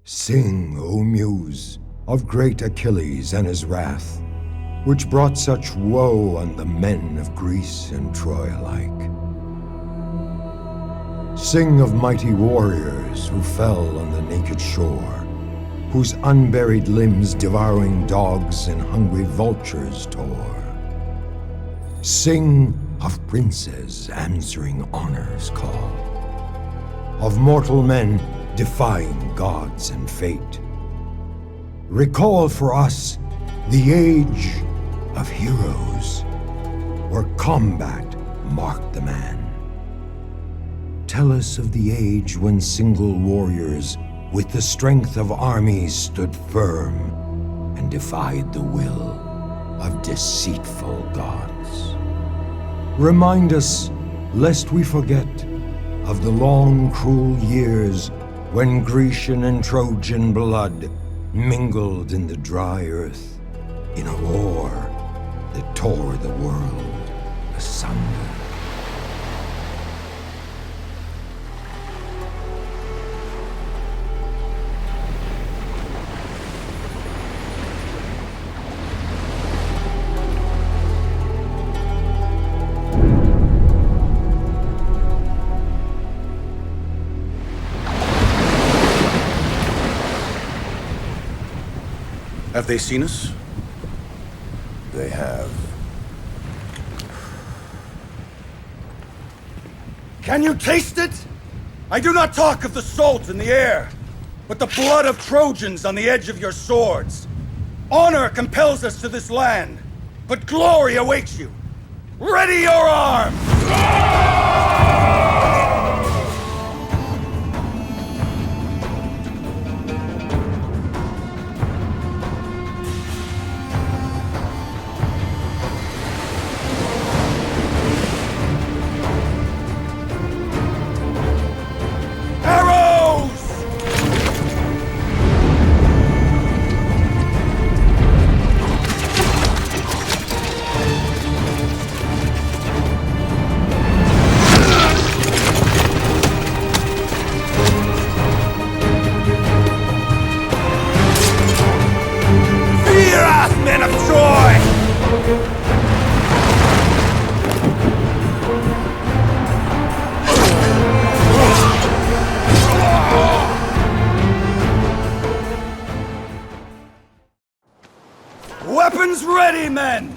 Sing, O Muse, of great Achilles and his wrath, which brought such woe on the men of Greece and Troy alike. Sing of mighty warriors who fell on the naked shore, whose unburied limbs devouring dogs and hungry vultures tore. Sing of princes answering honor's call, of mortal men defying gods and fate. Recall for us the age of heroes, where combat marked the man. Tell us of the age when single warriors with the strength of armies stood firm and defied the will of deceitful gods. Remind us, lest we forget, of the long, cruel years when Grecian and Trojan blood mingled in the dry earth in a war that tore the world asunder. Have they seen us? They have. Can you taste it? I do not talk of the salt in the air, but the blood of Trojans on the edge of your swords. Honor compels us to this land, but glory awaits you. Ready your arms! Men of Troy! Weapons ready, men!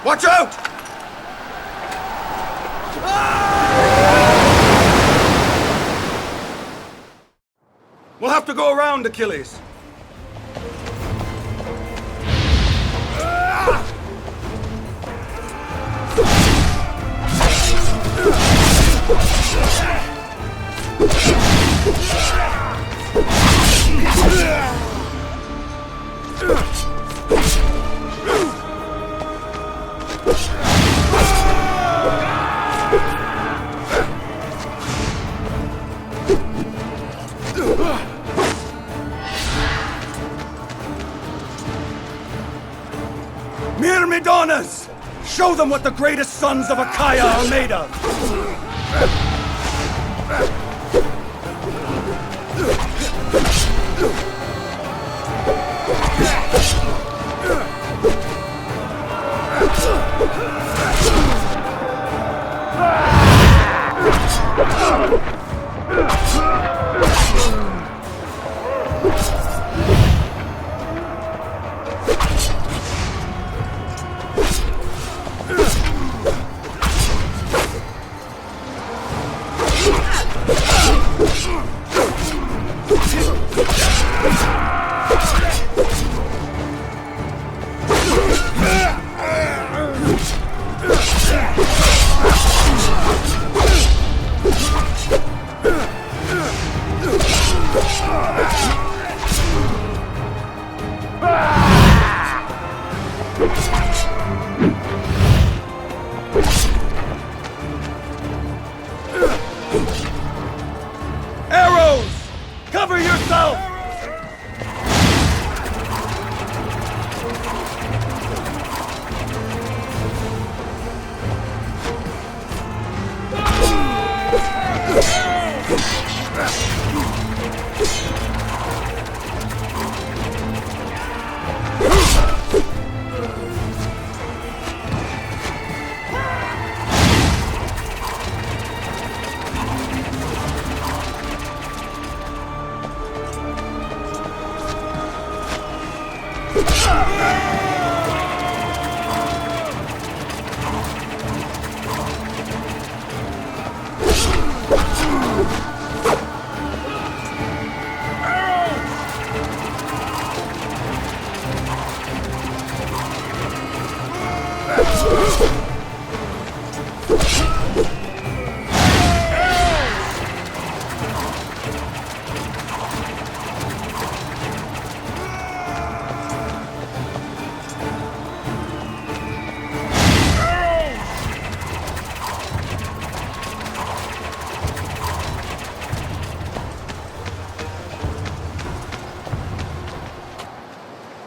Watch out! We'll have to go around Achilles. Myrmidonas! Show them what the greatest sons of Achaia are made of! Arrows! Cover yourself!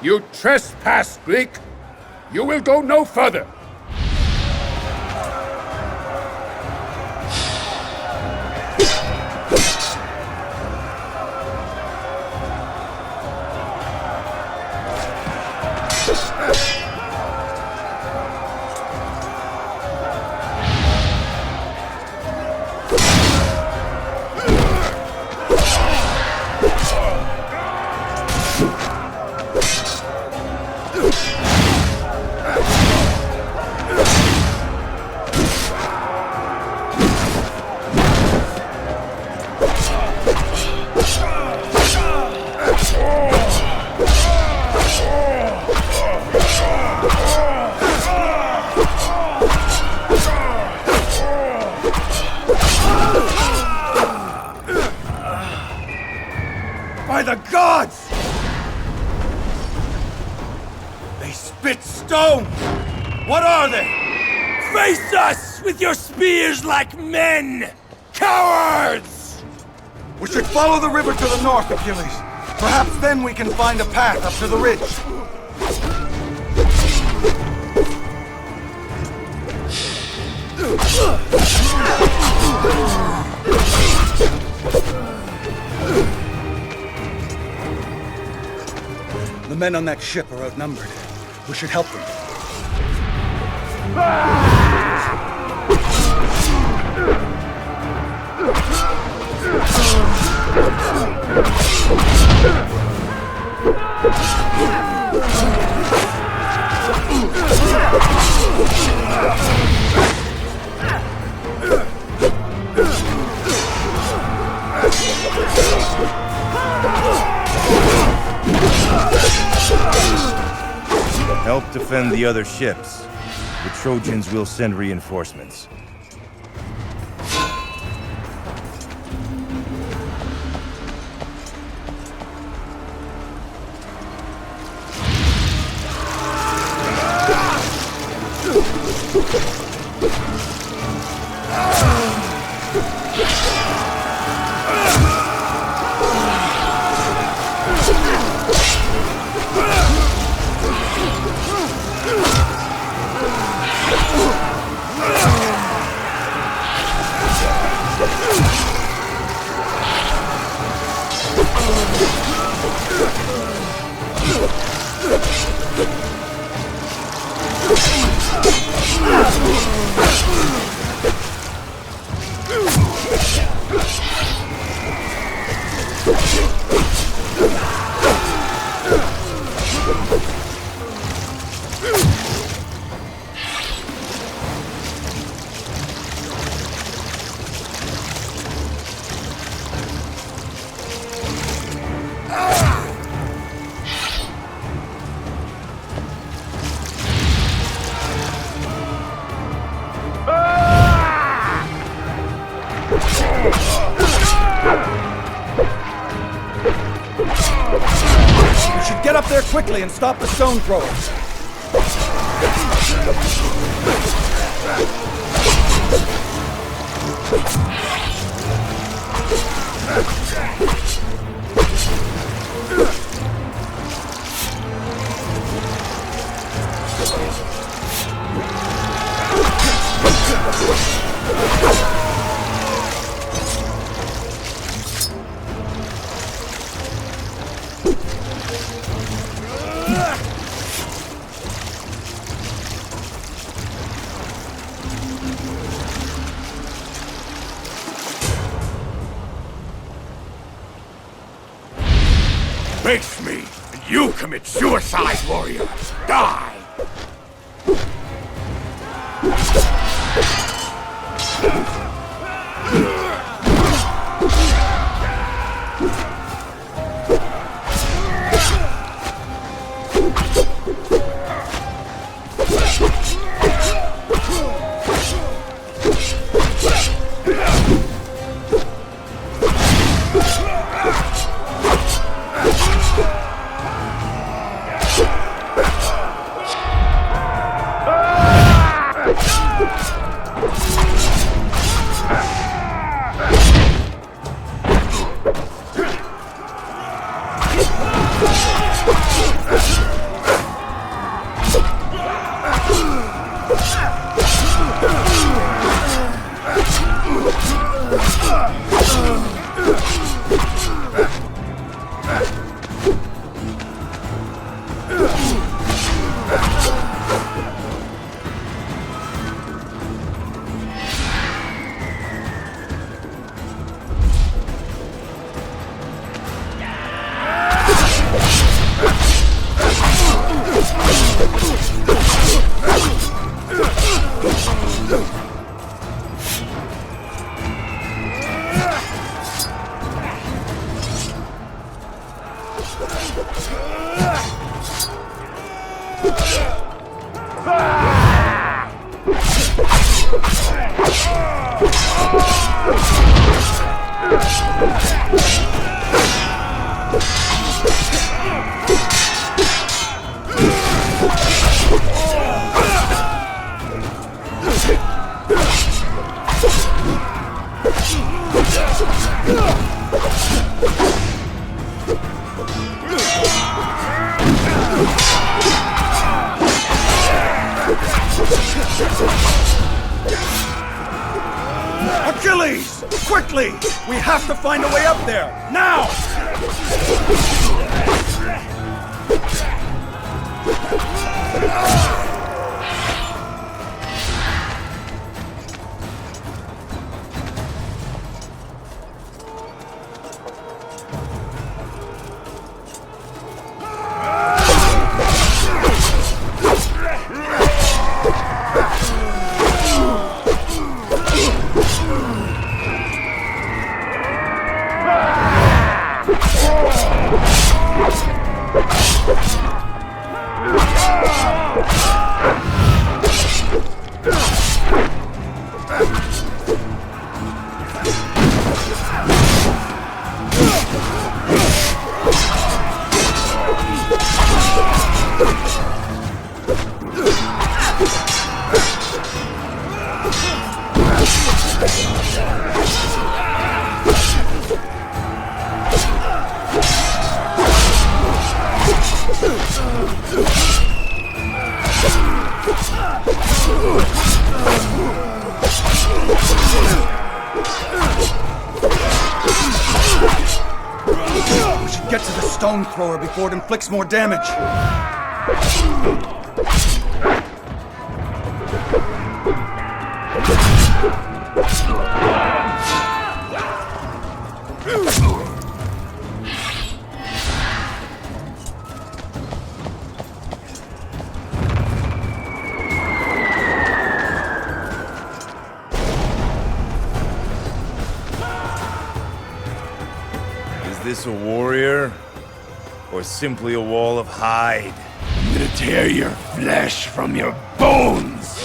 You trespass, Greek! You will go no further! By the gods! They spit stone! What are they? Face us with your spears like men! Cowards! We should follow the river to the north, Achilles. Perhaps then we can find a path up to the ridge. The men on that ship are outnumbered. We should help them. Help defend the other ships. The Trojans will send reinforcements. Get up there quickly and stop the stone throwers. Face me, and you commit suicide, warrior. Die! Achilles! Quickly! We have to find a way up there! Now! We should get to the stone thrower before it inflicts more damage. Is this a warrior? Or simply a wall of hide? I'm gonna tear your flesh from your bones!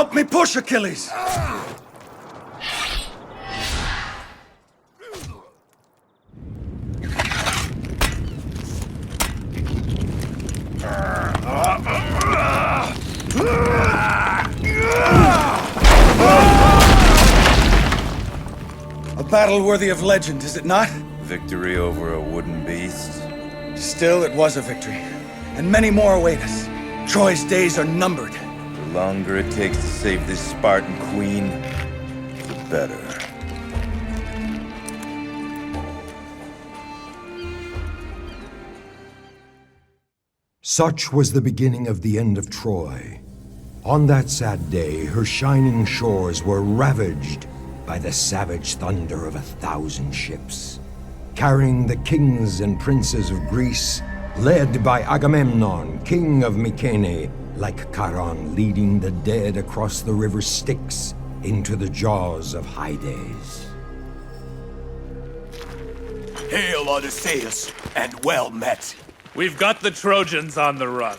Help me push, Achilles! A battle worthy of legend, is it not? Victory over a wooden beast? Still, it was a victory. And many more await us. Troy's days are numbered. The longer it takes to save this Spartan queen, the better. Such was the beginning of the end of Troy. On that sad day, her shining shores were ravaged by the savage thunder of 1,000 ships, carrying the kings and princes of Greece, led by Agamemnon, king of Mycenae, like Charon leading the dead across the river Styx into the jaws of Hyades. Hail, Odysseus, and well met. We've got the Trojans on the run.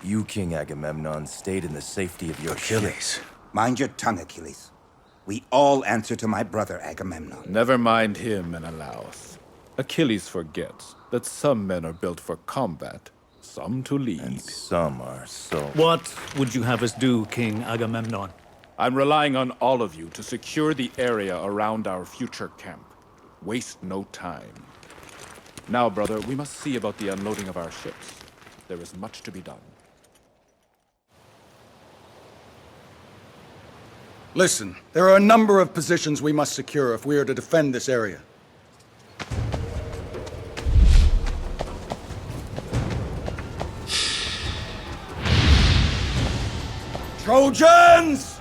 You, King Agamemnon, stayed in the safety of your ship. Achilles, mind your tongue, Achilles. We all answer to my brother Agamemnon. Never mind him, Menelaus. Achilles forgets that some men are built for combat, some to lead. And some are so. What would you have us do, King Agamemnon? I'm relying on all of you to secure the area around our future camp. Waste no time. Now, brother, we must see about the unloading of our ships. There is much to be done. Listen, there are a number of positions we must secure if we are to defend this area. Trojans!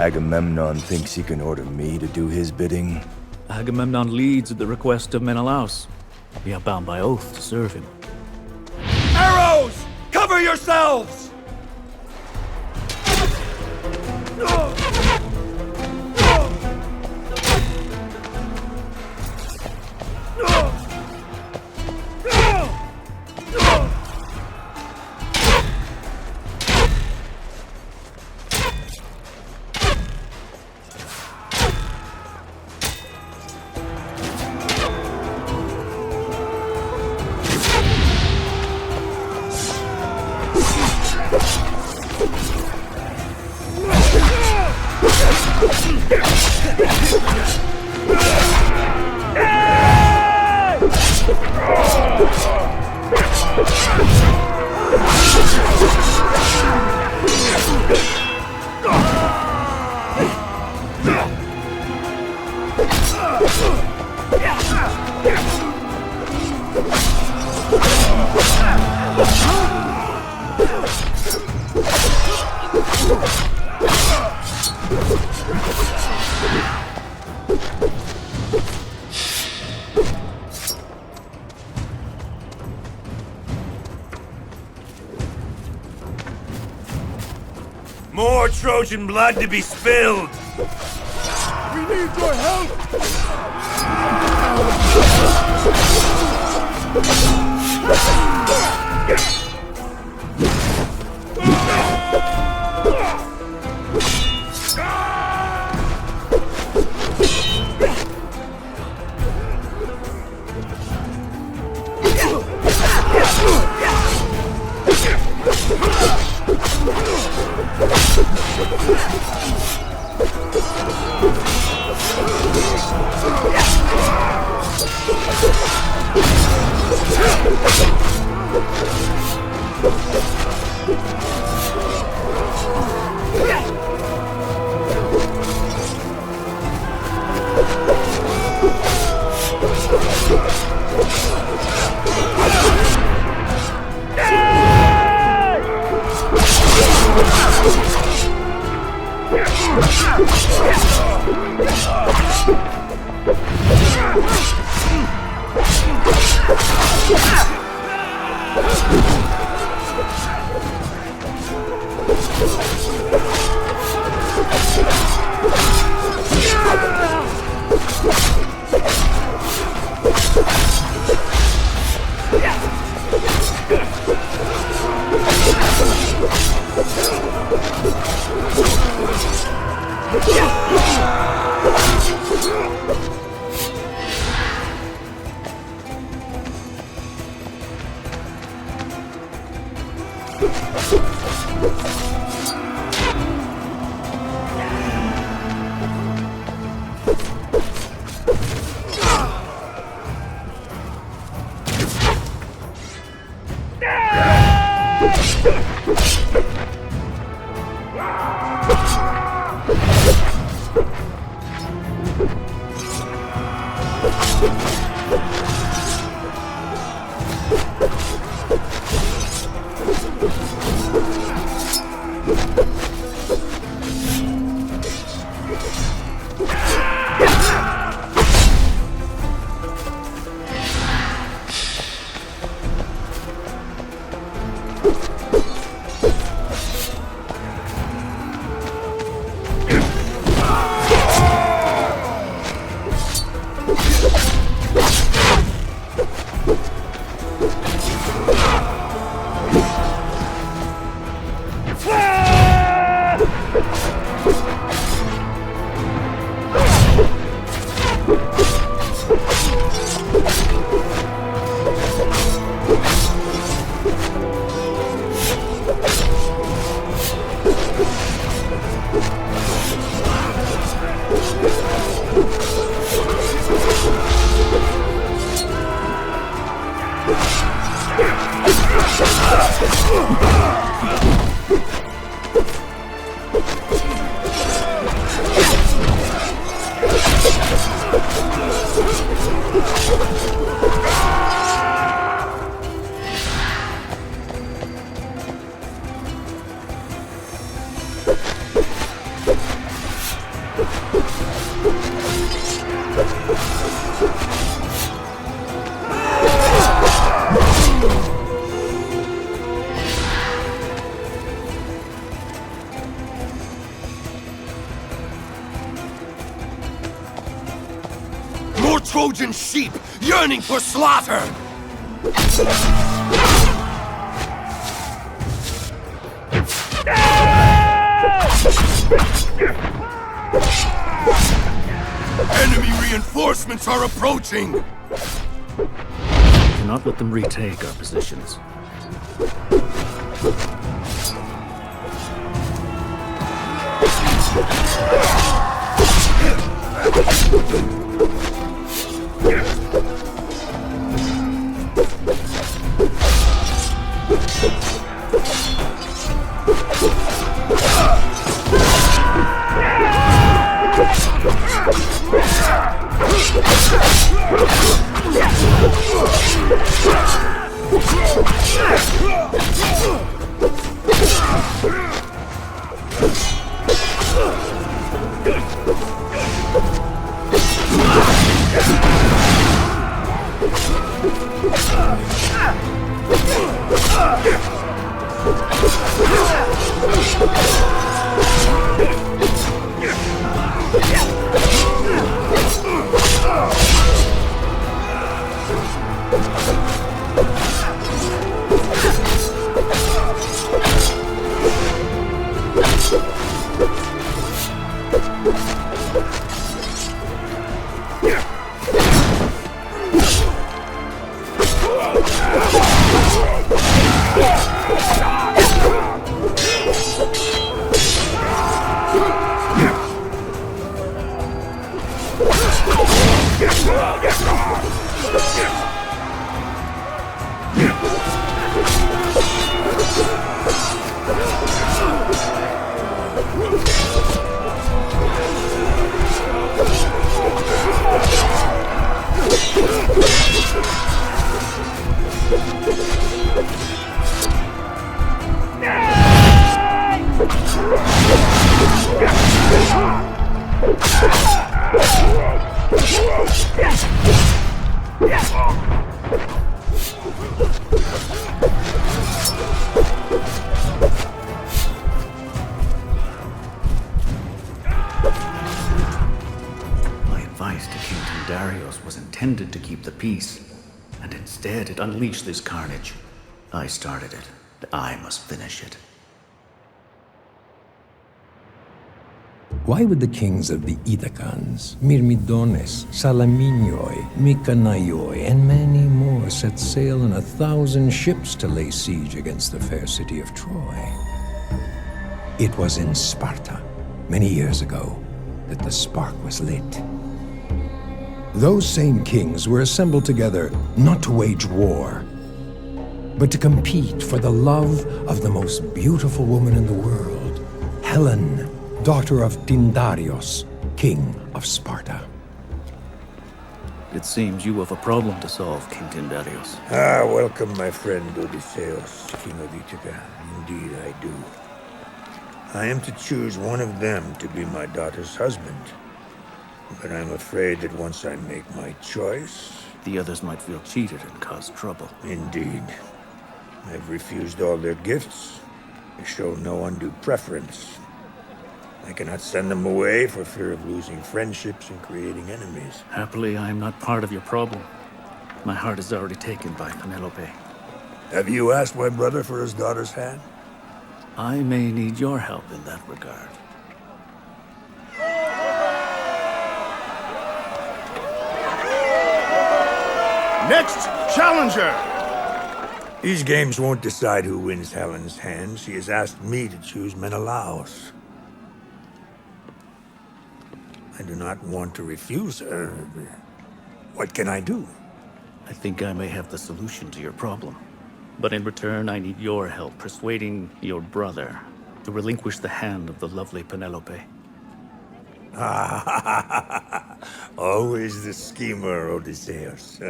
Agamemnon thinks he can order me to do his bidding. Agamemnon leads at the request of Menelaus. We are bound by oath to serve him. Arrows! Cover yourselves! More Trojan blood to be spilled! We need your help! More Trojan sheep yearning for slaughter! Enemy reinforcements are approaching! We cannot let them retake our positions. My advice to King Tindarios was intended to keep the peace, and instead it unleashed this carnage. I started it. I must finish it. Why would the kings of the Ithacans, Myrmidones, Salaminoi, Mykanaioi, and many more set sail on 1,000 ships to lay siege against the fair city of Troy? It was in Sparta, many years ago, that the spark was lit. Those same kings were assembled together not to wage war, but to compete for the love of the most beautiful woman in the world, Helen, daughter of Tindarios, king of Sparta. It seems you have a problem to solve, King Tindarios. Welcome, my friend Odysseus, king of Ithaca. Indeed, I do. I am to choose one of them to be my daughter's husband. But I'm afraid that once I make my choice... The others might feel cheated and cause trouble. Indeed. I've refused all their gifts. They show no undue preference. I cannot send them away for fear of losing friendships and creating enemies. Happily, I am not part of your problem. My heart is already taken by Penelope. Have you asked my brother for his daughter's hand? I may need your help in that regard. Next challenger! These games won't decide who wins Helen's hand. She has asked me to choose Menelaus. I do not want to refuse her. What can I do? I think I may have the solution to your problem. But in return, I need your help persuading your brother to relinquish the hand of the lovely Penelope. Always the schemer, Odysseus.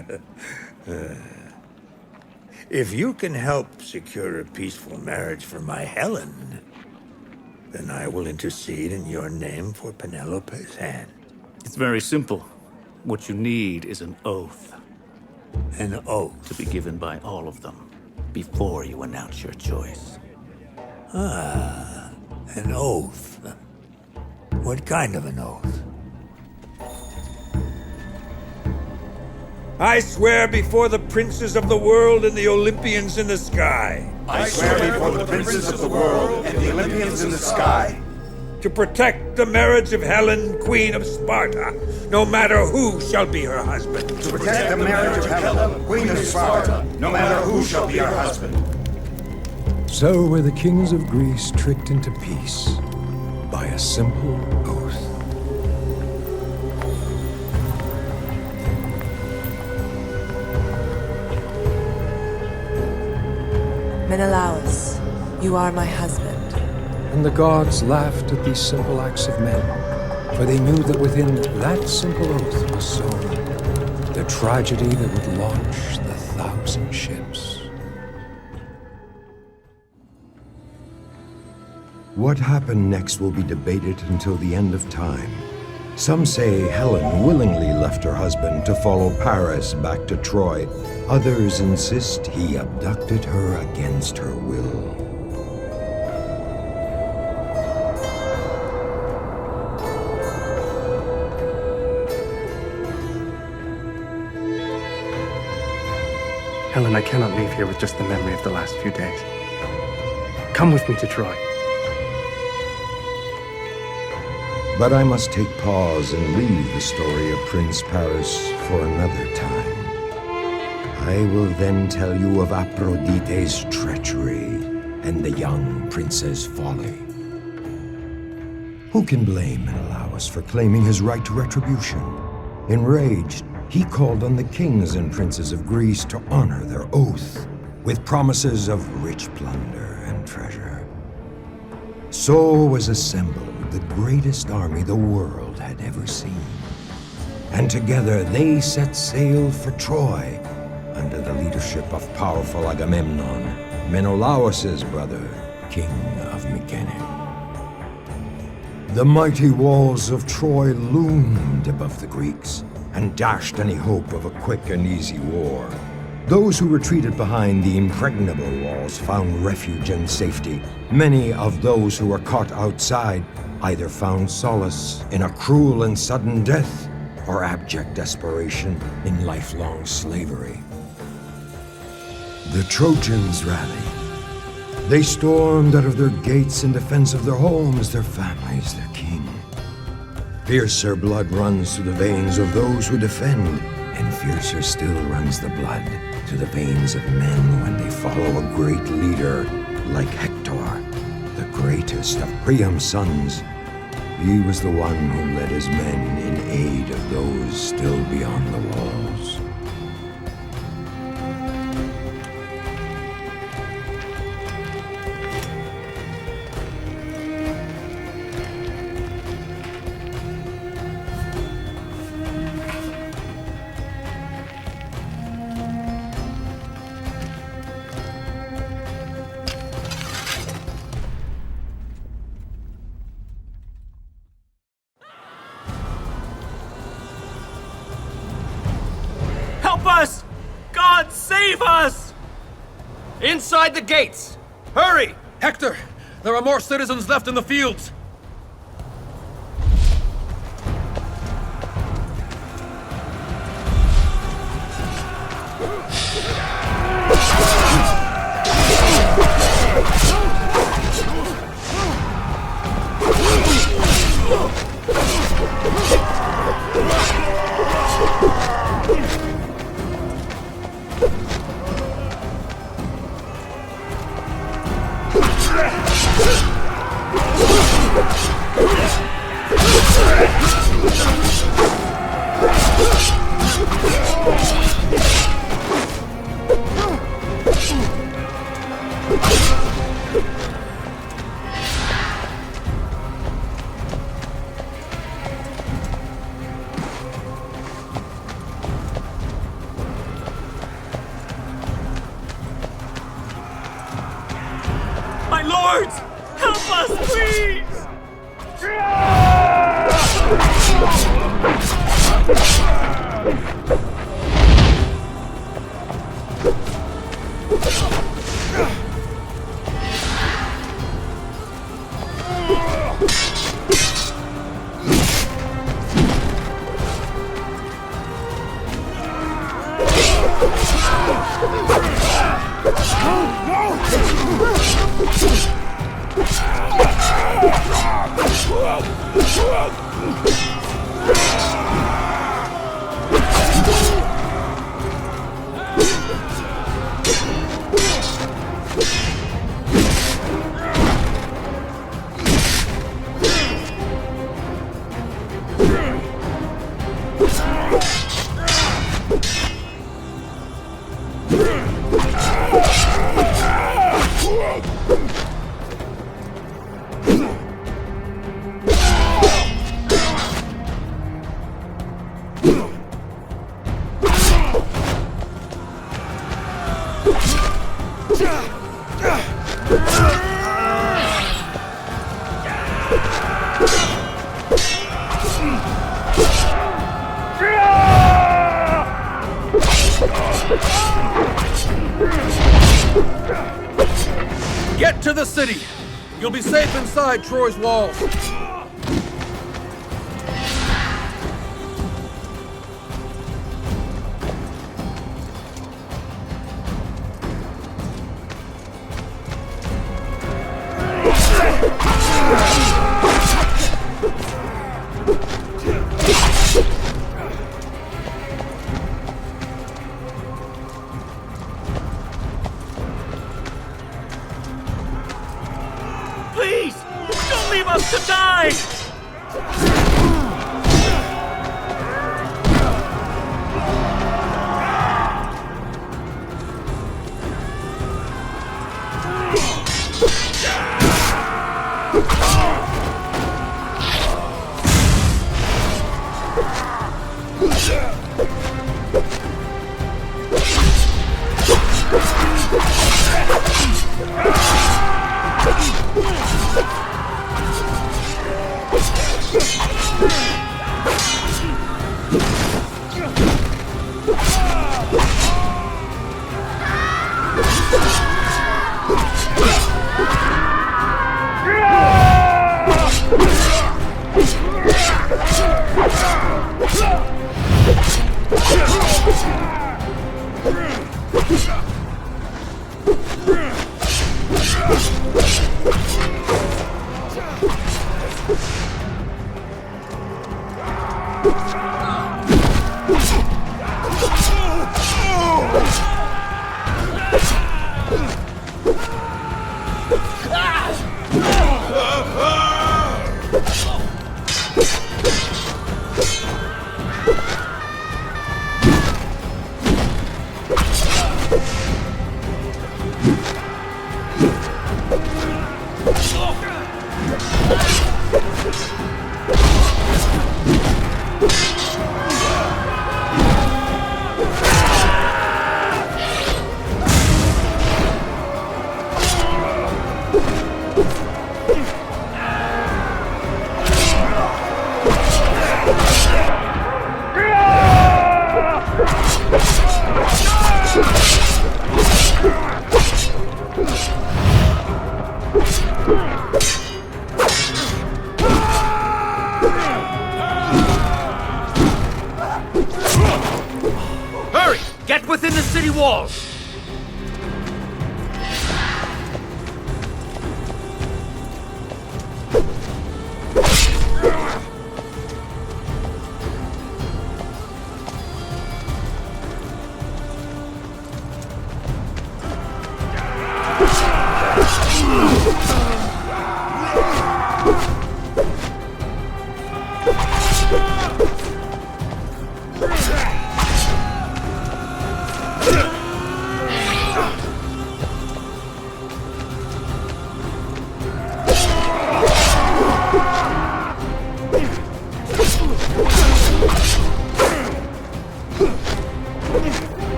If you can help secure a peaceful marriage for my Helen, then I will intercede in your name for Penelope's hand. It's very simple. What you need is an oath. An oath? To be given by all of them before you announce your choice. An oath. What kind of an oath? I swear before the princes of the world and the Olympians in the sky. I swear before the princes of the world and the Olympians in the sky. To protect the marriage of Helen, Queen of Sparta, no matter who shall be her husband. To protect the marriage of Helen, Queen of Sparta, no matter who shall be her husband. So were the kings of Greece tricked into peace by a simple oath. Menelaus, you are my husband. And the gods laughed at these simple acts of men, for they knew that within that simple oath was sown the tragedy that would launch the 1,000 ships. What happened next will be debated until the end of time. Some say Helen willingly left her husband to follow Paris back to Troy. Others insist he abducted her against her will. Helen, I cannot leave here with just the memory of the last few days. Come with me to Troy. But I must take pause and leave the story of Prince Paris for another time. I will then tell you of Aphrodite's treachery and the young prince's folly. Who can blame Menelaus for claiming his right to retribution? Enraged, he called on the kings and princes of Greece to honor their oath with promises of rich plunder and treasure. So was assembled the greatest army the world had ever seen. And together they set sail for Troy under the leadership of powerful Agamemnon, Menelaus's brother, king of Mycenae. The mighty walls of Troy loomed above the Greeks and dashed any hope of a quick and easy war. Those who retreated behind the impregnable walls found refuge and safety. Many of those who were caught outside either found solace in a cruel and sudden death or abject desperation in lifelong slavery. The Trojans rallied. They stormed out of their gates in defense of their homes, their families, their king. Fiercer blood runs through the veins of those who defend, and fiercer still runs the blood through the veins of men when they follow a great leader like Hector, the greatest of Priam's sons. He was the one who led his men in aid of those still beyond the walls. Help us! God, save us! Inside the gates! Hurry! Hector, there are more citizens left in the fields. My lords! Help us, please! Get to the city! You'll be safe inside Troy's walls. Please! Don't leave us to die! Hurry! Get within the city walls!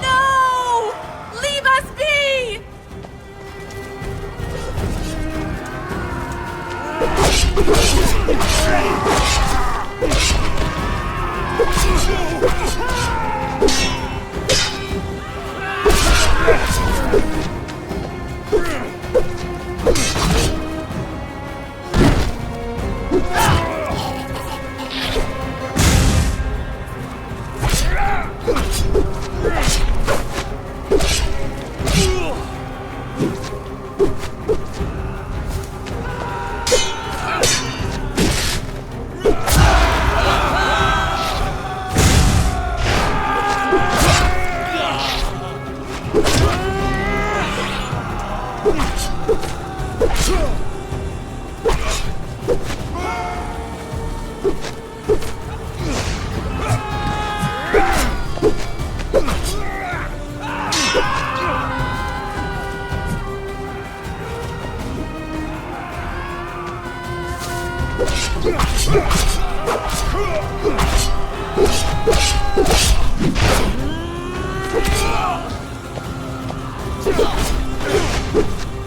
No! Leave us be!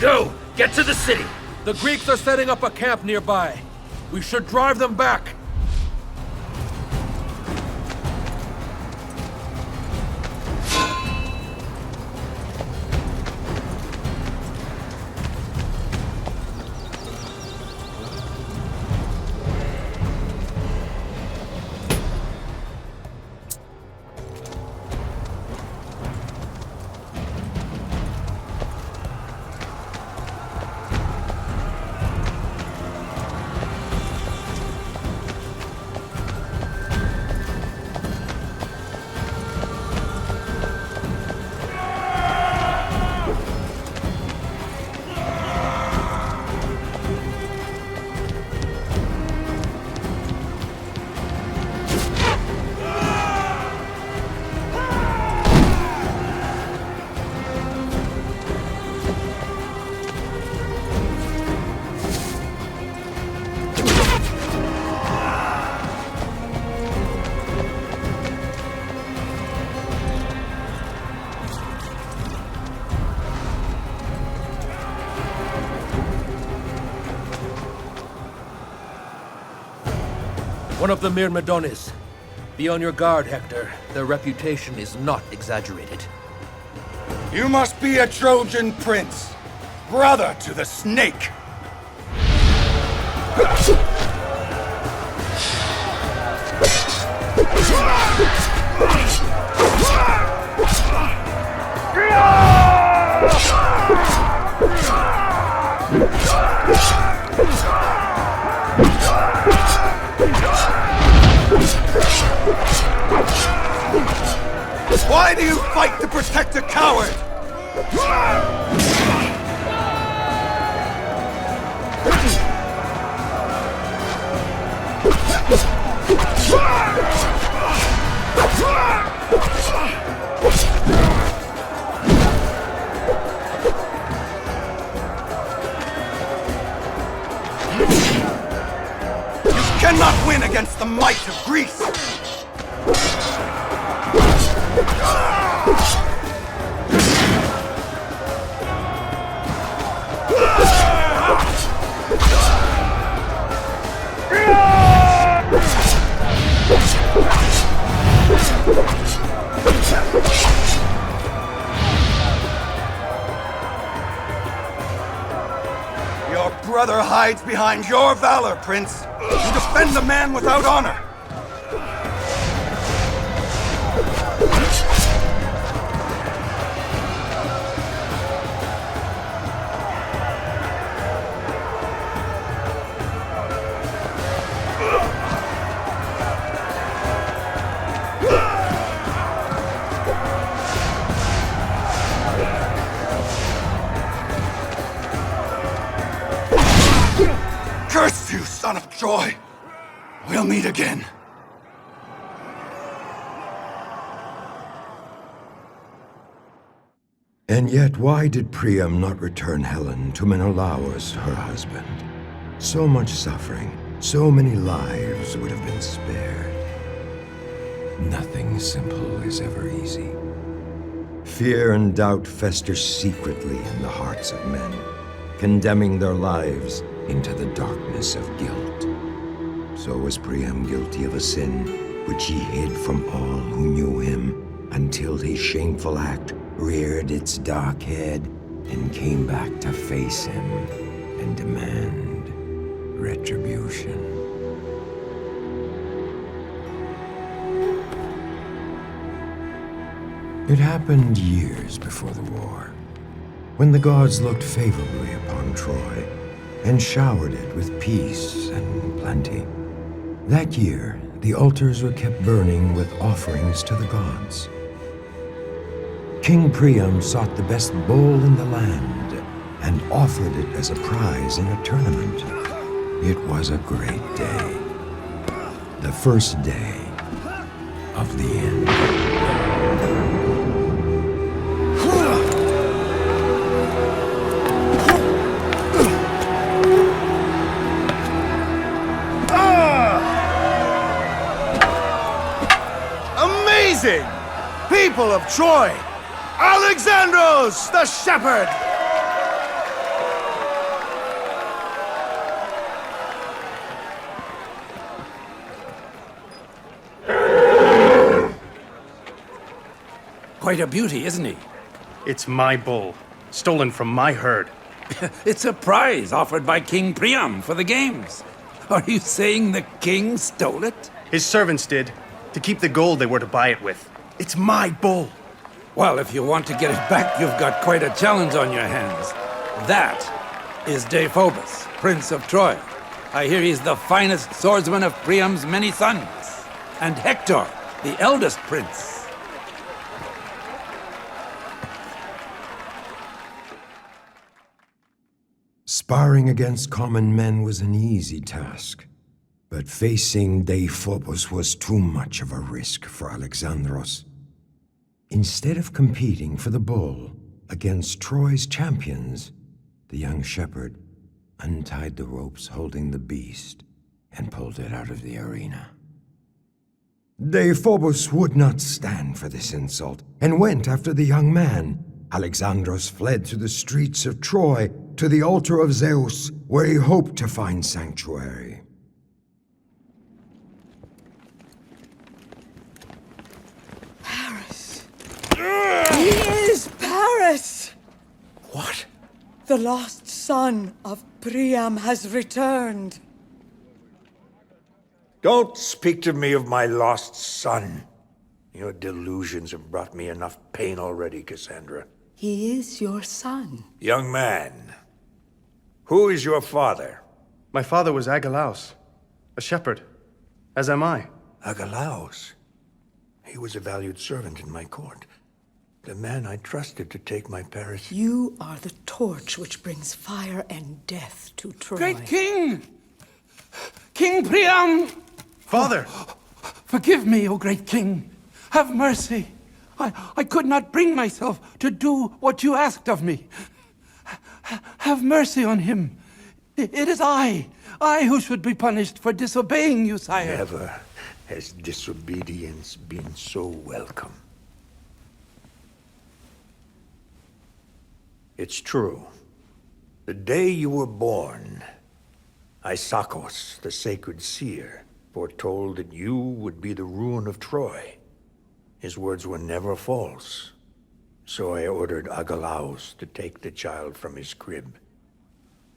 Go! Get to the city! The Greeks are setting up a camp nearby. We should drive them back. One of the Myrmidones. Be on your guard, Hector. Their reputation is not exaggerated. You must be a Trojan prince, brother to the snake. Why do you fight to protect a coward? You cannot win against the might of Greece! Your brother hides behind your valor, Prince. You defend a man without honor. Curse you, son of Troy! We'll meet again. And yet, why did Priam not return Helen to Menelaus, her husband? So much suffering, so many lives would have been spared. Nothing simple is ever easy. Fear and doubt fester secretly in the hearts of men, condemning their lives into the darkness of guilt. So was Priam guilty of a sin which he hid from all who knew him, until his shameful act reared its dark head and came back to face him and demand retribution. It happened years before the war, when the gods looked favorably upon Troy and showered it with peace and plenty. That year, the altars were kept burning with offerings to the gods. King Priam sought the best bull in the land and offered it as a prize in a tournament. It was a great day. The first day of the end. Amazing! People of Troy! Alexandros the Shepherd! Quite a beauty, isn't he? It's my bull, stolen from my herd. It's a prize offered by King Priam for the games. Are you saying the king stole it? His servants did, to keep the gold they were to buy it with. It's my bull. Well, if you want to get it back, you've got quite a challenge on your hands. That is Deiphobus, Prince of Troy. I hear he's the finest swordsman of Priam's many sons. And Hector, the eldest prince. Sparring against common men was an easy task, but facing Deiphobus was too much of a risk for Alexandros. Instead of competing for the bull against Troy's champions, the young shepherd untied the ropes holding the beast and pulled it out of the arena. Deiphobus would not stand for this insult and went after the young man. Alexandros fled through the streets of Troy to the altar of Zeus, where he hoped to find sanctuary. Paris. He is Paris! What? The lost son of Priam has returned. Don't speak to me of my lost son. Your delusions have brought me enough pain already, Cassandra. He is your son. Young man, who is your father? My father was Agelaus, a shepherd, as am I. Agelaus? He was a valued servant in my court. The man I trusted to take my Paris. You are the torch which brings fire and death to Troy. Great King! King Priam! Father! Forgive me, O great King. Have mercy. I could not bring myself to do what you asked of me. Have mercy on him. It is I who should be punished for disobeying you, sire. Never has disobedience been so welcome. It's true. The day you were born, Isakos, the sacred seer, foretold that you would be the ruin of Troy. His words were never false. So I ordered Agelaus to take the child from his crib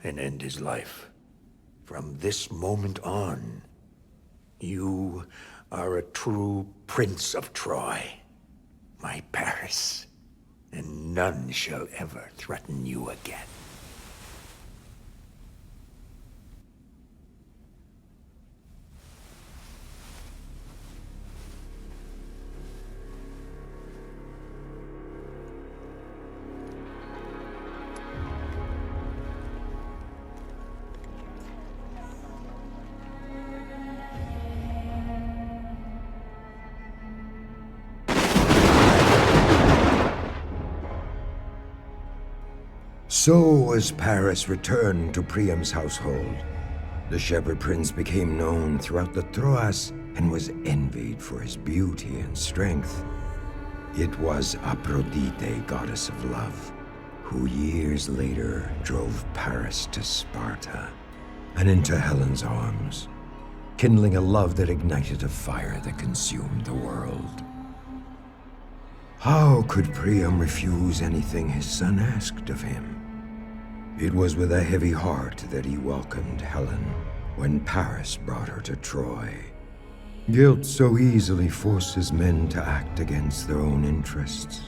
and end his life. From this moment on, you are a true prince of Troy, my Paris, and none shall ever threaten you again. So as Paris returned to Priam's household, the Shepherd Prince became known throughout the Troas and was envied for his beauty and strength. It was Aphrodite, goddess of love, who years later drove Paris to Sparta and into Helen's arms, kindling a love that ignited a fire that consumed the world. How could Priam refuse anything his son asked of him? It was with a heavy heart that he welcomed Helen when Paris brought her to Troy. Guilt so easily forces men to act against their own interests.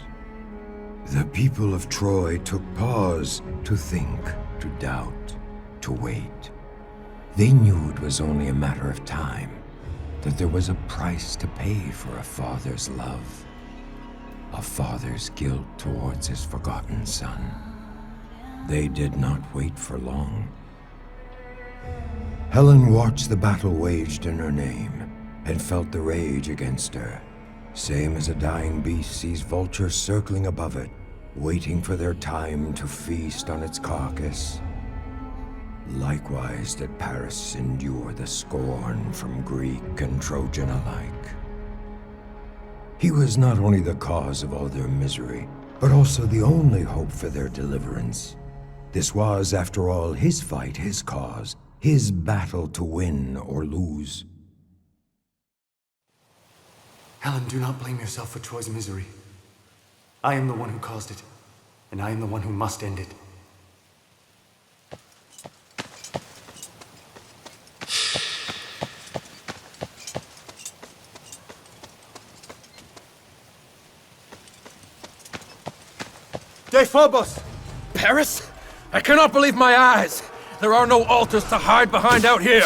The people of Troy took pause to think, to doubt, to wait. They knew it was only a matter of time, that there was a price to pay for a father's love, a father's guilt towards his forgotten son. They did not wait for long. Helen watched the battle waged in her name and felt the rage against her, same as a dying beast sees vultures circling above it, waiting for their time to feast on its carcass. Likewise did Paris endure the scorn from Greek and Trojan alike. He was not only the cause of all their misery, but also the only hope for their deliverance. This was, after all, his fight, his cause, his battle to win or lose. Helen, do not blame yourself for Troy's misery. I am the one who caused it, and I am the one who must end it. Phobos! Paris? I cannot believe my eyes! There are no altars to hide behind out here!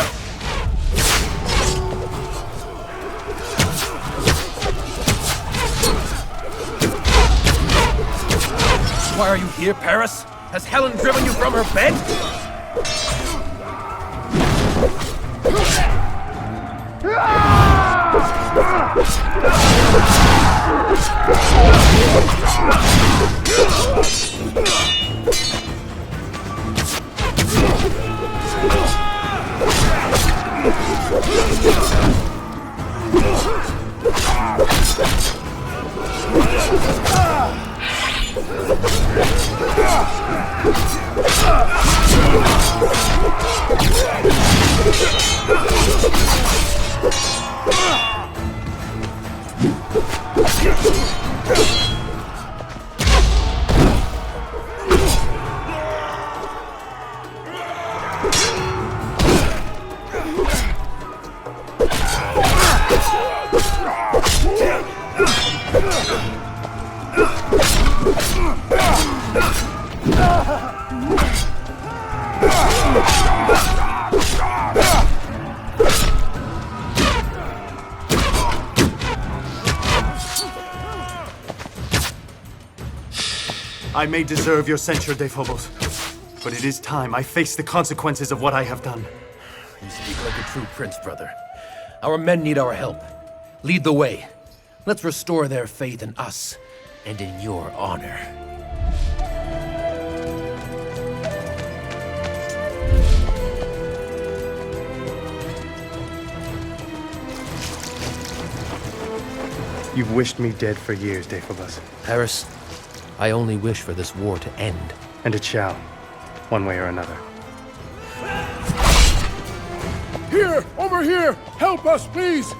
Why are you here, Paris? Has Helen driven you from her bed? I may deserve your censure, Dephobos, but it is time I face the consequences of what I have done. You speak like a true prince, brother. Our men need our help. Lead the way. Let's restore their faith in us and in your honor. You've wished me dead for years, Dephobos. Paris, I only wish for this war to end. And it shall, one way or another. Here! Over here! Help us, please!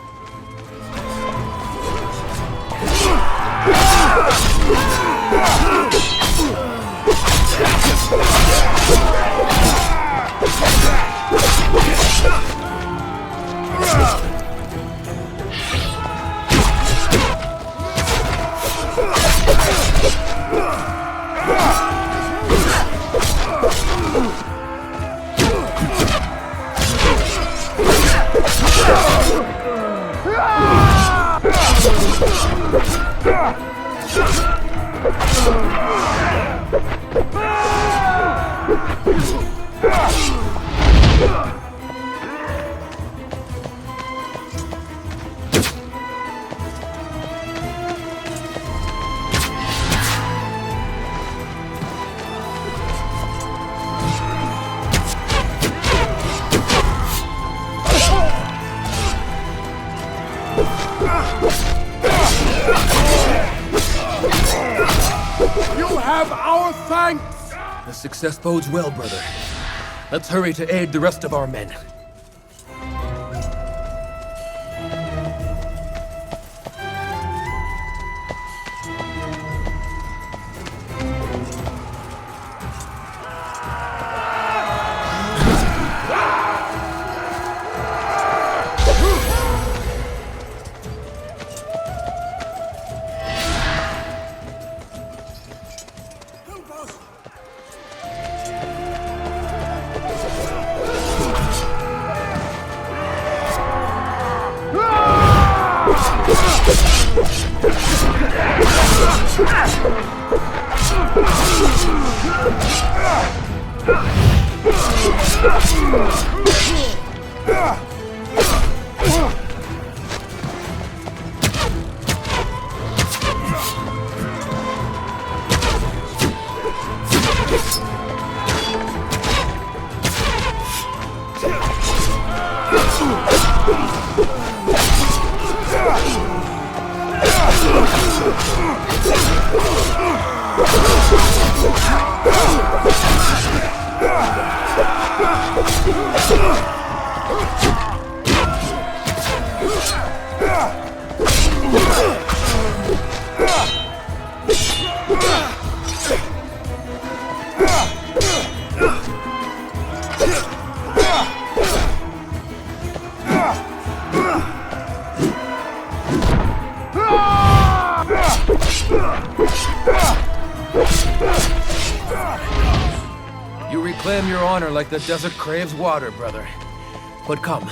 You have our thanks! The success bodes well, brother. Let's hurry to aid the rest of our men. You reclaim your honor like the desert craves water, brother. But come,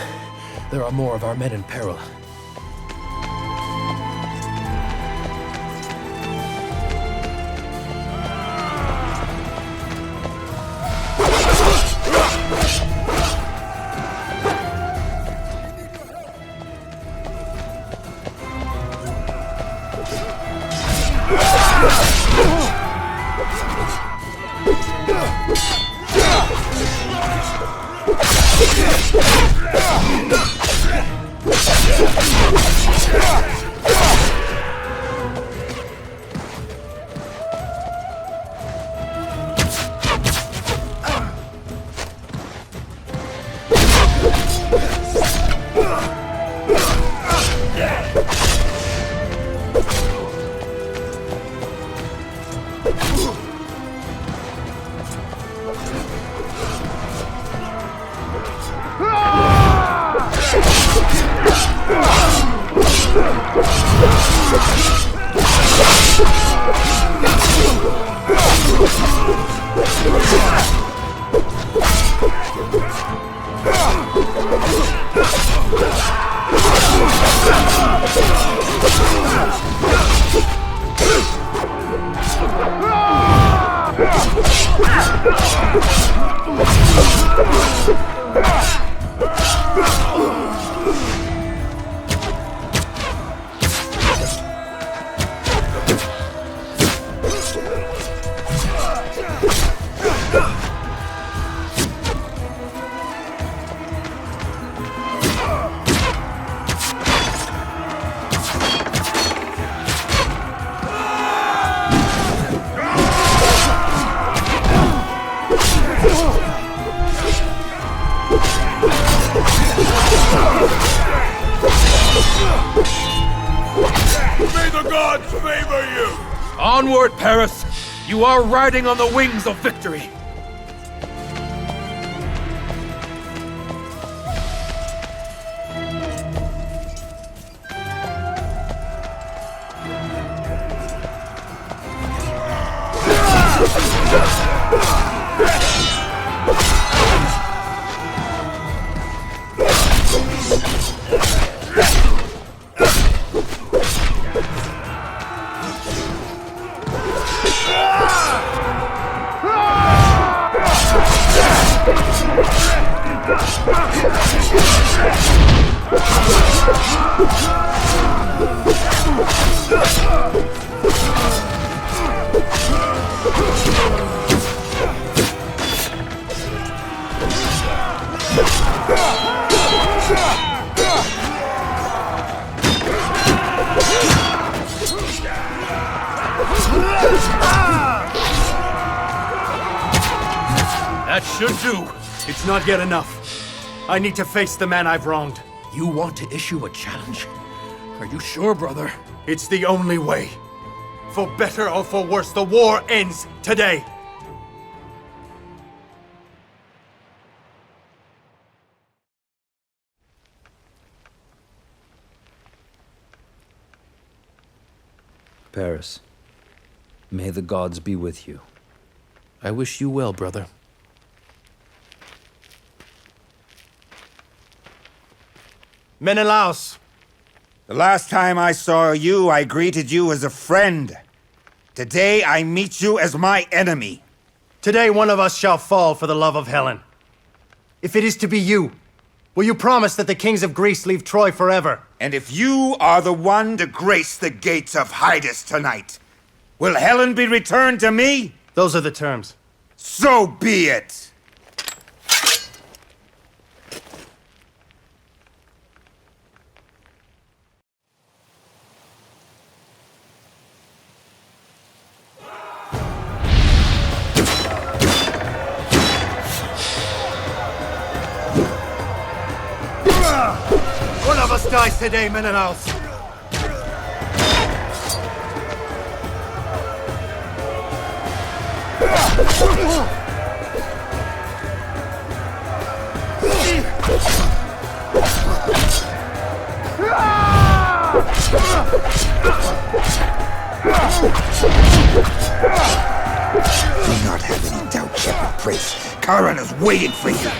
there are more of our men in peril. the gods favor you! Onward, Paris! You are riding on the wings of victory! That should do. It's not yet enough. I need to face the man I've wronged. You want to issue a challenge? Are you sure, brother? It's the only way. For better or for worse, the war ends today. Paris, may the gods be with you. I wish you well, brother. Menelaus! The last time I saw you, I greeted you as a friend. Today, I meet you as my enemy. Today, one of us shall fall for the love of Helen. If it is to be you, will you promise that the kings of Greece leave Troy forever? And if you are the one to grace the gates of Hydas tonight, will Helen be returned to me? Those are the terms. So be it! One of us dies today, Menelaus. Do not have any doubt, Shepherd Prince. Charon is waiting for you.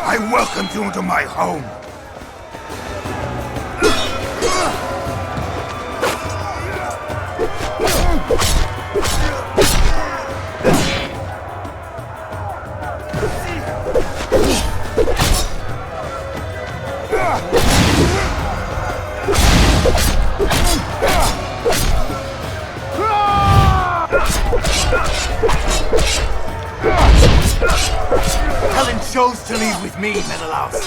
I welcomed you into my home. Helen chose to leave with me, Menelaus.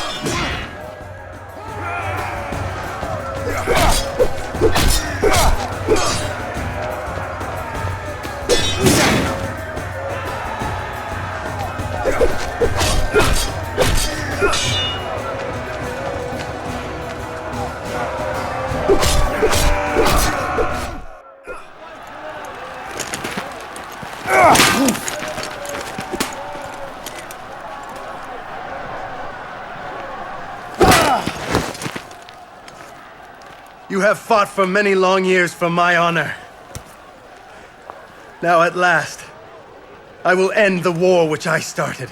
You have fought for many long years for my honor. Now at last, I will end the war which I started.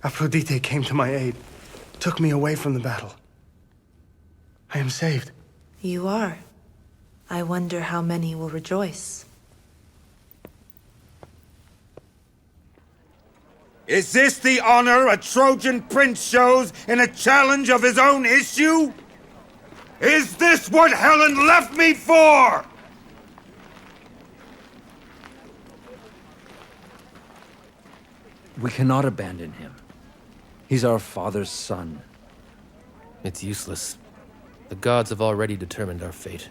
Aphrodite came to my aid, took me away from the battle. I am saved. You are. I wonder how many will rejoice. Is this the honor a Trojan prince shows in a challenge of his own issue? Is this what Helen left me for? We cannot abandon him. He's our father's son. It's useless. The gods have already determined our fate.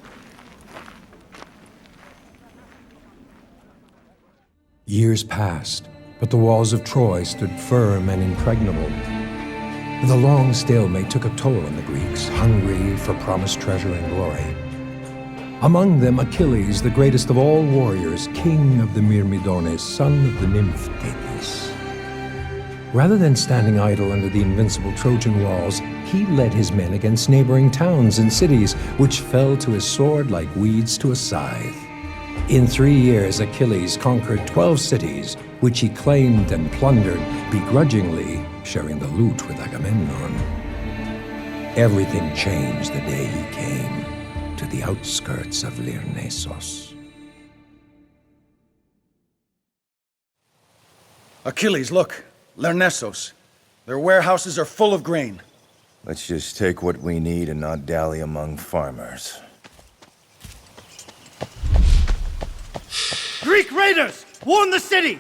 Years passed, but the walls of Troy stood firm and impregnable. The long stalemate took a toll on the Greeks, hungry for promised treasure and glory. Among them Achilles, the greatest of all warriors, king of the Myrmidones, son of the nymph Thetis. Rather than standing idle under the invincible Trojan walls, he led his men against neighboring towns and cities, which fell to his sword like weeds to a scythe. In 3 years, Achilles conquered 12 cities, which he claimed and plundered, begrudgingly sharing the loot with Agamemnon. Everything changed the day he came to the outskirts of Lyrnessos. Achilles, look. Lyrnessos. Their warehouses are full of grain. Let's just take what we need and not dally among farmers. Greek raiders! Warn the city!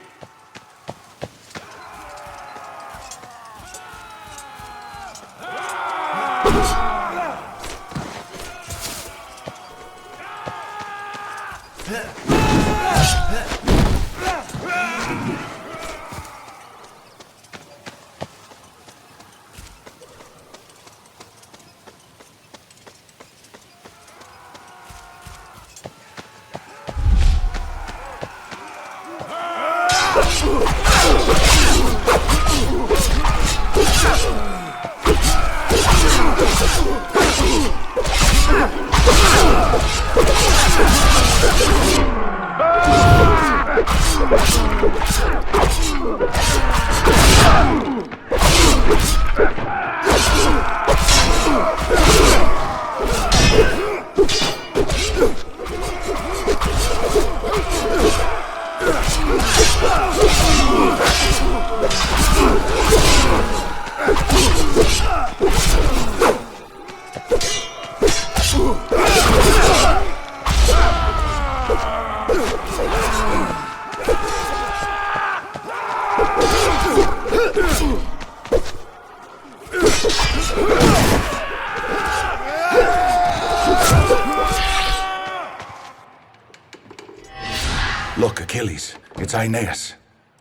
Look, Achilles, it's Aeneas.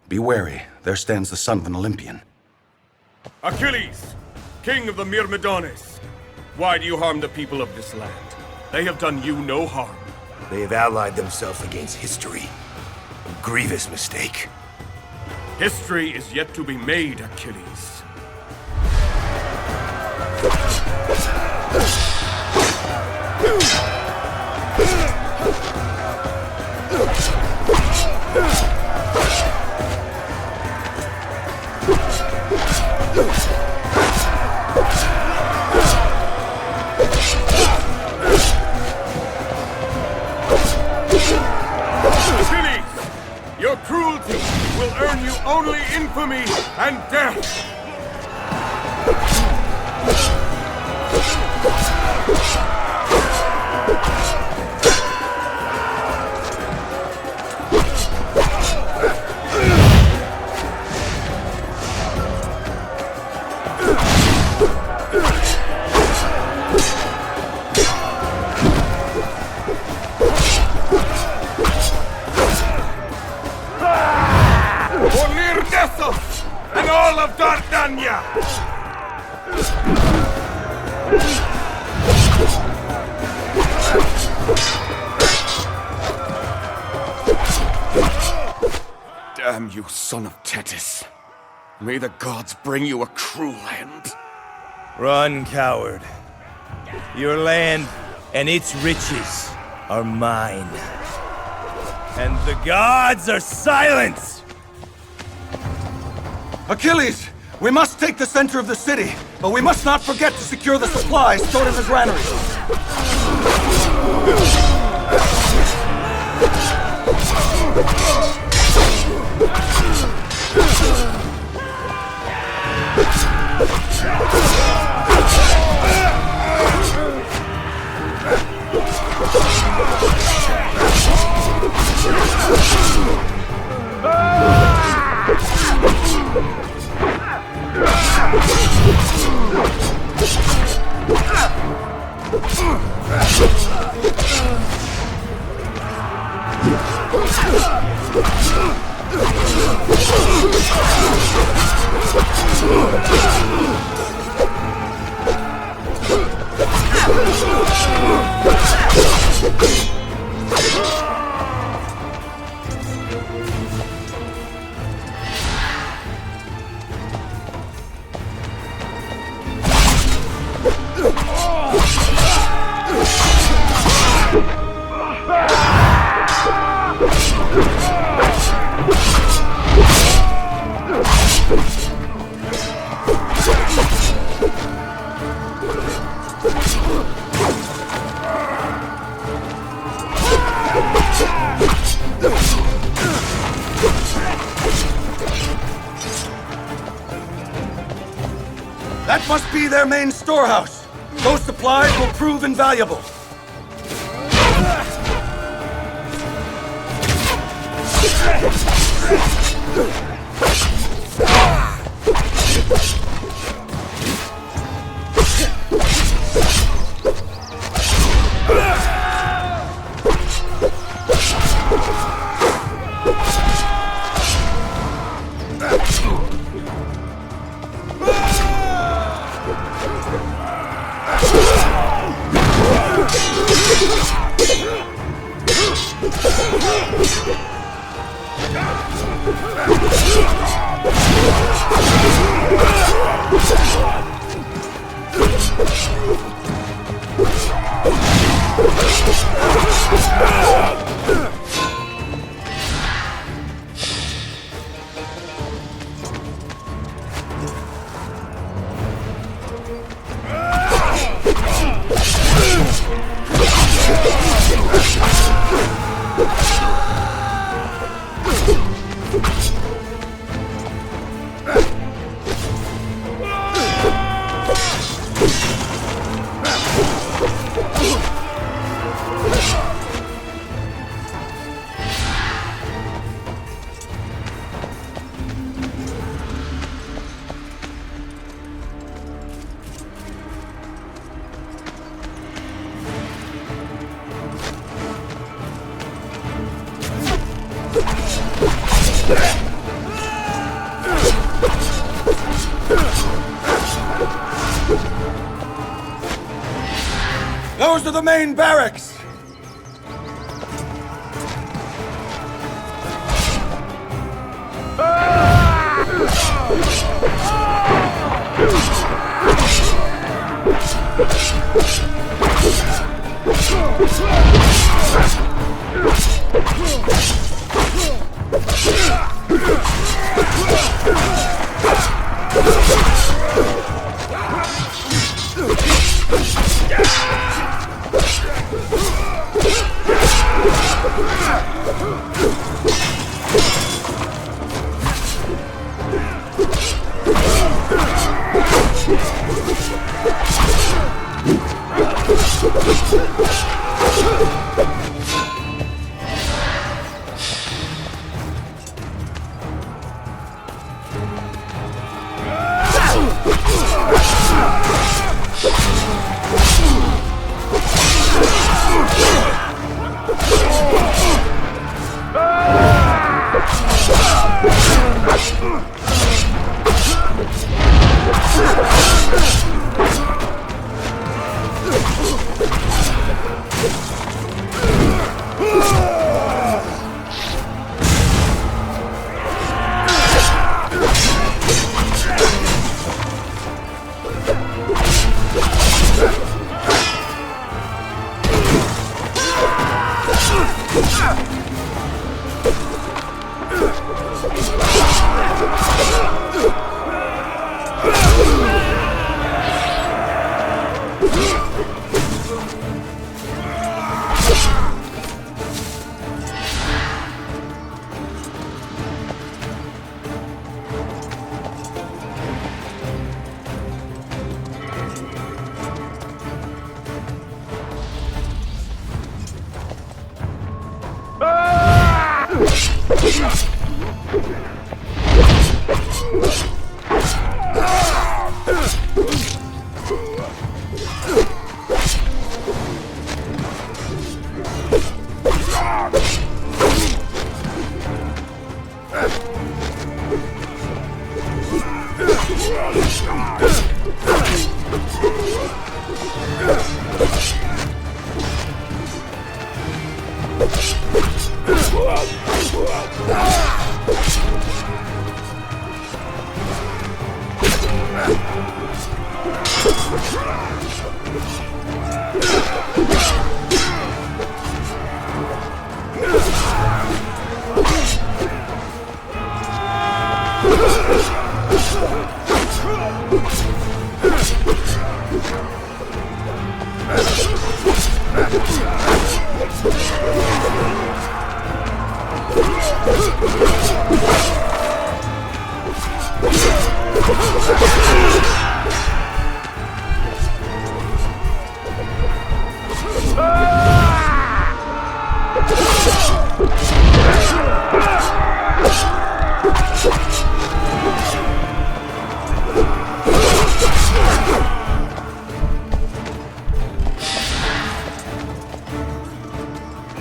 Be wary, there stands the son of an Olympian. Achilles, king of the Myrmidones, why do you harm the people of this land? They have done you no harm. They have allied themselves against history. A grievous mistake. History is yet to be made, Achilles. Your cruelty will earn you only infamy and death! And all of Dardania! Damn you, son of Thetis. May the gods bring you a cruel end. Run, coward. Your land and its riches are mine. And the gods are silent! Achilles! We must take the center of the city, but we must not forget to secure the supplies stored in the granaries. That must be their main storehouse. Those supplies will prove invaluable. Those are the main barracks!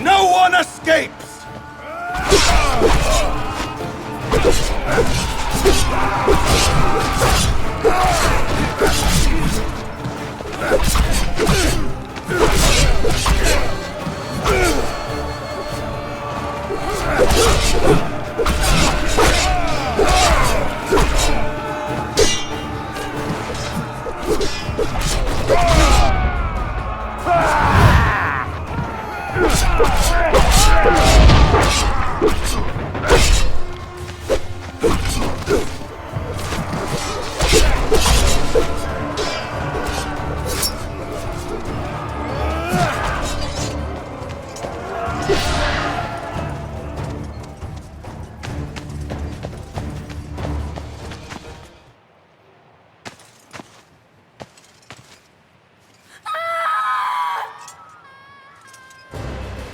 No one escapes!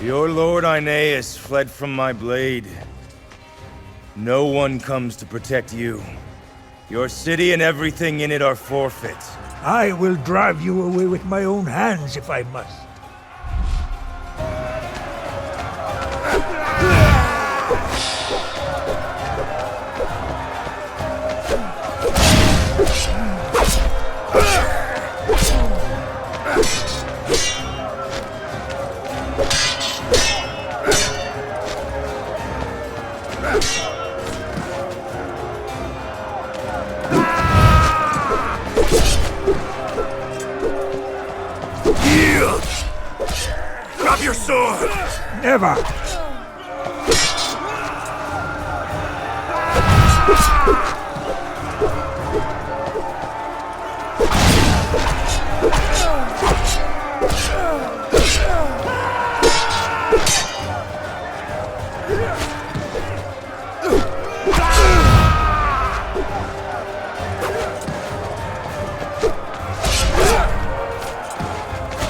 Your lord Aeneas fled from my blade. No one comes to protect you. Your city and everything in it are forfeit. I will drive you away with my own hands if I must. Yield! Drop your sword! Never!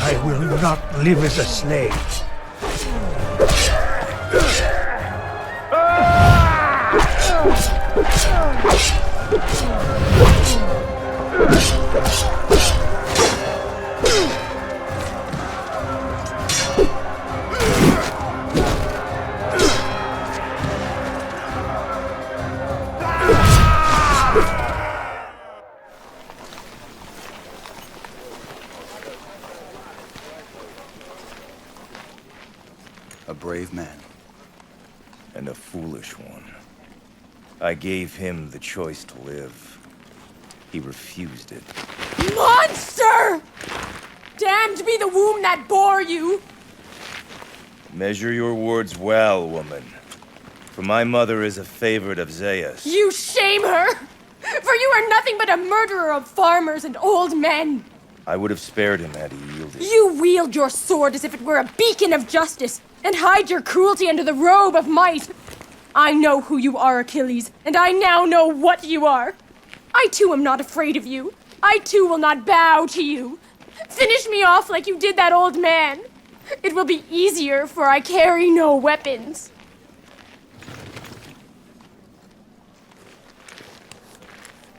I will not live as a slave. A brave man. And a foolish one. I gave him the choice to live. He refused it. Monster! Damned be the womb that bore you! Measure your words well, woman. For my mother is a favorite of Zeus. You shame her! For you are nothing but a murderer of farmers and old men! I would have spared him had he yielded. You wield your sword as if it were a beacon of justice, and hide your cruelty under the robe of might. I know who you are, Achilles, and I now know what you are. I too am not afraid of you. I too will not bow to you. Finish me off like you did that old man. It will be easier, for I carry no weapons.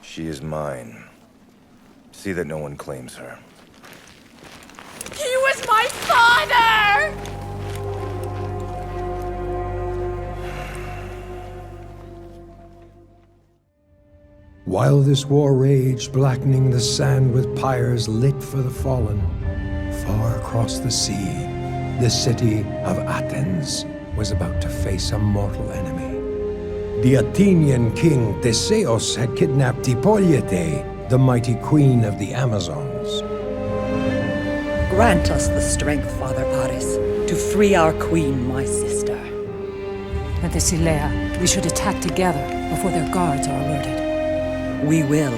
She is mine. See that no one claims her. He was my father! While this war raged, blackening the sand with pyres lit for the fallen, far across the sea, the city of Athens was about to face a mortal enemy. The Athenian king Theseus had kidnapped Hippolyte, the mighty queen of the Amazons. Grant us the strength, Father Paris, to free our queen, my sister. At the Silea, we should attack together before their guards are alerted. We will.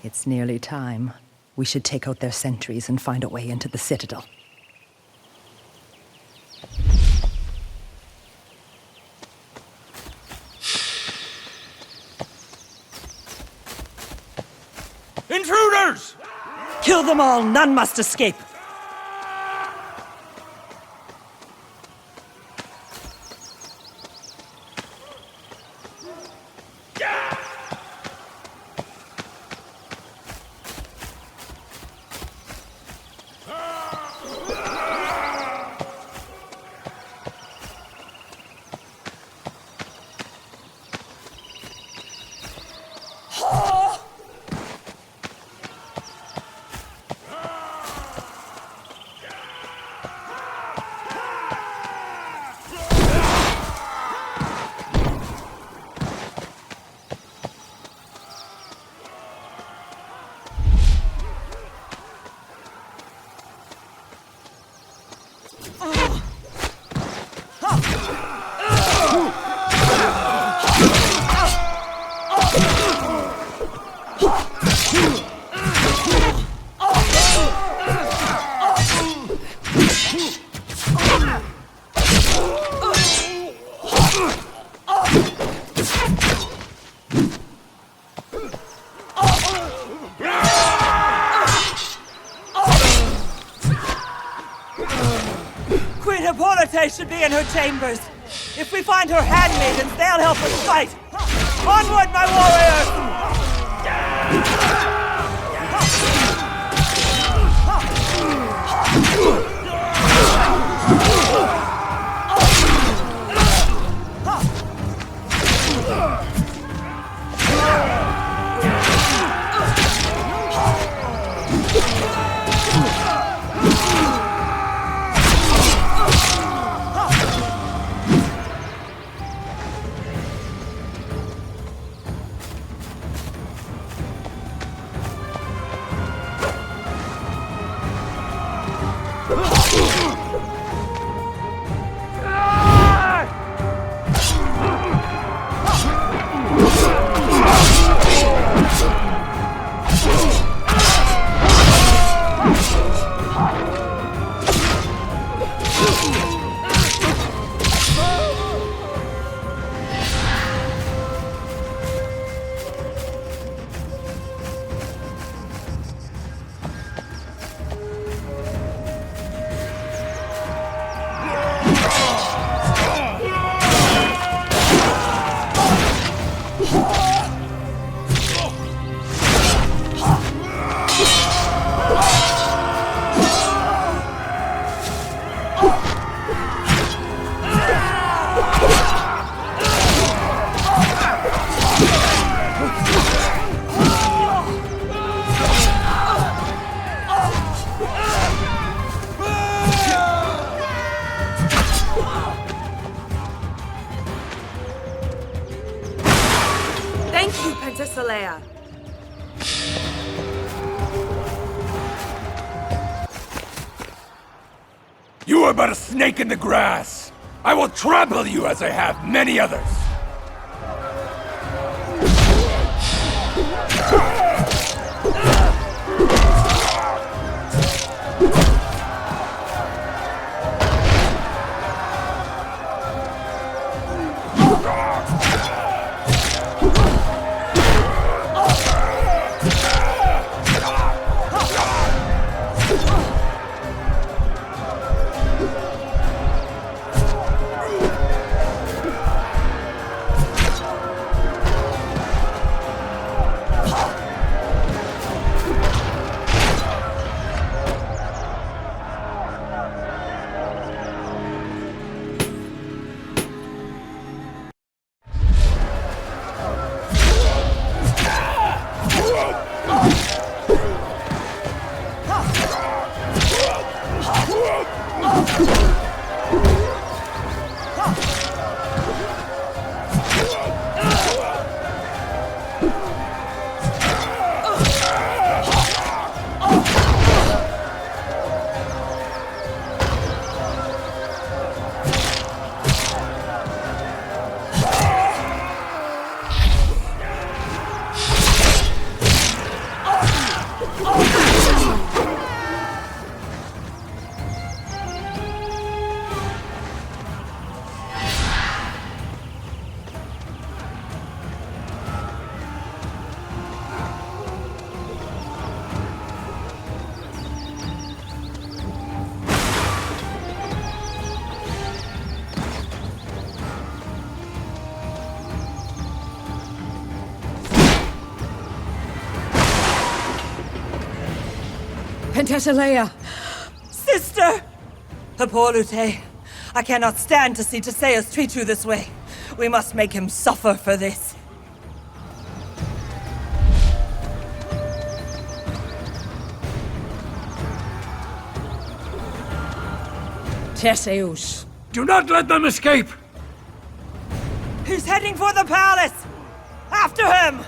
It's nearly time. We should take out their sentries and find a way into the citadel. Intruders! Kill them all! None must escape! Hippolyte should be in her chambers. If we find her handmaidens, they'll help us fight. Onward, my are but a snake in the grass. I will trample you as I have many others. Penthesilea! Sister! Hippolyte, I cannot stand to see Theseus treat you this way. We must make him suffer for this. Theseus! Do not let them escape! He's heading for the palace! After him!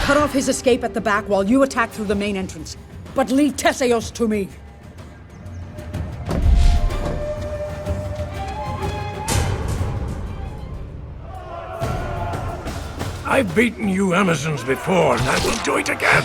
Cut off his escape at the back while you attack through the main entrance. But leave Theseus to me. I've beaten you Amazons before, and I will do it again!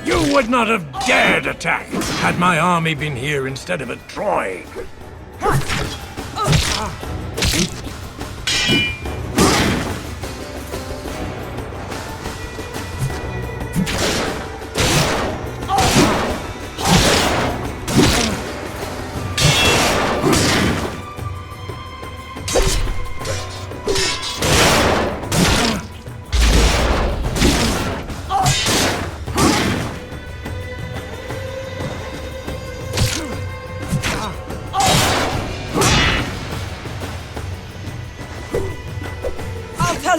You would not have dared attack had my army been here instead of at Troy.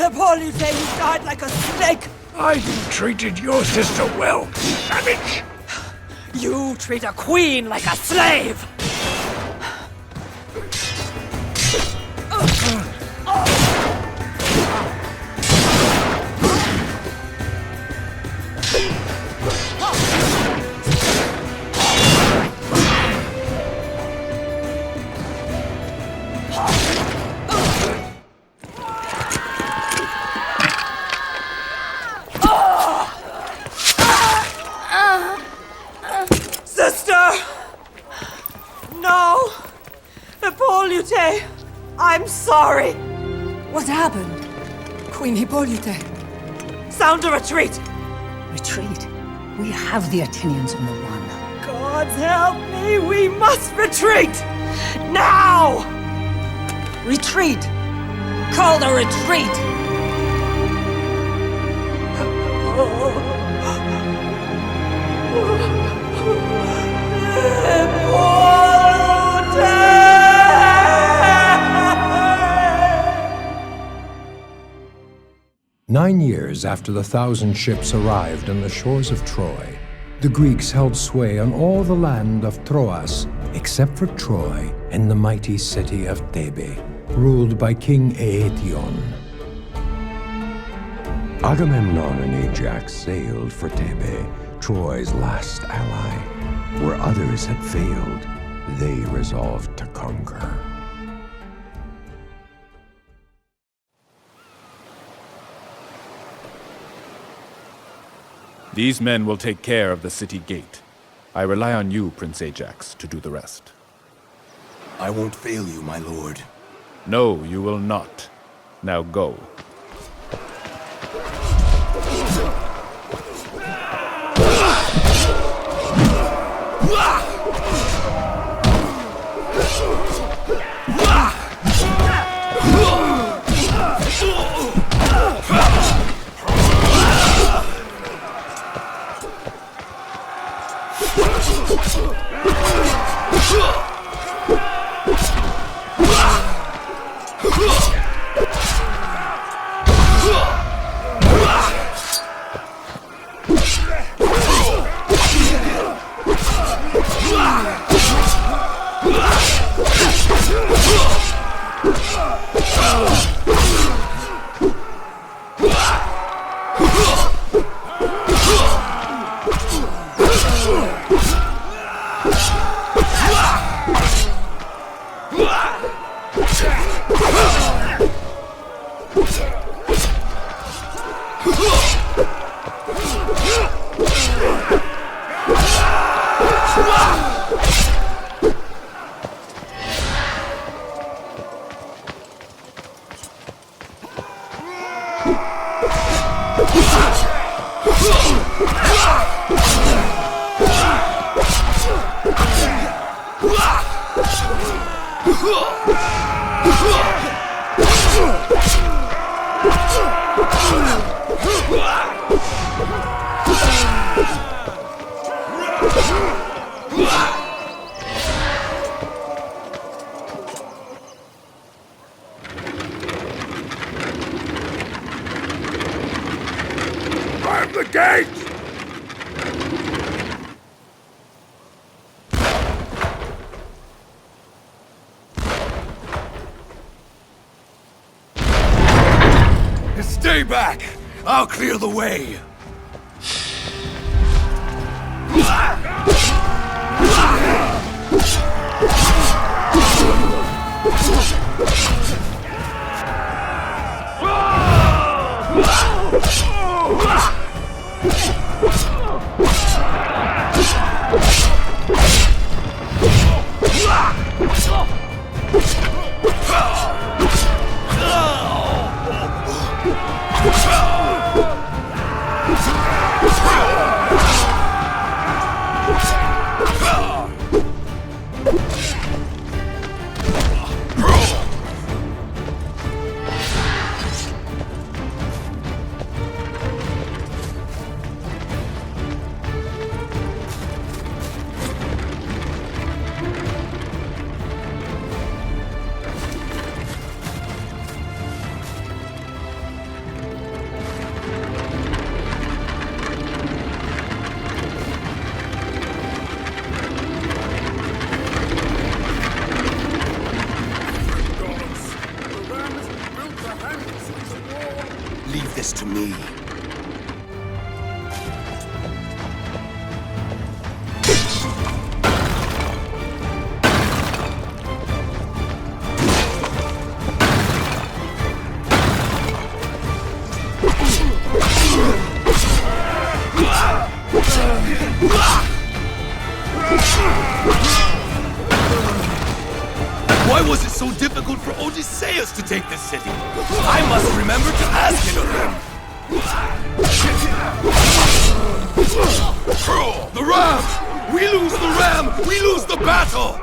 Hippolyte, you died like a snake! I treated your sister well, savage! You treat a queen like a slave! Sister! No! Hippolyte! I'm sorry! What happened? Queen Hippolyte? Sound a retreat! Retreat? We have the Athenians on the run. Gods help me! We must retreat! Now! Retreat! Call the retreat! Nine years after the 1,000 ships arrived on the shores of Troy, the Greeks held sway on all the land of Troas, except for Troy and the mighty city of Thebe, ruled by King Aetion. Agamemnon and Ajax sailed for Thebe, Troy's last ally. Where others had failed, they resolved to conquer. These men will take care of the city gate. I rely on you, Prince Ajax, to do the rest. I won't fail you, my lord. No, you will not. Now go. Arm the gate! Stay back! I'll clear the way! leave this to me. Why was it so difficult for Odysseus to take this city? I must remember to ask it of him. The ram! We lose the ram! We lose the battle!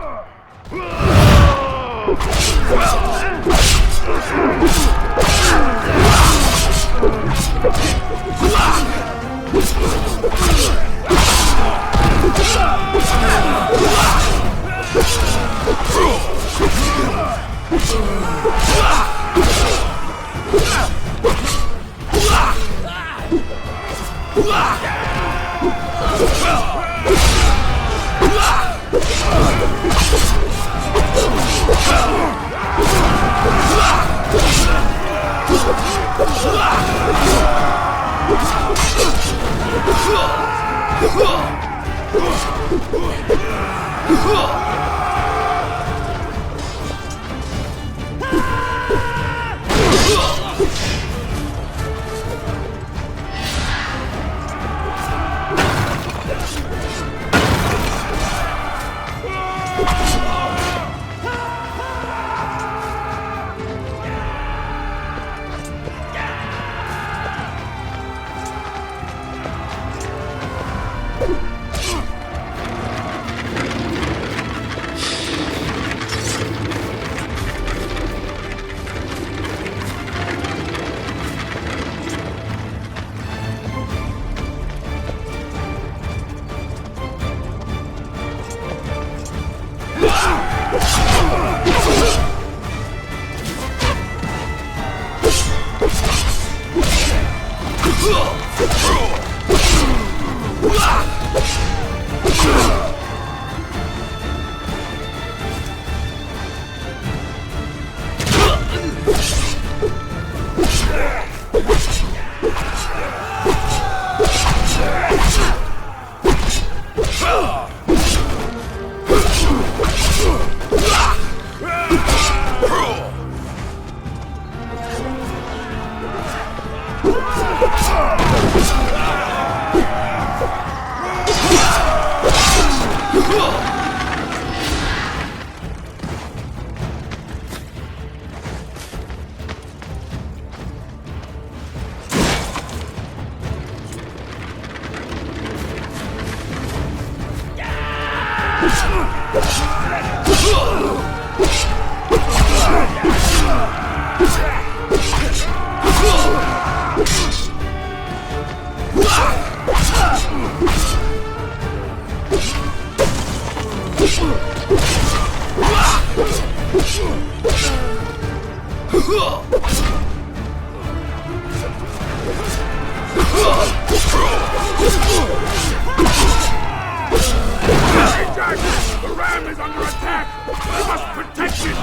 The ram is under attack! We must protect it!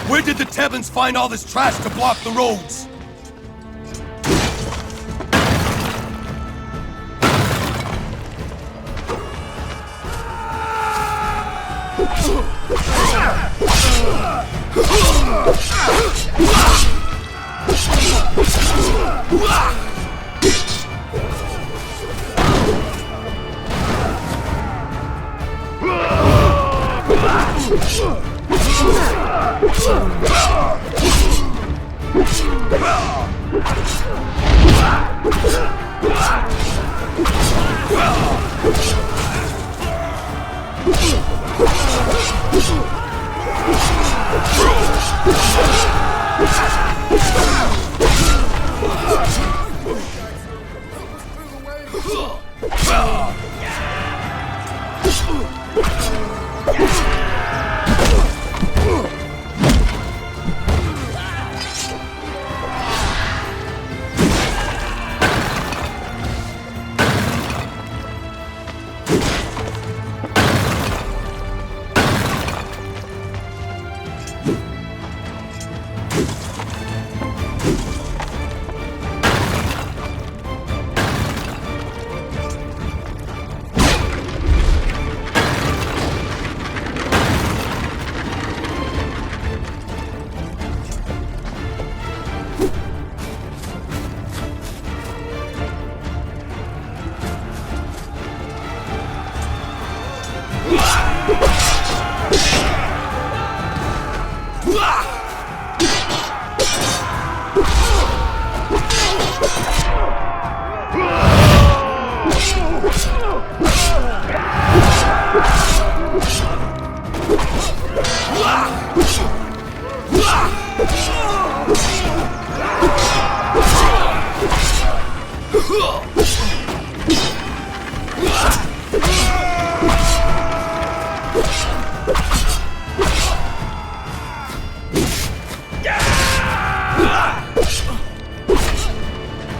Where did the Tebans find all this trash to block the roads?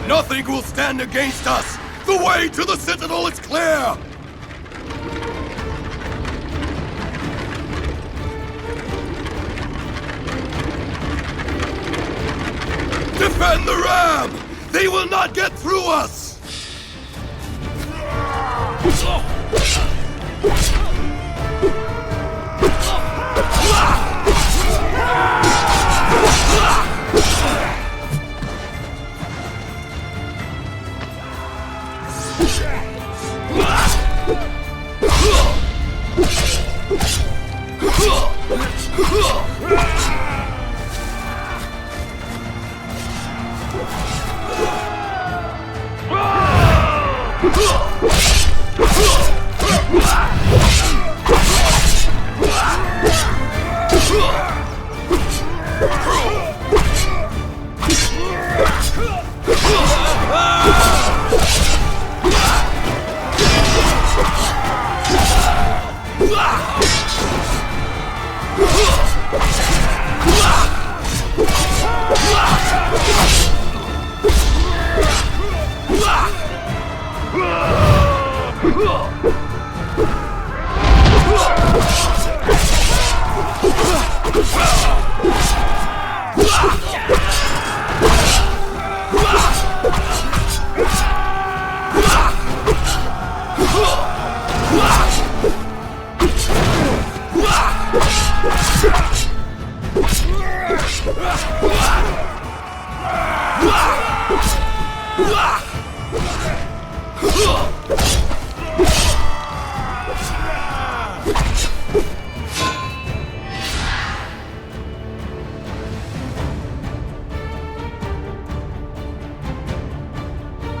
Nothing will stand against us! The way to the Citadel is clear! Defend the ram! They will not get through us!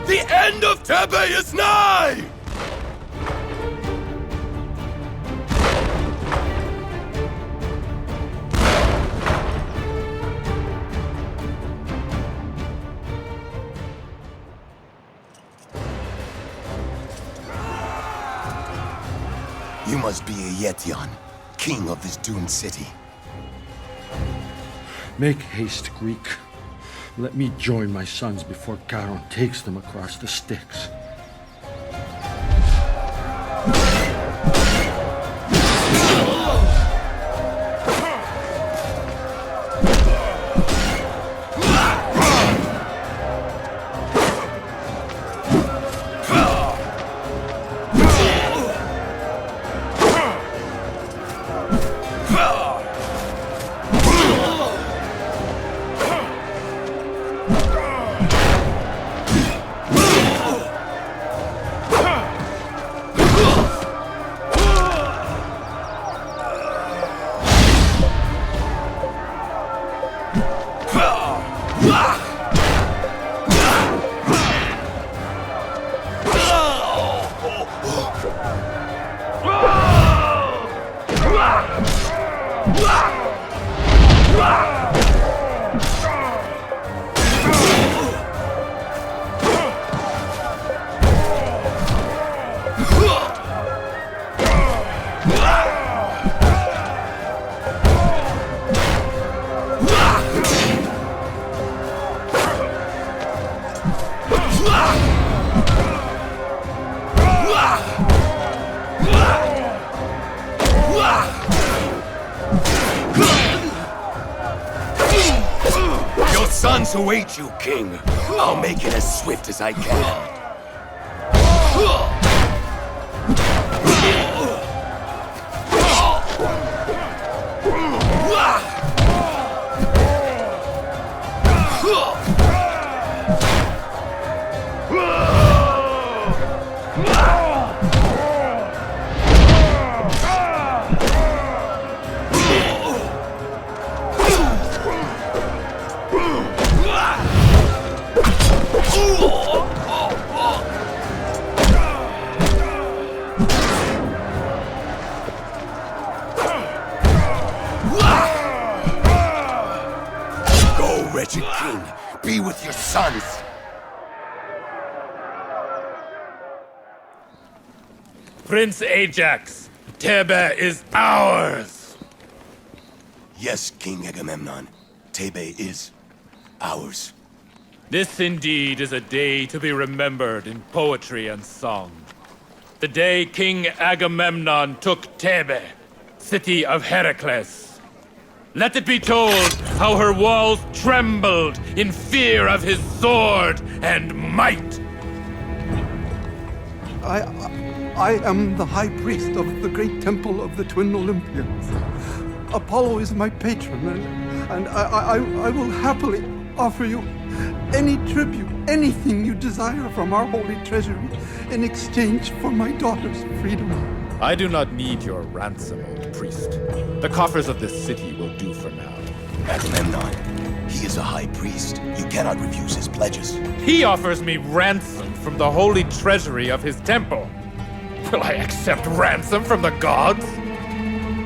The end of Tebe is nigh! You must be a Yetian, king of this doomed city. Make haste, Greek. Let me join my sons before Charon takes them across the Styx. Your sons await you, King. I'll make it as swift as I can. Go, wretched king. Be with your sons. Prince Ajax, Thebe is ours! Yes, King Agamemnon. Thebe is ours. This indeed is a day to be remembered in poetry and song. The day King Agamemnon took Thebe, city of Heracles. Let it be told how her walls trembled in fear of his sword and might. I am the high priest of the great temple of the twin Olympians. Apollo is my patron, and I will happily offer you any tribute, anything you desire from our holy treasury in exchange for my daughter's freedom. I do not need your ransom, old priest. The coffers of this city will do for now. Agamemnon, he is a high priest. You cannot refuse his pledges. He offers me ransom from the holy treasury of his temple. Will I accept ransom from the gods?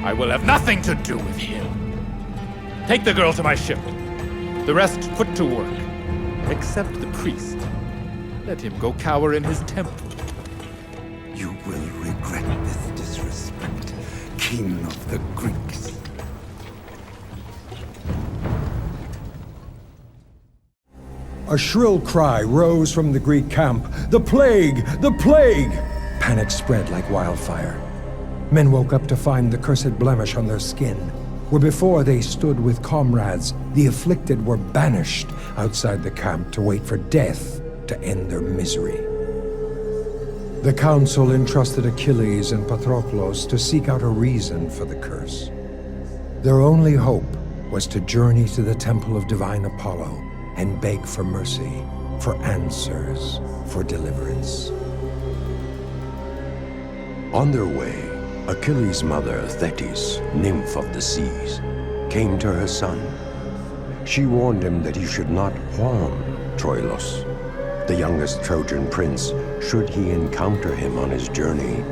I will have nothing to do with him. Take the girl to my ship. The rest put to work. Except the priest. Let him go cower in his temple. You will regret this disrespect, King of the Greeks. A shrill cry rose from the Greek camp. The plague! The plague! Panic spread like wildfire. Men woke up to find the cursed blemish on their skin, where before they stood with comrades, the afflicted were banished outside the camp to wait for death to end their misery. The council entrusted Achilles and Patroclus to seek out a reason for the curse. Their only hope was to journey to the temple of divine Apollo and beg for mercy, for answers, for deliverance. On their way, Achilles' mother, Thetis, nymph of the seas, came to her son. She warned him that he should not harm Troilus, the youngest Trojan prince, should he encounter him on his journey.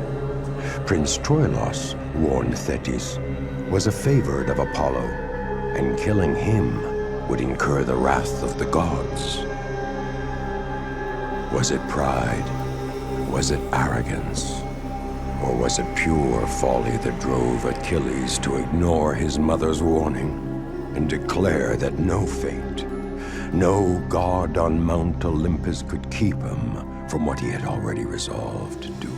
Prince Troilus, warned Thetis, was a favored of Apollo, and killing him would incur the wrath of the gods. Was it pride? Was it arrogance? Or was it pure folly that drove Achilles to ignore his mother's warning and declare that no fate, no god on Mount Olympus could keep him from what he had already resolved to do?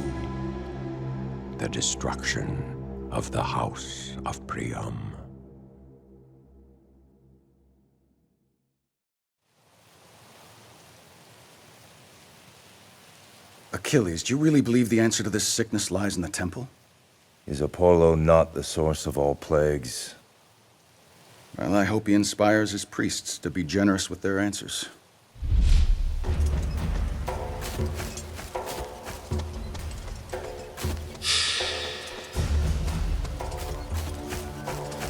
The destruction of the house of Priam. Achilles, do you really believe the answer to this sickness lies in the temple? Is Apollo not the source of all plagues? Well, I hope he inspires his priests to be generous with their answers.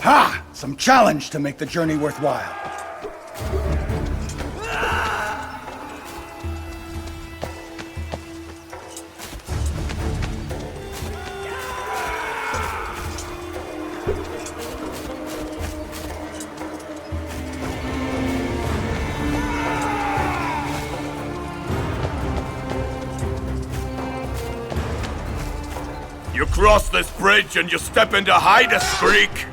Ha! Some challenge to make the journey worthwhile. cross this bridge and you step into Hydas Creek.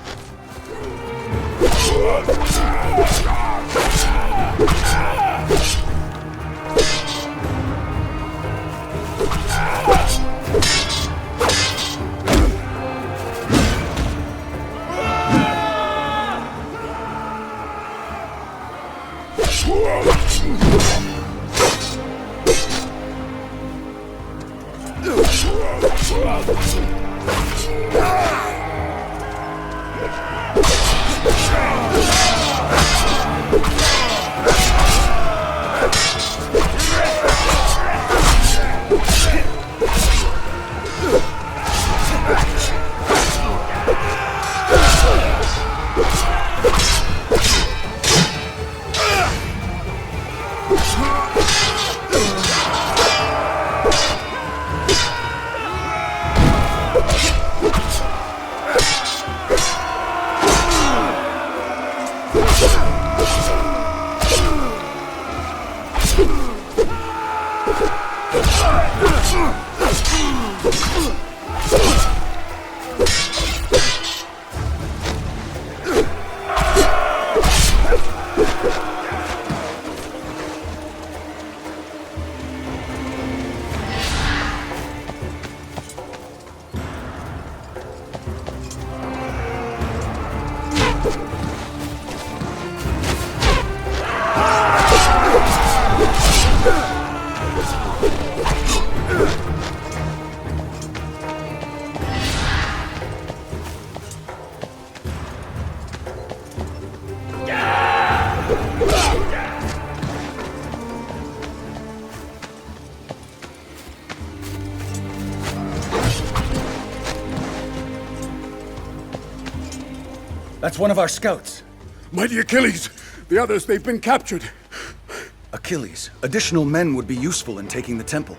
That's one of our scouts. Mighty Achilles! The others, they've been captured. Achilles, additional men would be useful in taking the temple.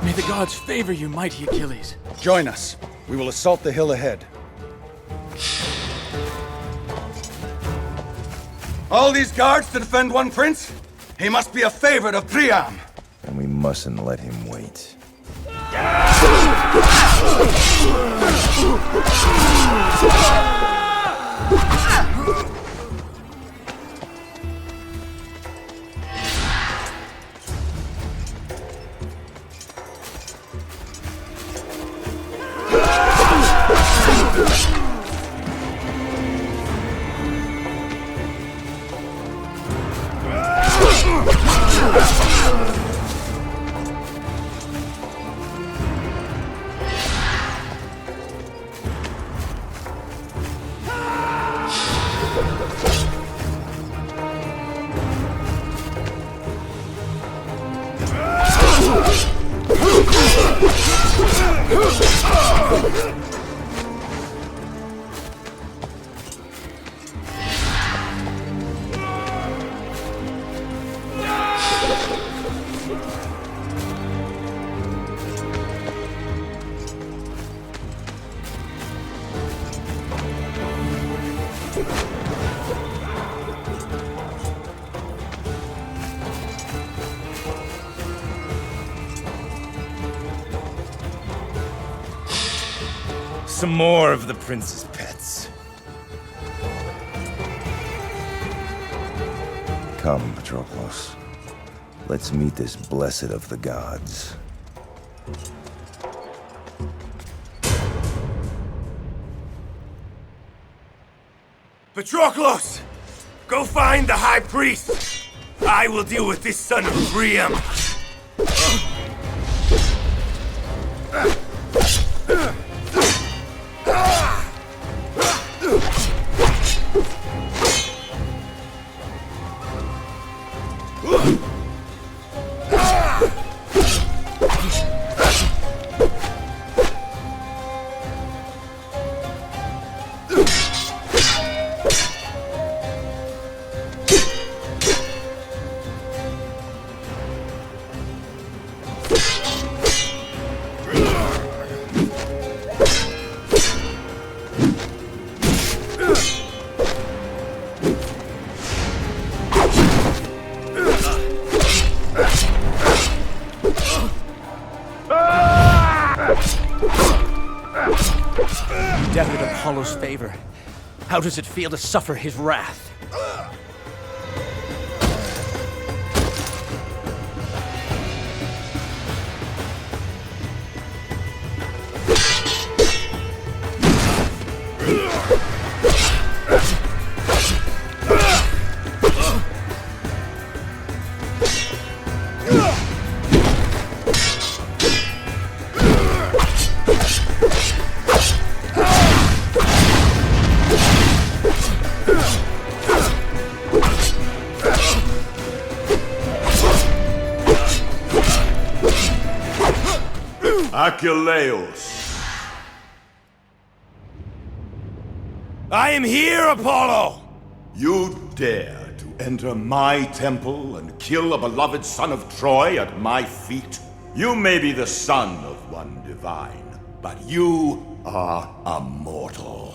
May the gods favor you, mighty Achilles. Join us. We will assault the hill ahead. All these guards to defend one prince? He must be a favorite of Priam. And we mustn't let him wait. some more of the prince's pets. Come, Patroclus. Let's meet this blessed of the gods. Patroclus! Go find the High Priest! I will deal with this son of Priam! Doubted Apollo's favor. How does it feel to suffer his wrath? Achilleus. I am here, Apollo! You dare to enter my temple and kill a beloved son of Troy at my feet? You may be the son of one divine, but you are a mortal.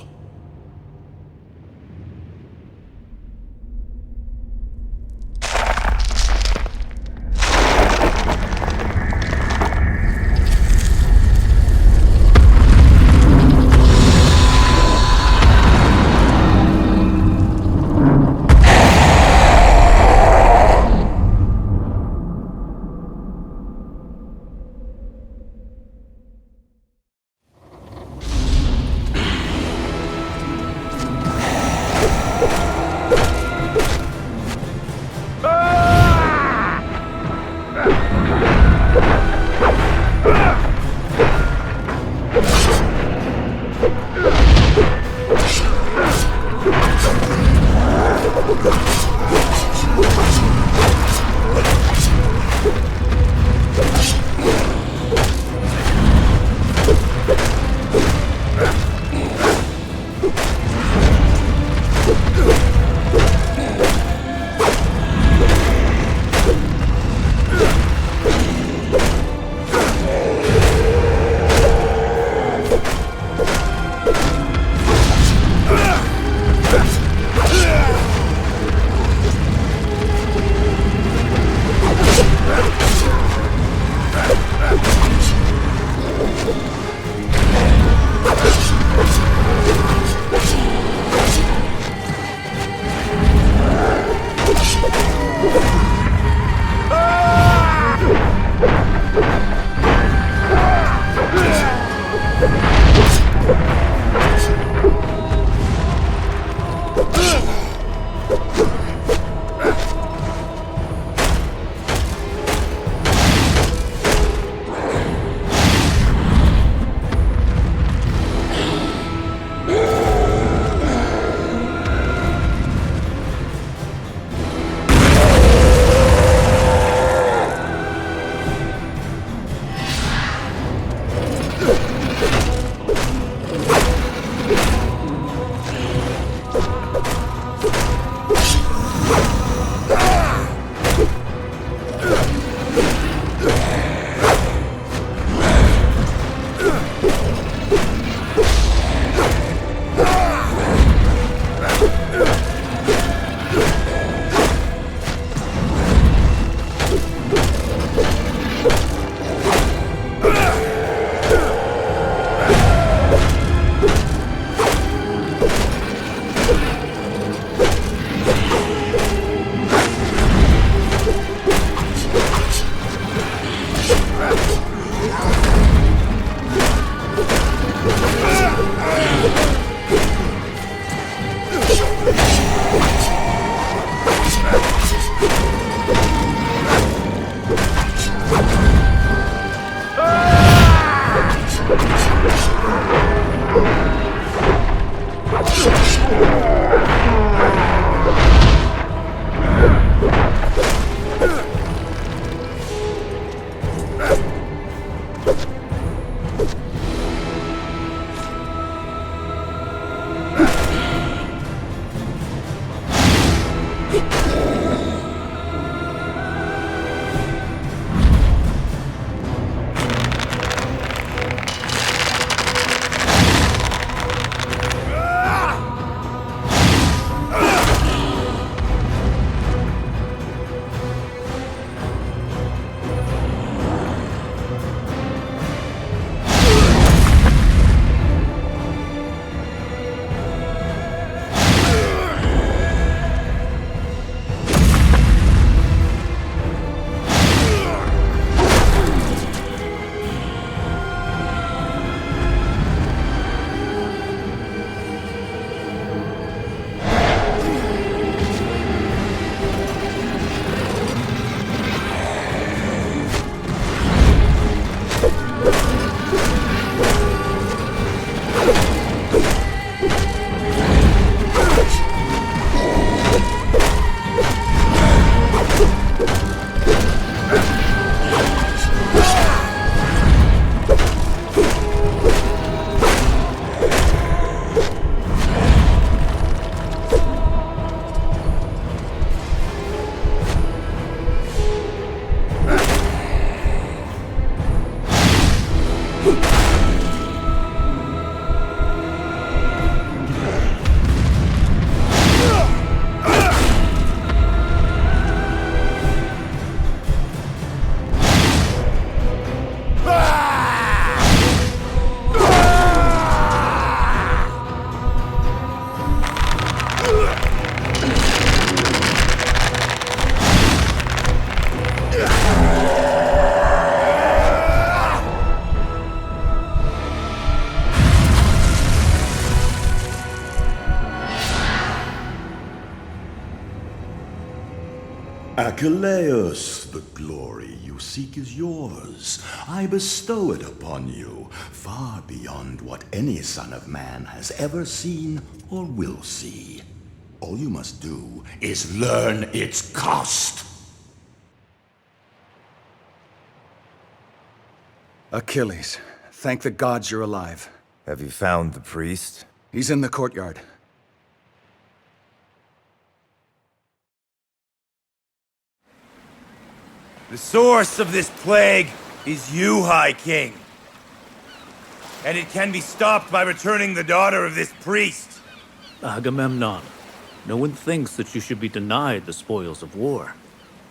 Achilleus, the glory you seek is yours. I bestow it upon you, far beyond what any son of man has ever seen or will see. All you must do is learn its cost. Achilles, thank the gods you're alive. Have you found the priest? He's in the courtyard. The source of this plague is you, High King. And it can be stopped by returning the daughter of this priest. Agamemnon, no one thinks that you should be denied the spoils of war.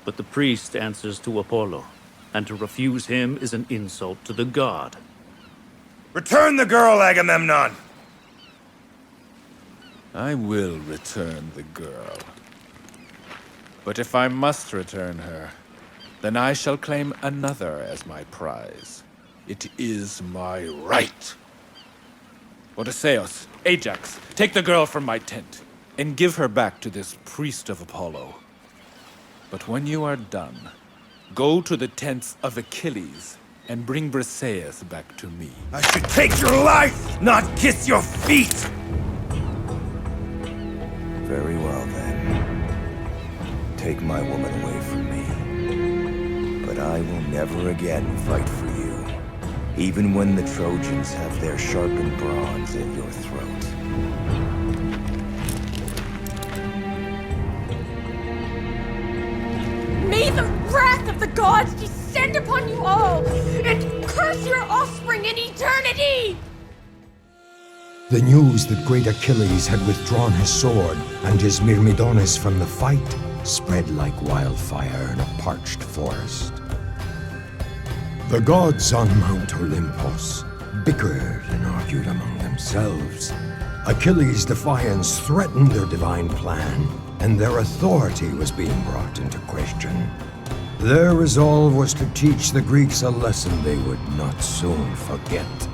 But the priest answers to Apollo, and to refuse him is an insult to the god. Return the girl, Agamemnon! I will return the girl. But if I must return her, then I shall claim another as my prize. It is my right. Odysseus, Ajax, take the girl from my tent, and give her back to this priest of Apollo. But when you are done, go to the tents of Achilles, and bring Briseis back to me. I should take your life, not kiss your feet! Very well, then. Take my woman away from me. But I will never again fight for you, even when the Trojans have their sharpened bronze at your throat. May the wrath of the gods descend upon you all, and curse your offspring in eternity! The news that great Achilles had withdrawn his sword and his Myrmidones from the fight spread like wildfire in a parched forest. The gods on Mount Olympus bickered and argued among themselves. Achilles' defiance threatened their divine plan, and their authority was being brought into question. Their resolve was to teach the Greeks a lesson they would not soon forget.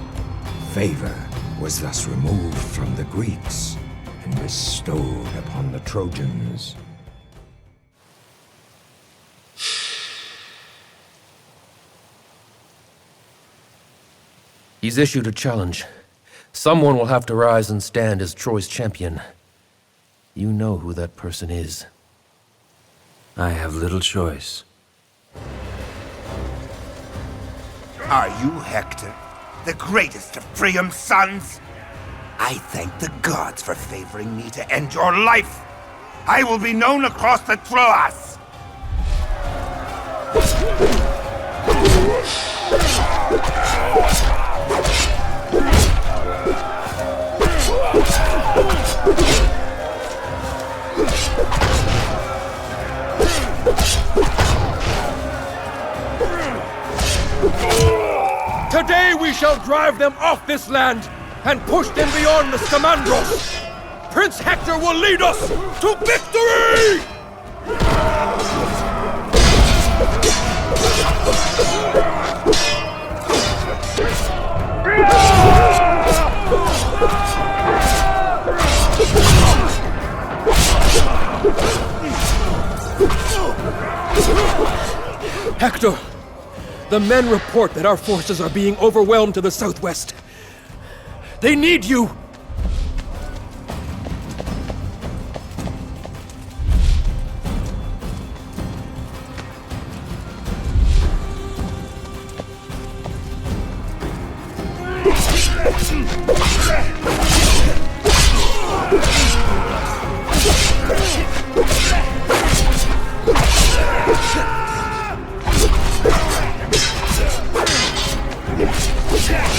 Favor was thus removed from the Greeks and bestowed upon the Trojans. He's issued a challenge. Someone will have to rise and stand as Troy's champion. You know who that person is. I have little choice. Are you Hector, the greatest of Priam's sons? I thank the gods for favoring me to end your life. I will be known across the Troas. Today we shall drive them off this land and push them beyond the Scamandros. Prince Hector will lead us to victory! Hector, the men report that our forces are being overwhelmed to the southwest. They need you! Yeah!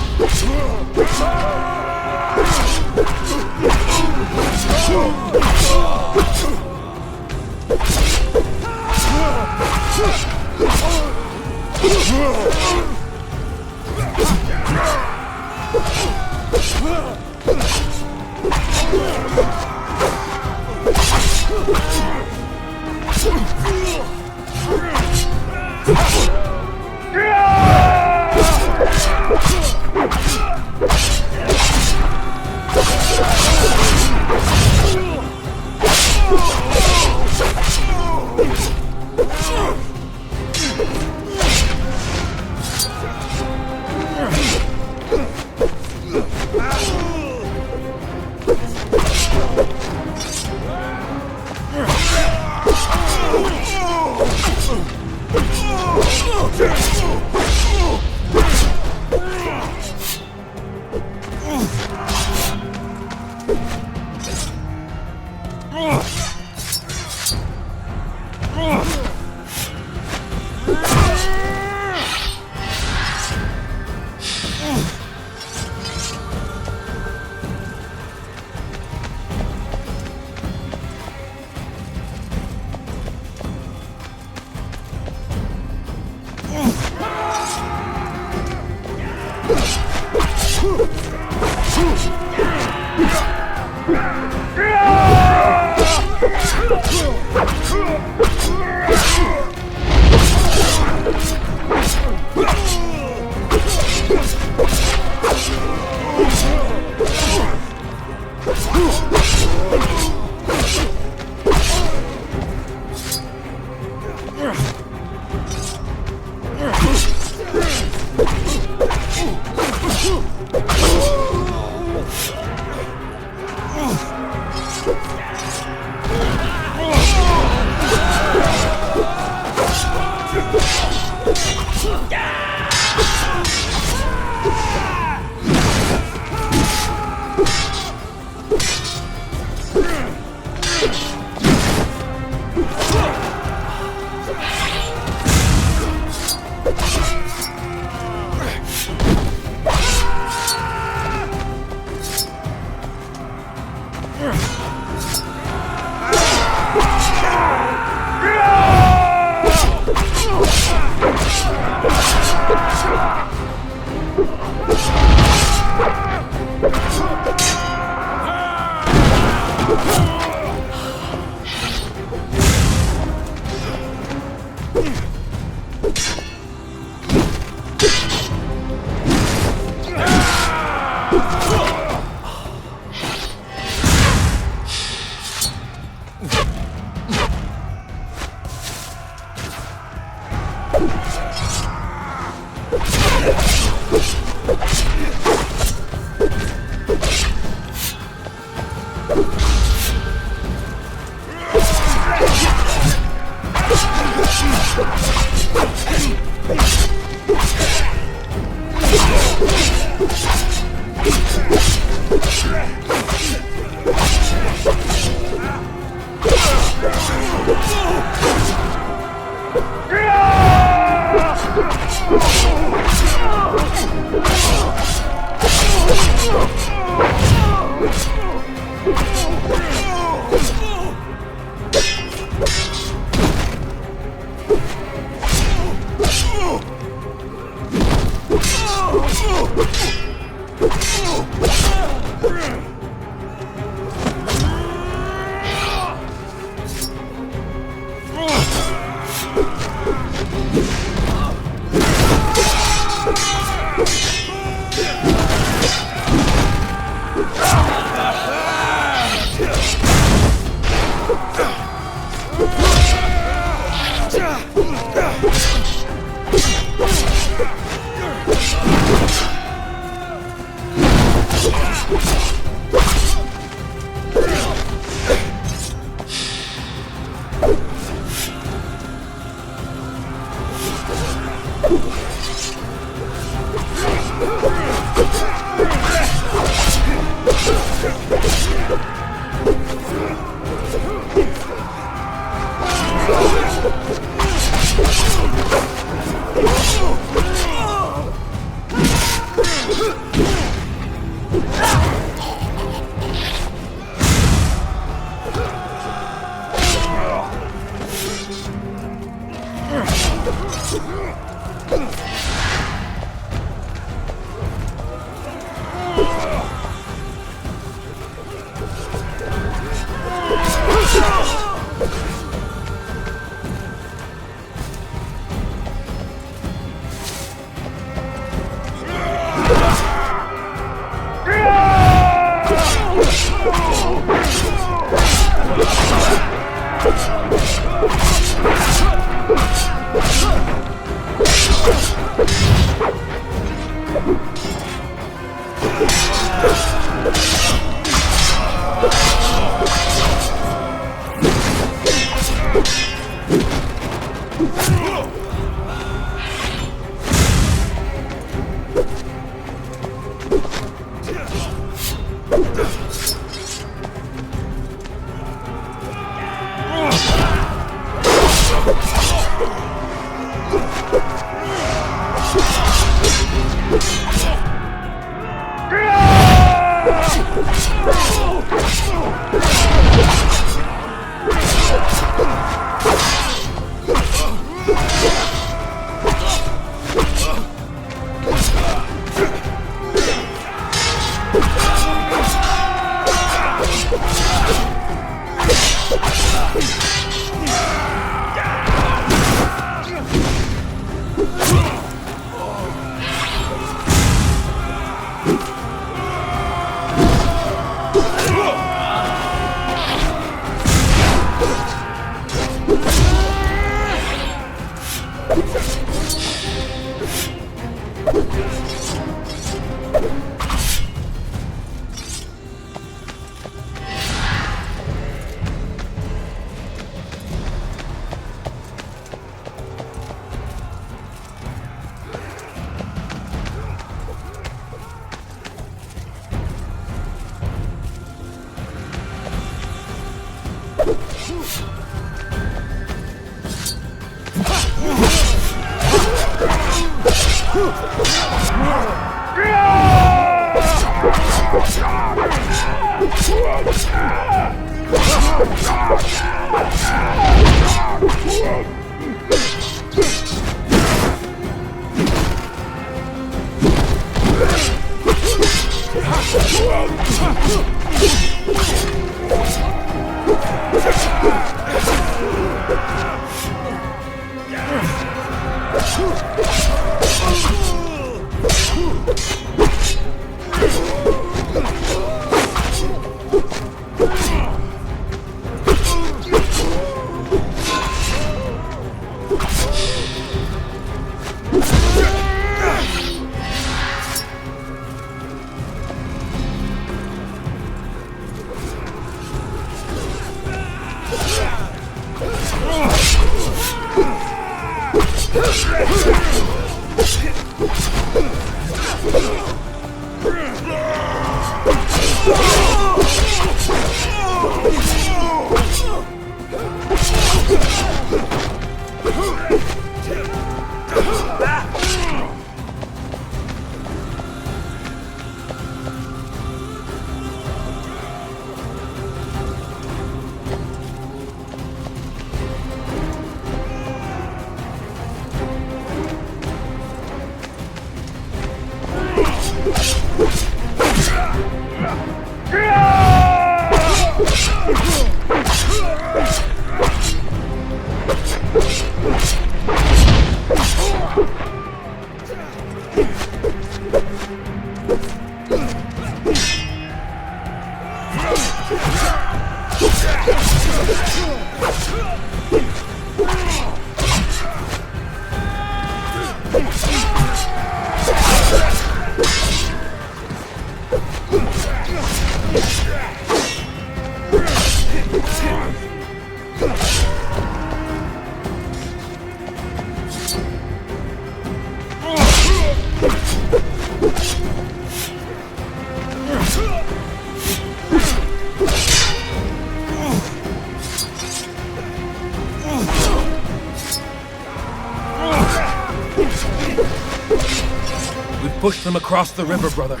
Push them across the river, brother.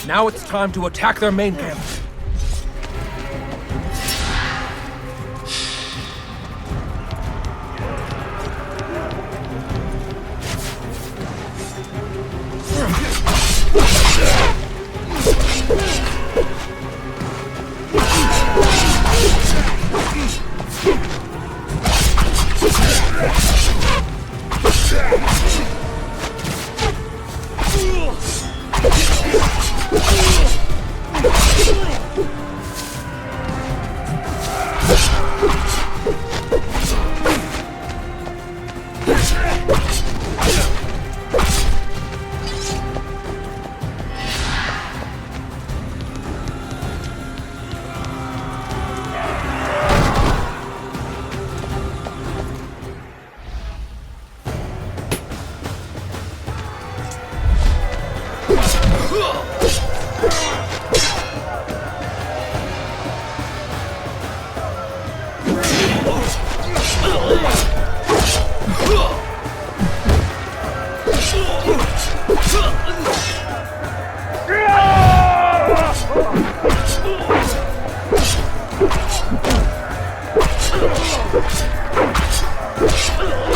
Now it's time to attack their main camp.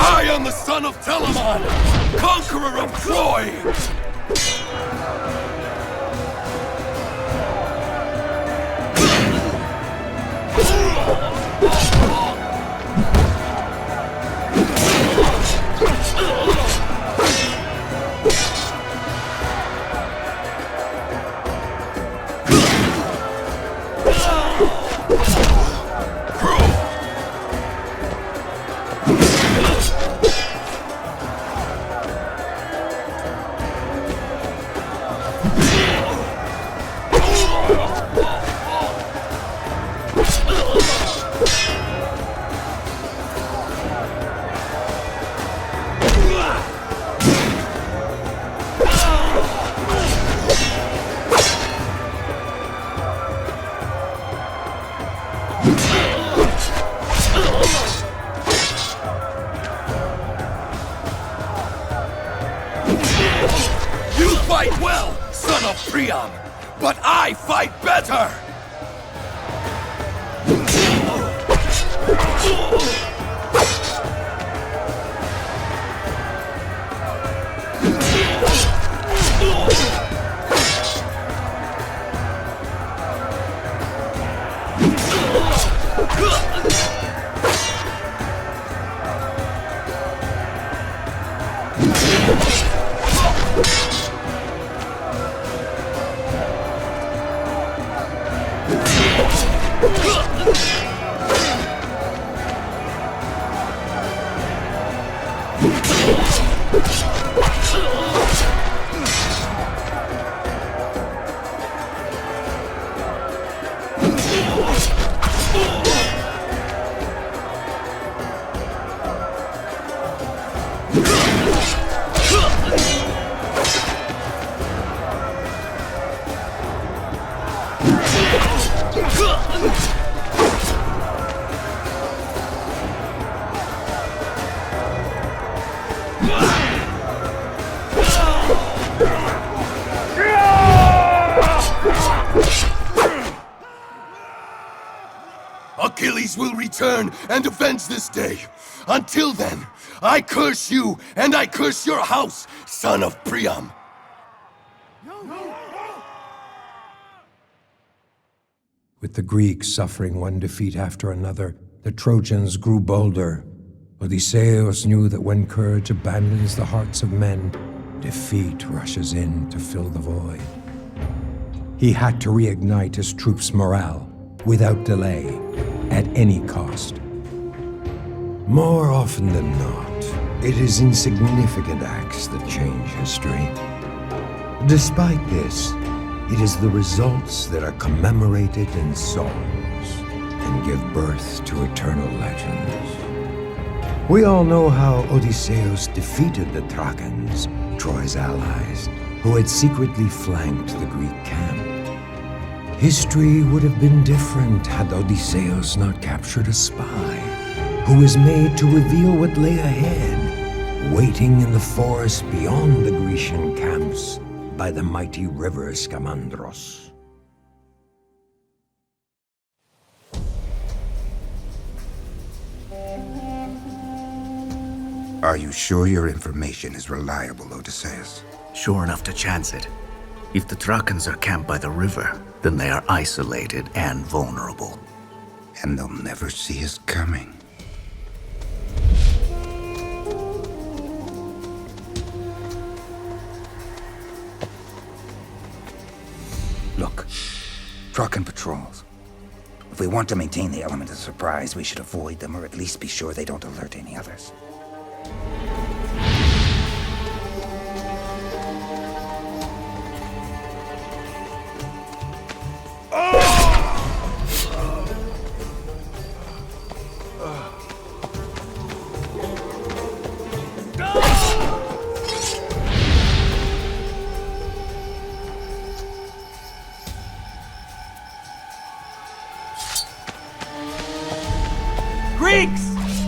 I am the son of Telamon, conqueror of Troy! You fight well, son of Priam, but I fight better! Achilles will return and avenge this day. Until then, I curse you and I curse your house, son of Priam. With the Greeks suffering one defeat after another, the Trojans grew bolder. Odysseus knew that when courage abandons the hearts of men, defeat rushes in to fill the void. He had to reignite his troops' morale, without delay, at any cost. More often than not, it is insignificant acts that change history. Despite this, it is the results that are commemorated in songs and give birth to eternal legends. We all know how Odysseus defeated the Trojans, Troy's allies, who had secretly flanked the Greek camp. History would have been different had Odysseus not captured a spy, who was made to reveal what lay ahead, waiting in the forest beyond the Grecian camps by the mighty river Scamandros. Are you sure your information is reliable, Odysseus? Sure enough to chance it. If the Trojans are camped by the river, then they are isolated and vulnerable. And they'll never see us coming. Truckin' patrols. If we want to maintain the element of surprise, we should avoid them or at least be sure they don't alert any others.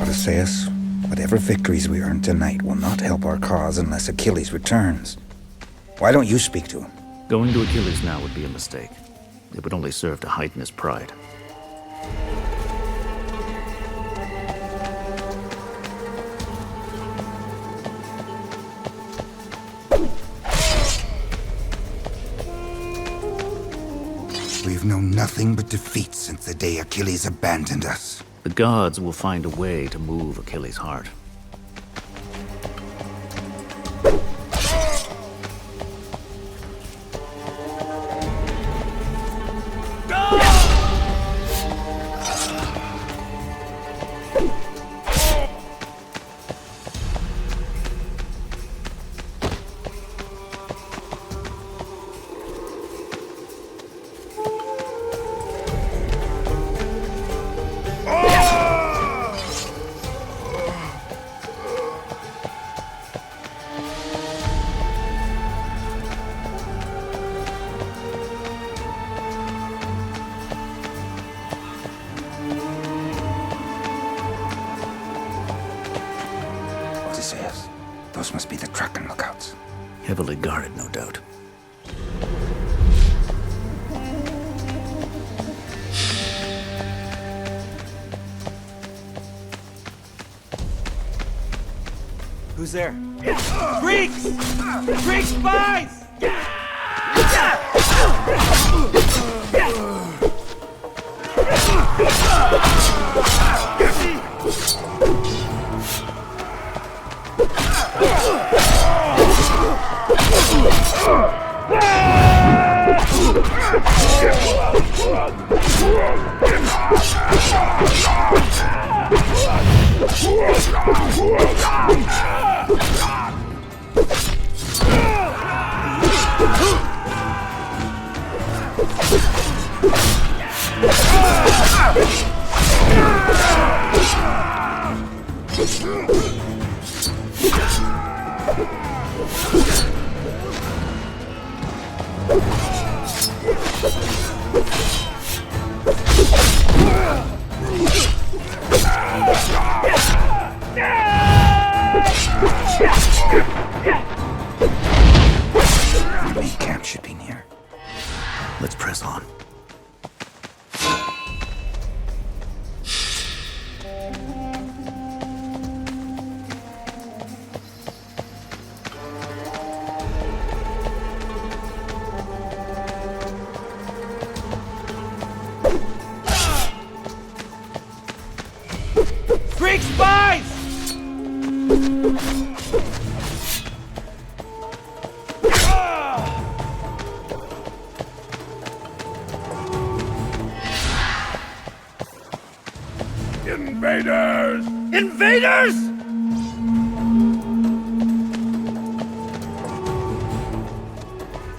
Odysseus, whatever victories we earn tonight will not help our cause unless Achilles returns. Why don't you speak to him? Going to Achilles now would be a mistake. It would only serve to heighten his pride. We've known nothing but defeat since the day Achilles abandoned us. The gods will find a way to move Achilles' heart. Odysseus, those must be the Truckin' lookouts. Heavily guarded, no doubt. Who's there? Greeks! Greek spies! The main camp should be near. Let's press on. Greek spies! Invaders! Invaders!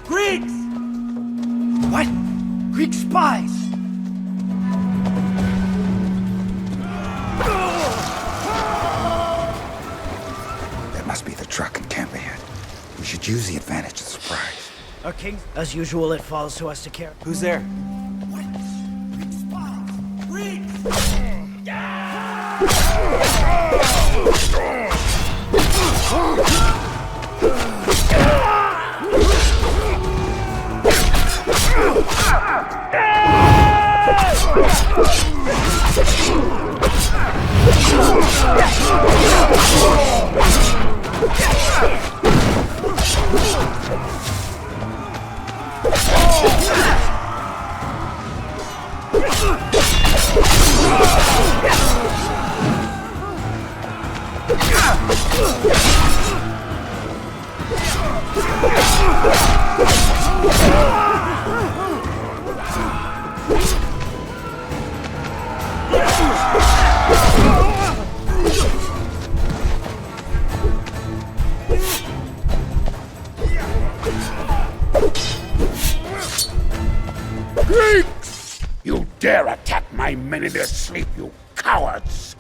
Greeks! What? Greek spies! That must be the Truckin' camp ahead. We should use the advantage of surprise. Our king, as usual, it falls to us to care. Who's there? What? Greek spies! Greeks! Greeks! You dare attack my men in their sleep, you cowards!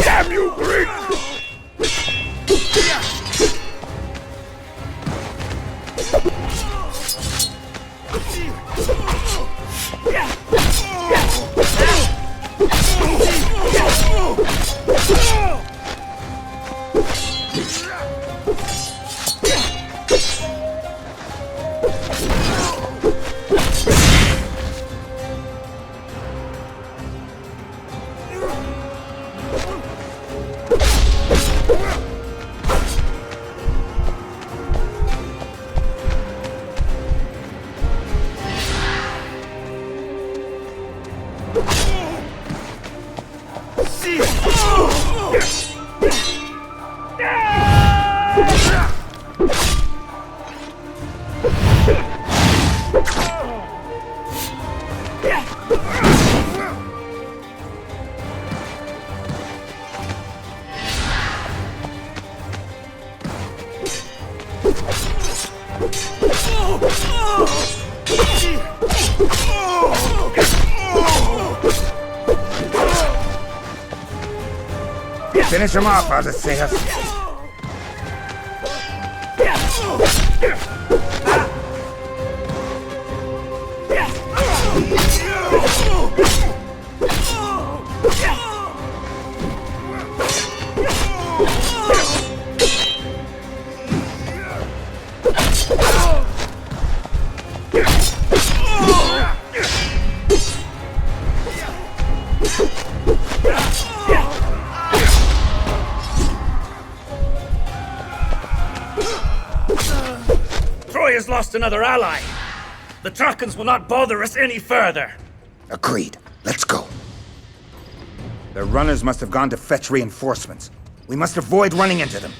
Damn you, Greek! Finish him off, Odysseus. Troy has lost another ally. The Trojans will not bother us any further. Agreed. Let's go. Their runners must have gone to fetch reinforcements. We must avoid running into them.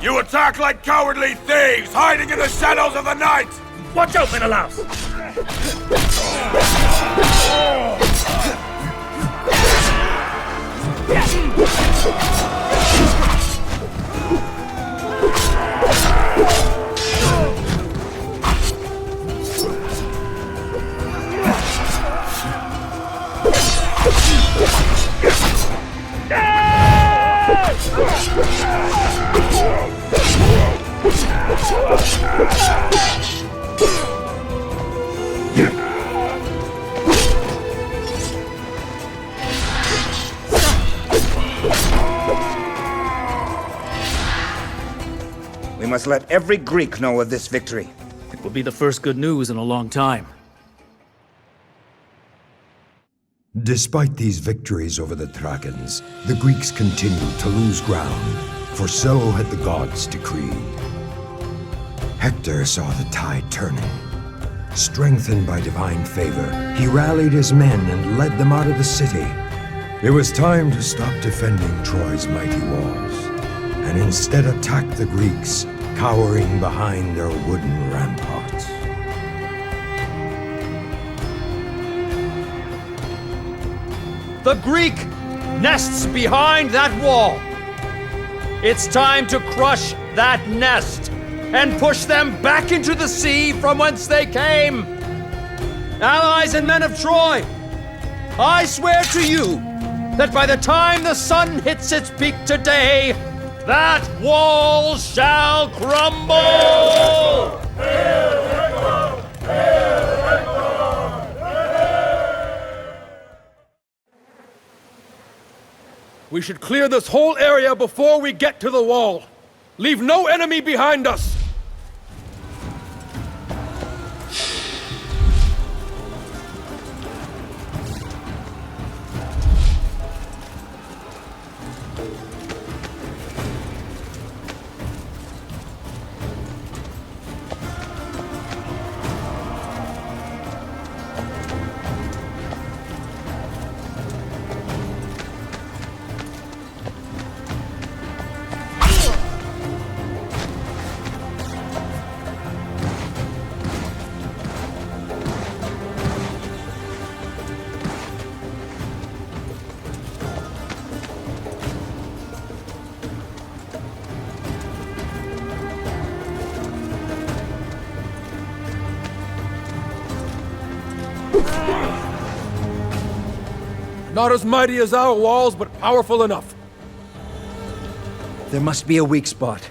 You attack like cowardly thieves, hiding in the shadows of the night! Watch out, Menelaus! We must let every Greek know of this victory. It will be the first good news in a long time. Despite these victories over the Thrakans, the Greeks continued to lose ground, for so had the gods decreed. Hector saw the tide turning. Strengthened by divine favor, he rallied his men and led them out of the city. It was time to stop defending Troy's mighty walls, and instead attack the Greeks, cowering behind their wooden ramparts. The Greek nests behind that wall. It's time to crush that nest and push them back into the sea from whence they came. Allies and men of Troy, I swear to you that by the time the sun hits its peak today, that wall shall crumble! We should clear this whole area before we get to the wall. Leave no enemy behind us! Not as mighty as our walls, but powerful enough. There must be a weak spot.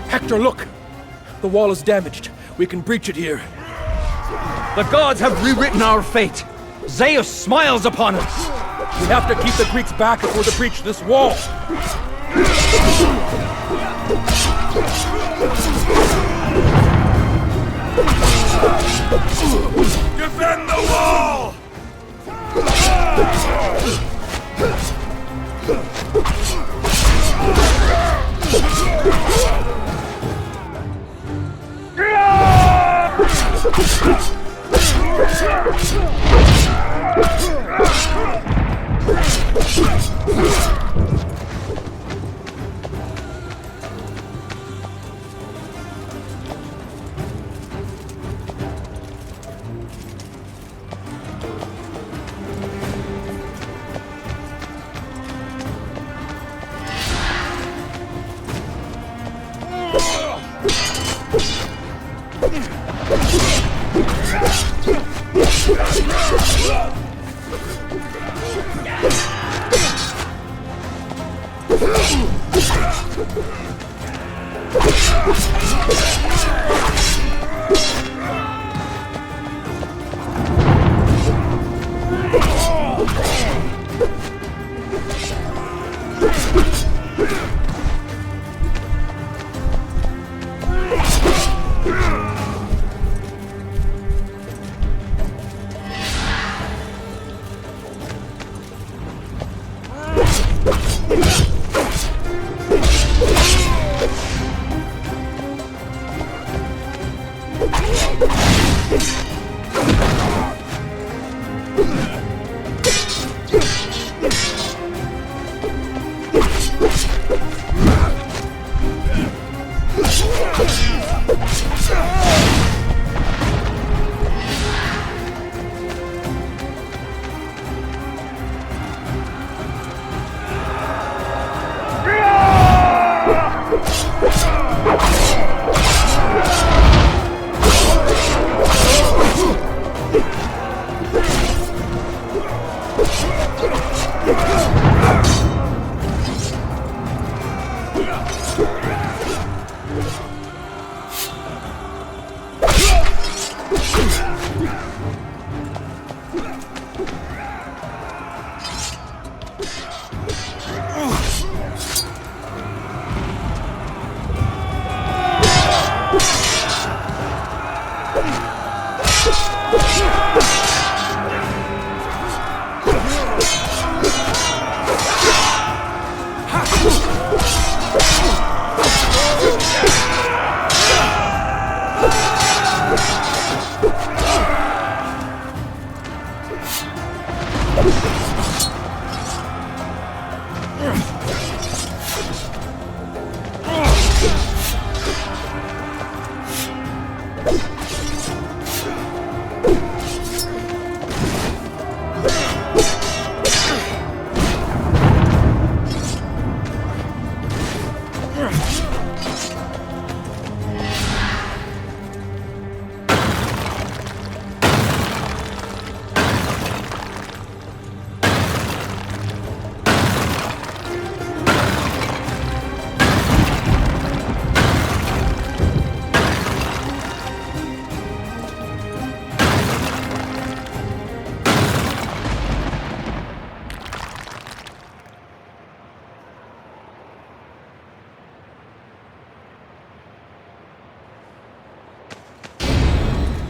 Hector, look! The wall is damaged. We can breach it here. The gods have rewritten our fate. Zeus smiles upon us. We have to keep the Greeks back before they breach this wall. Defend the wall!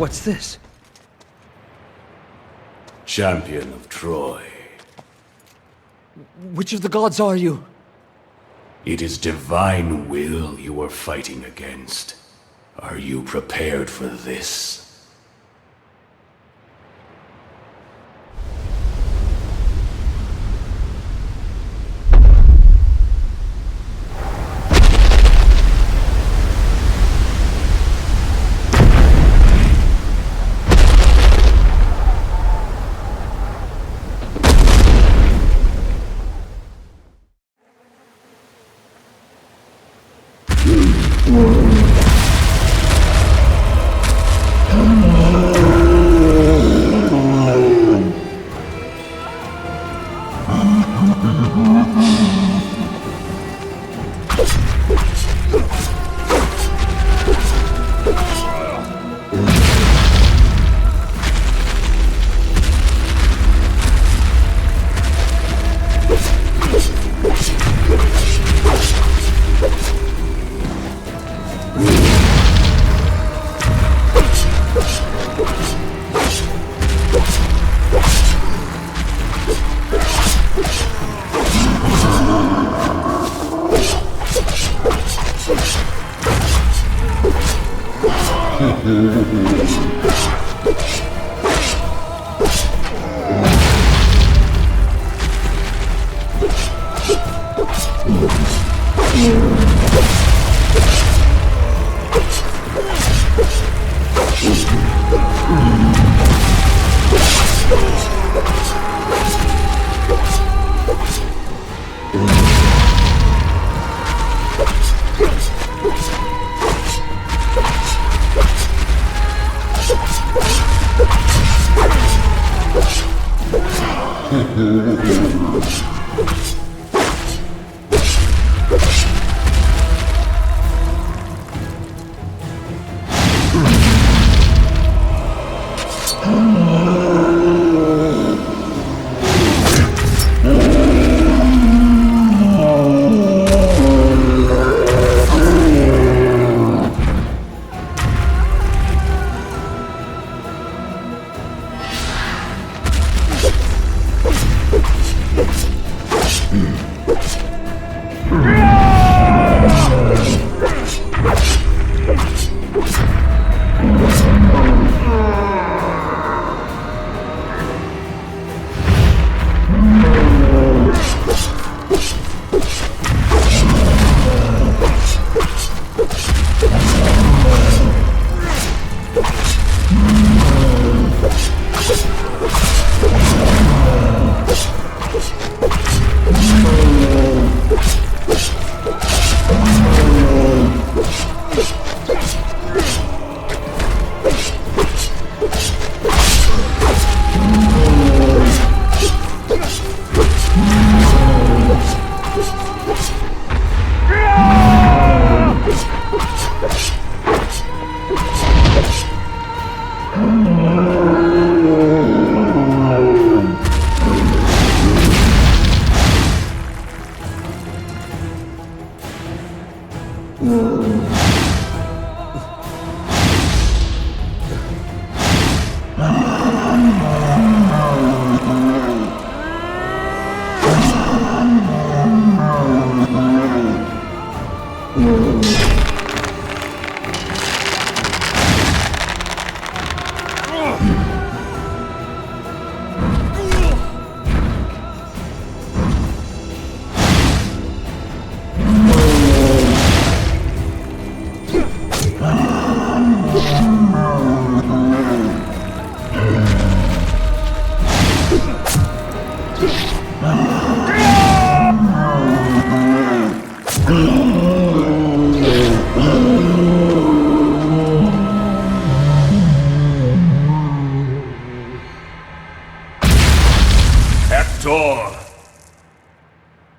What's this? Champion of Troy. Which of the gods are you? It is divine will you are fighting against. Are you prepared for this?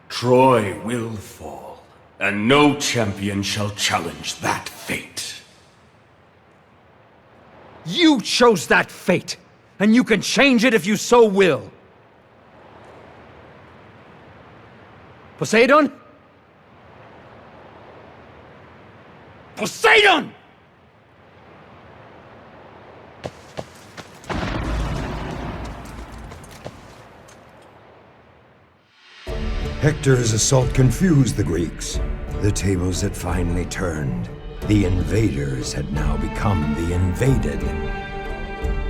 Troy will fall, and no champion shall challenge that fate. You chose that fate, and you can change it if you so will. Poseidon? Poseidon! Hector's assault confused the Greeks. The tables had finally turned. The invaders had now become the invaded.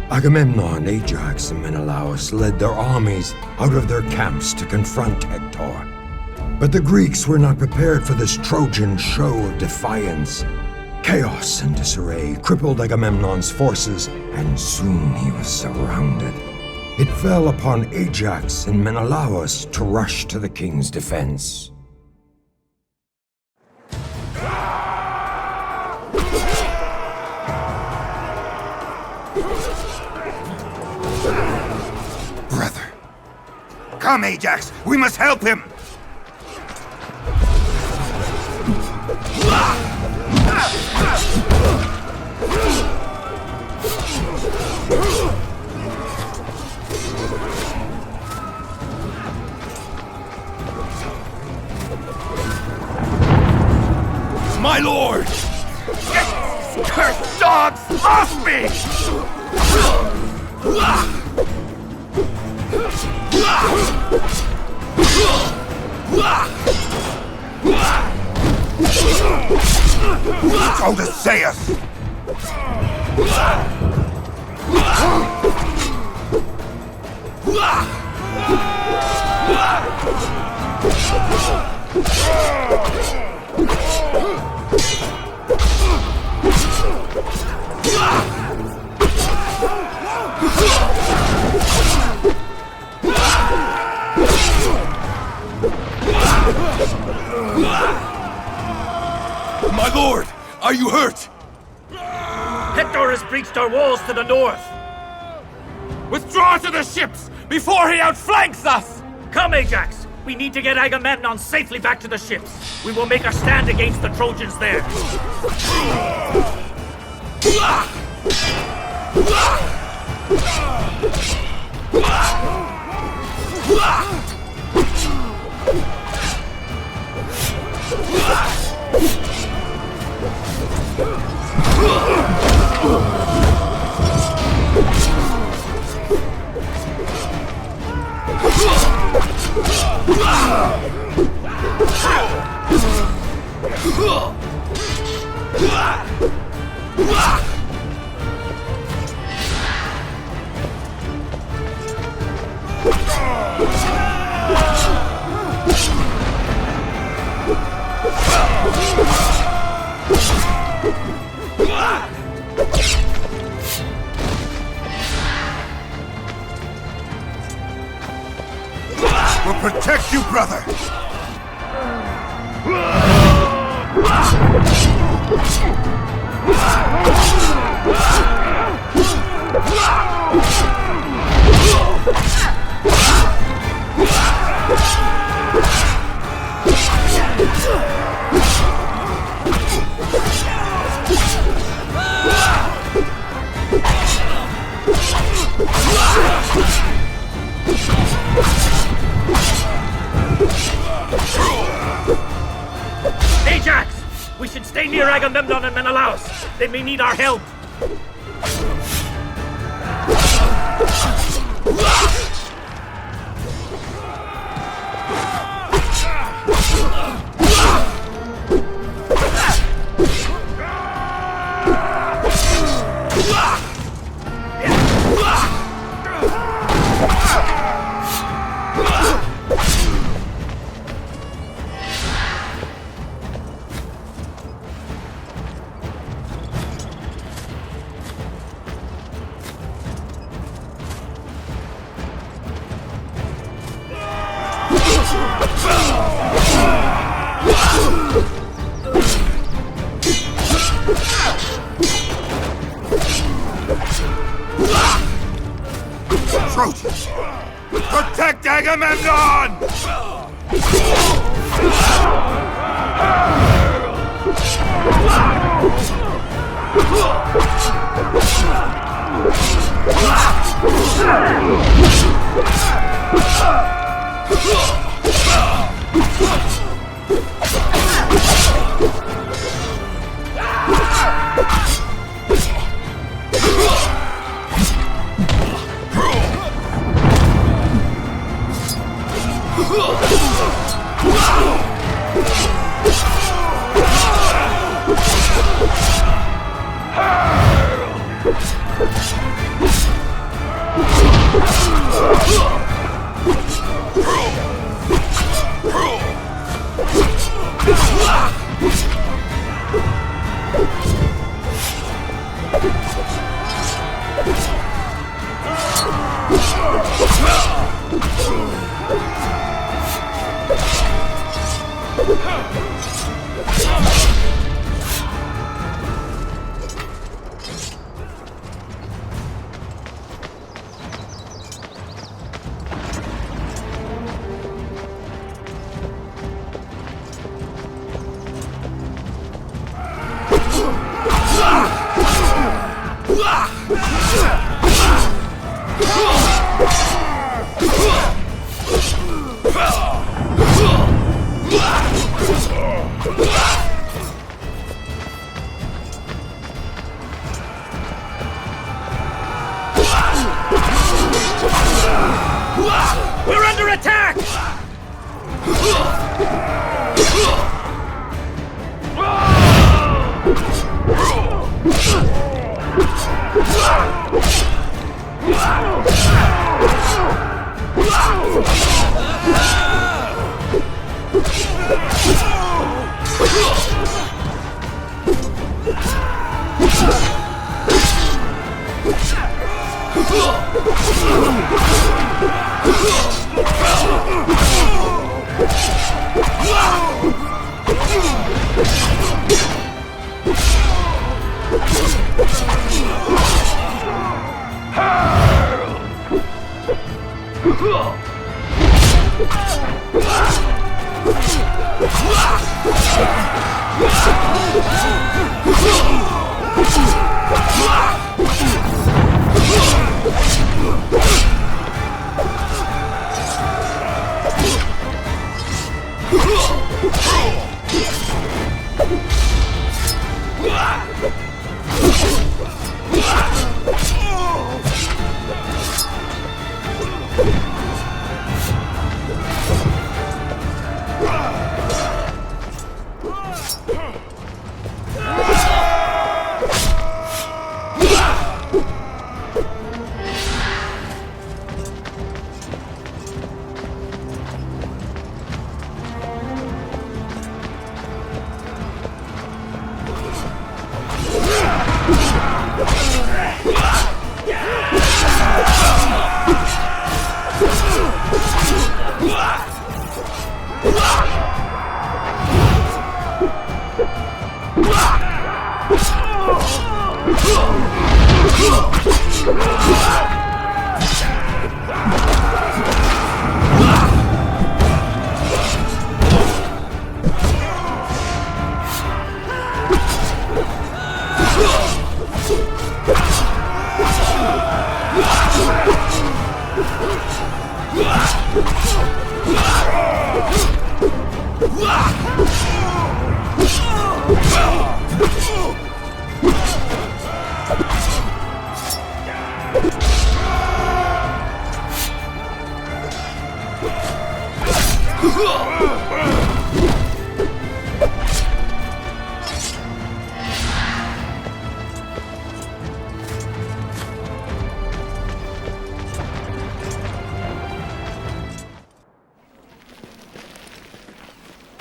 Agamemnon, Ajax, and Menelaus led their armies out of their camps to confront Hector. But the Greeks were not prepared for this Trojan show of defiance. Chaos and disarray crippled Agamemnon's forces, and soon he was surrounded. It fell upon Ajax and Menelaus to rush to the king's defense. Brother! Come, Ajax! We must help him! My lord! Get these cursed dogs off me! Odysseus! My lord, are you hurt? Hector has breached our walls to the north. Withdraw to the ships before he outflanks us! Come, Ajax! We need to get Agamemnon safely back to the ships. We will make a stand against the Trojans there. We'll protect you, brother! Ajax! We should stay near Agamemnon and Menelaus. They may need our help. Trojans! Protect Agamemnon! We're under attack!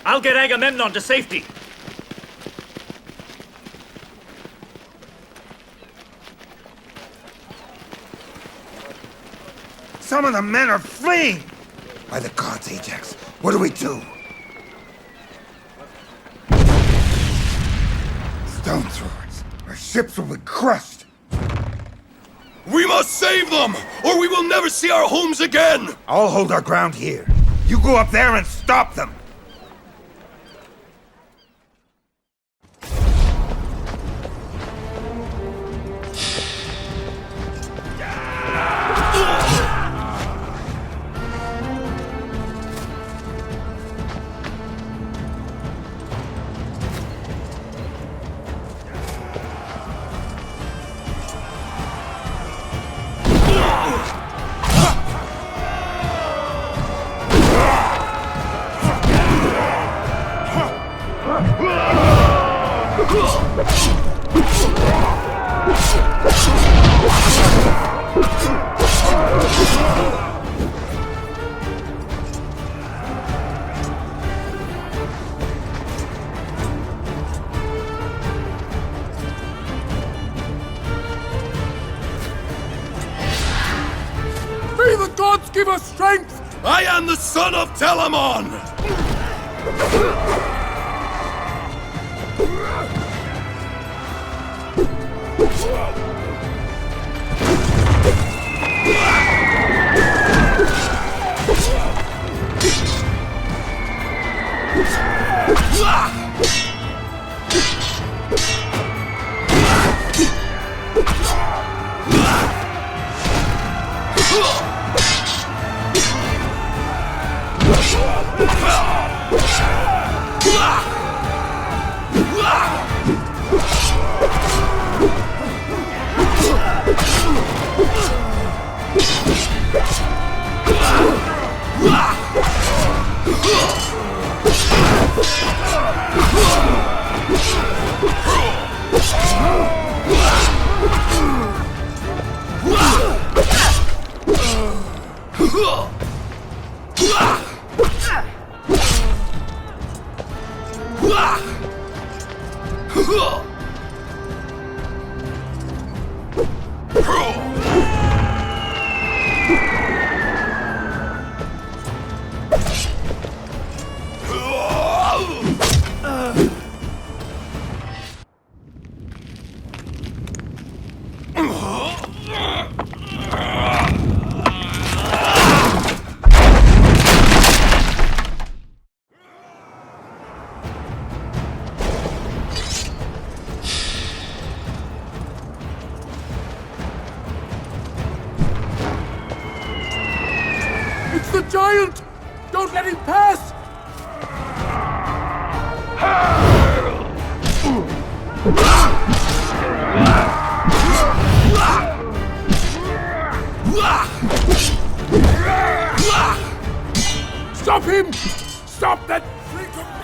I'll get Agamemnon to safety. Some of the men are fleeing! By the gods, Ajax, what do we do? stone throwers. Our ships will be crushed. We must save them, or we will never see our homes again! I'll hold our ground here. You go up there and stop them! May the gods give us strength! I am the son of Telamon! It's the giant! Don't let him pass! Stop him! Stop that freak of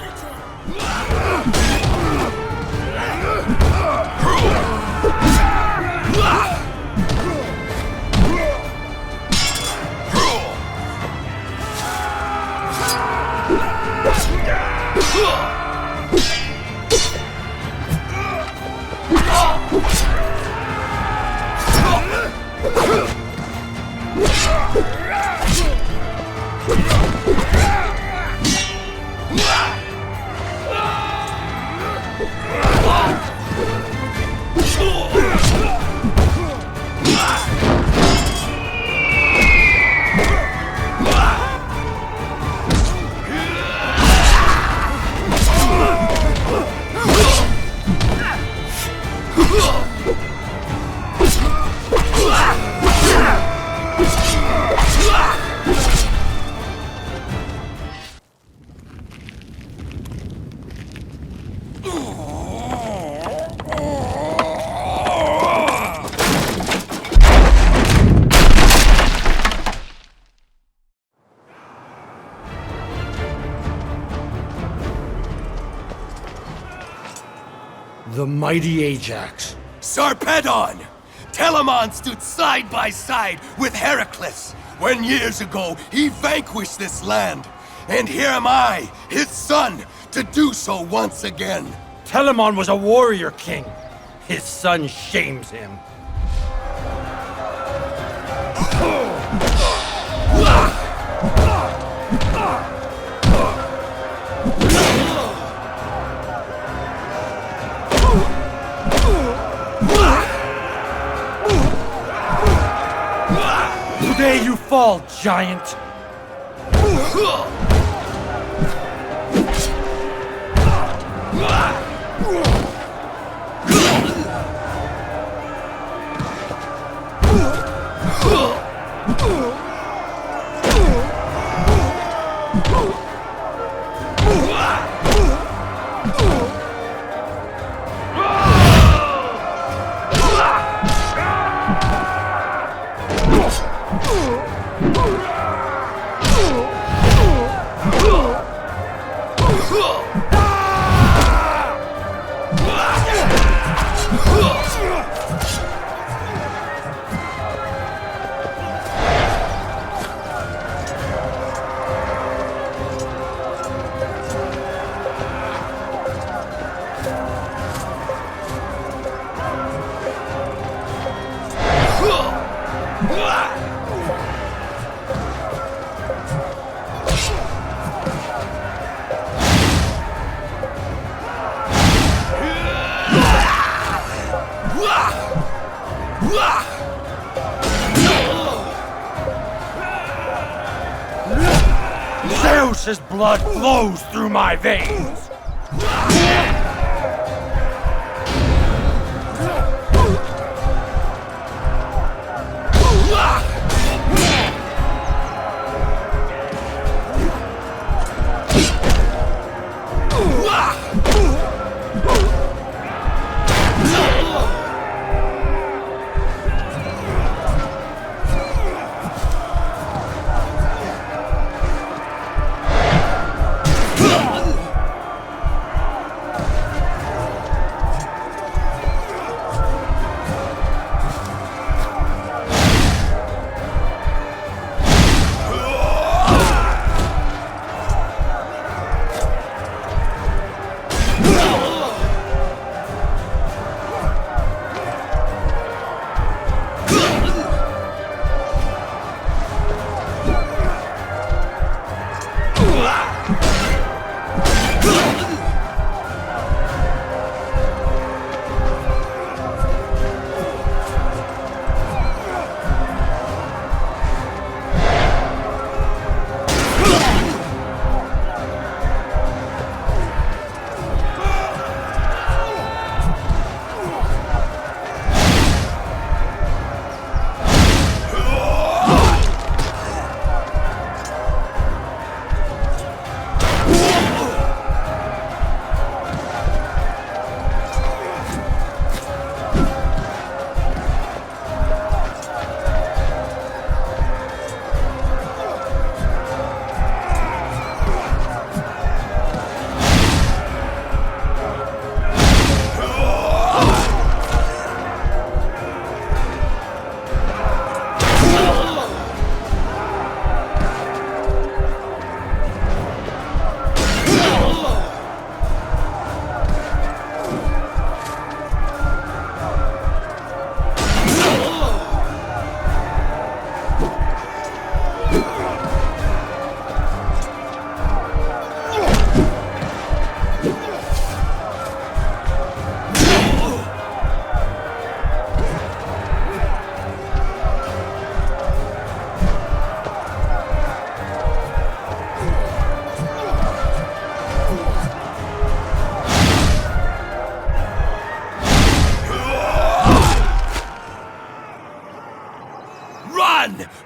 The mighty Ajax. Sarpedon! Telamon stood side by side with Heracles when years ago he vanquished this land. And here am I, his son, to do so once again. Telamon was a warrior king. His son shames him. day you fall, giant! Zeus's blood flows through my veins!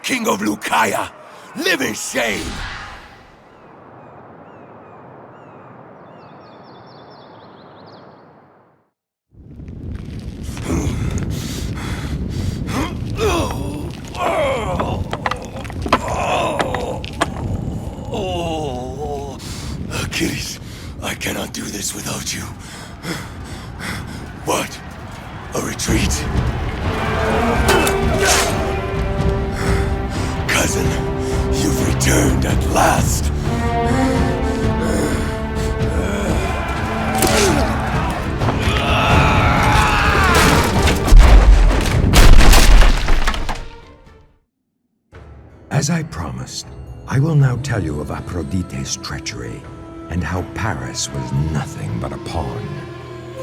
King of Lucaya! Live in shame! Achilles, I cannot do this without you. What? A retreat? Cousin, you've returned at last. As I promised, I will now tell you of Aphrodite's treachery, and how Paris was nothing but a pawn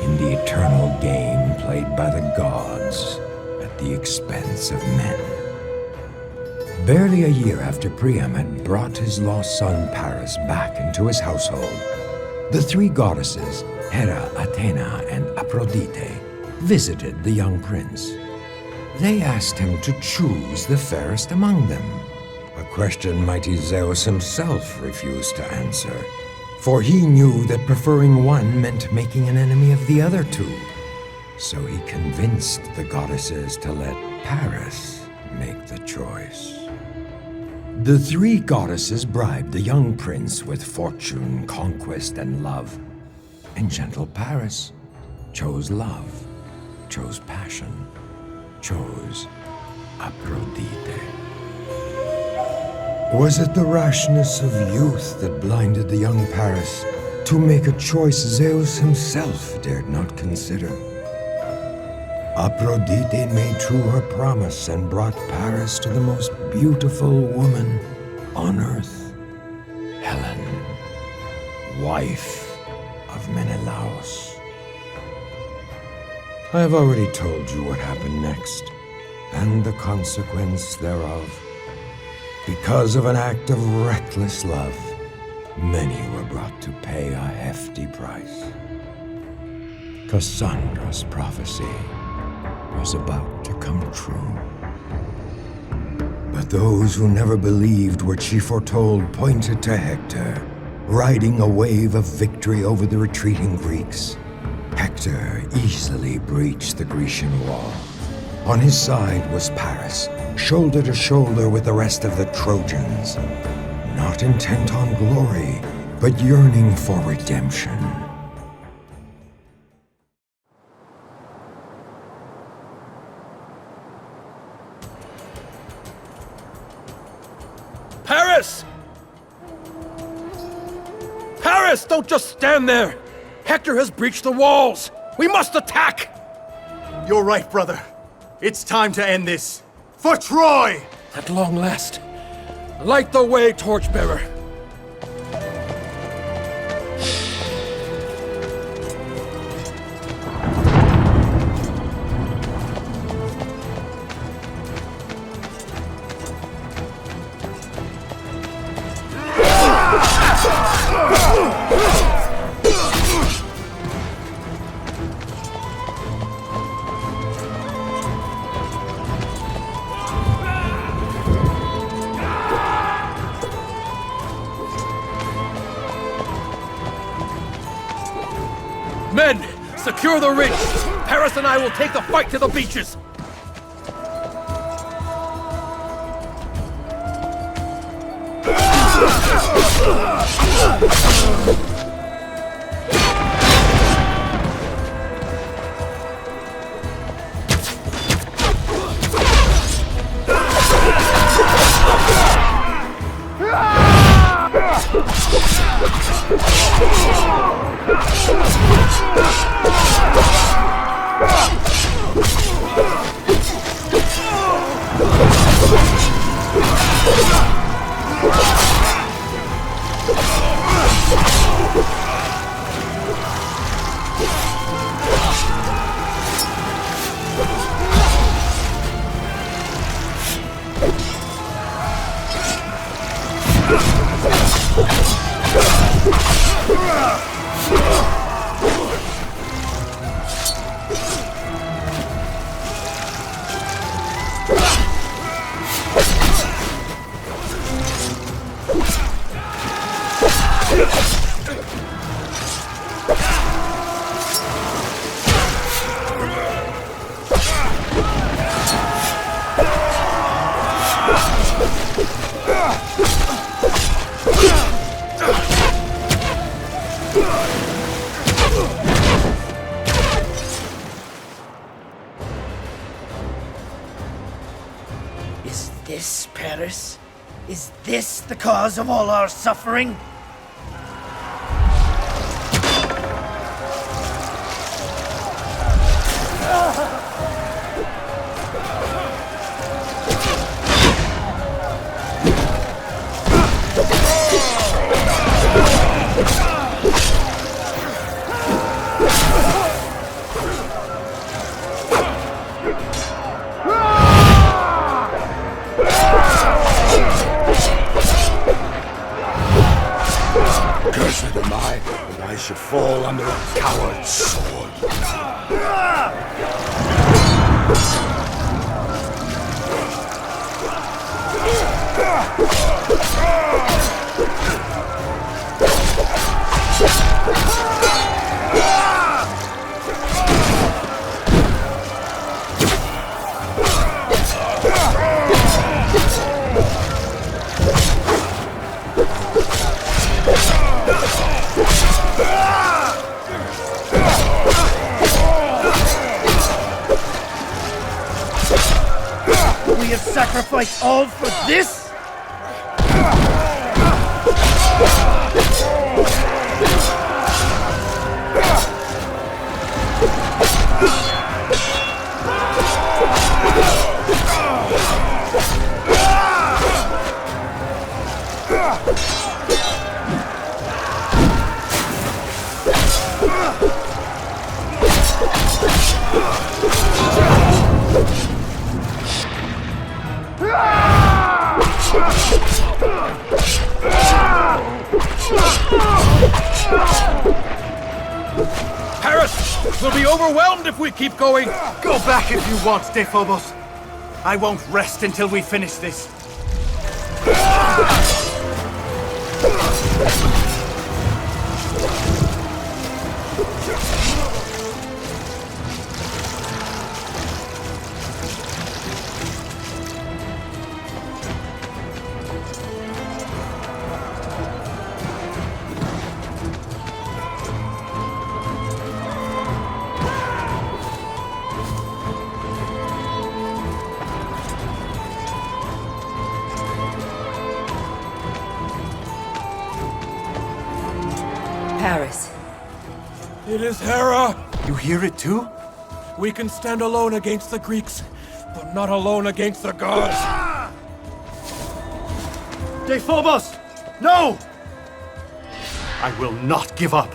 in the eternal game played by the gods at the expense of men. Barely a year after Priam had brought his lost son Paris back into his household, the three goddesses, Hera, Athena, and Aphrodite, visited the young prince. They asked him to choose the fairest among them, a question mighty Zeus himself refused to answer, for he knew that preferring one meant making an enemy of the other two. So he convinced the goddesses to let Paris make the choice. The three goddesses bribed the young prince with fortune, conquest, and love. And gentle Paris chose love, chose passion, chose Aphrodite. Was it the rashness of youth that blinded the young Paris to make a choice Zeus himself dared not consider? Aphrodite made true her promise and brought Paris to the most beautiful woman on earth, Helen, wife of Menelaus. I have already told you what happened next, and the consequence thereof. Because of an act of reckless love, many were brought to pay a hefty price. Cassandra's prophecy was about to come true. But those who never believed what she foretold pointed to Hector, riding a wave of victory over the retreating Greeks. Hector easily breached the Grecian wall. On his side was Paris, shoulder to shoulder with the rest of the Trojans, not intent on glory, but yearning for redemption. Paris! Paris, don't just stand there! Hector has breached the walls! We must attack! You're right, brother. It's time to end this. For Troy! At long last, light the way, Torchbearer. Men, secure the ridge! Paris and I will take the fight to the beaches! Is this Paris? Is this the cause of all our suffering? should fall under a coward's sword. We have sacrificed all for this? Paris will be overwhelmed if we keep going. Go back if you want, Dephobos. I won't rest until we finish this. Paris. It is Hera! You hear it too? We can stand alone against the Greeks, but not alone against the gods! Dephobos! No! I will not give up.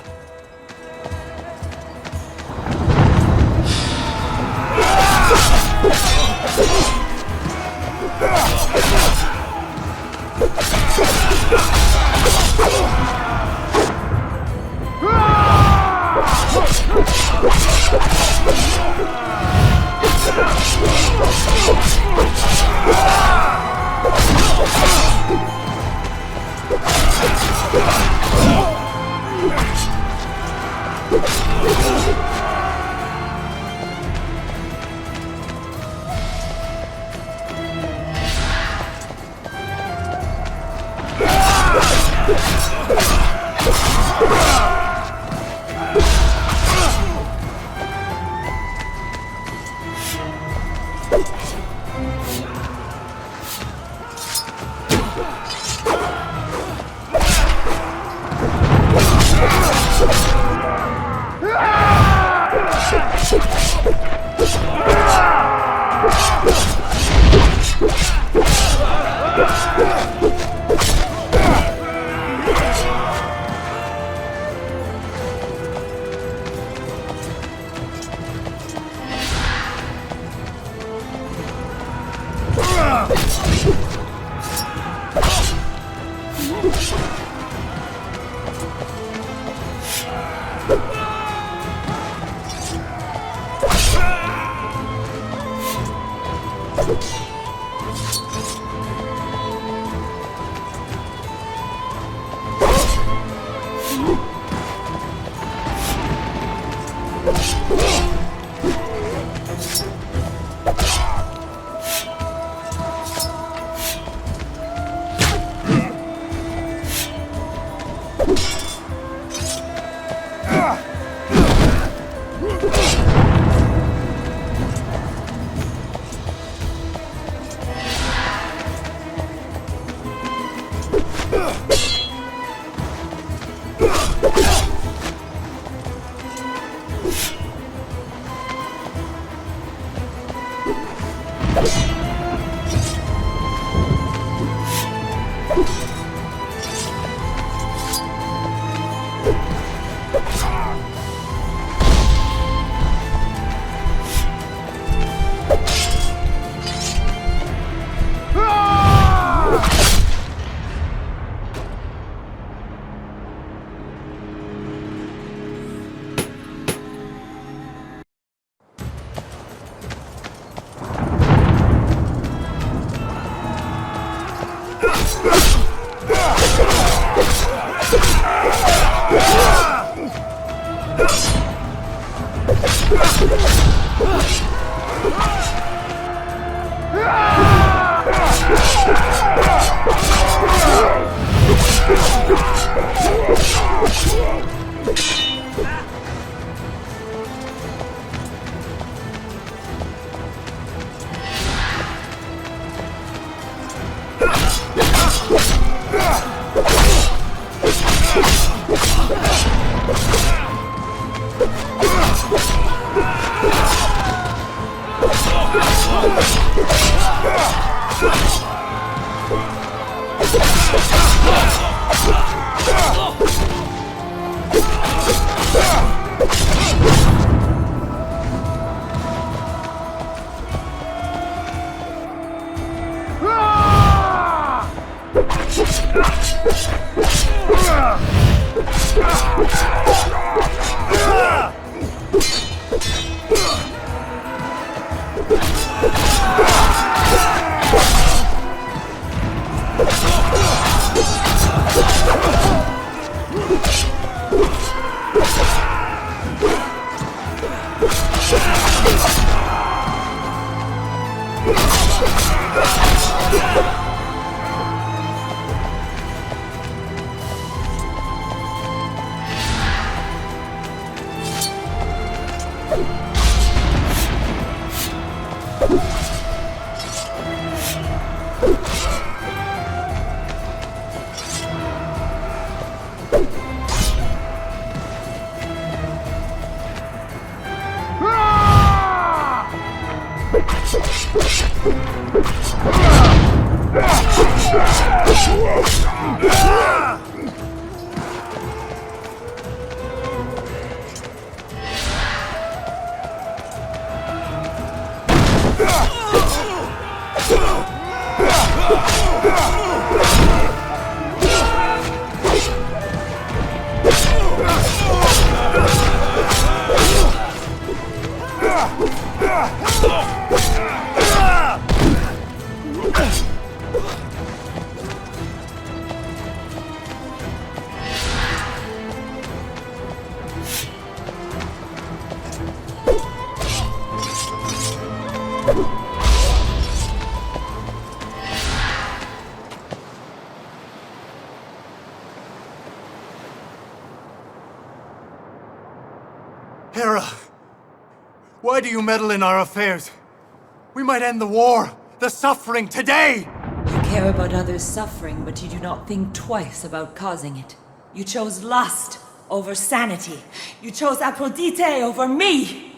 Hera! Why do you meddle in our affairs? We might end the war, the suffering, today! You care about others' suffering, but you do not think twice about causing it. You chose lust over sanity. You chose Aphrodite over me!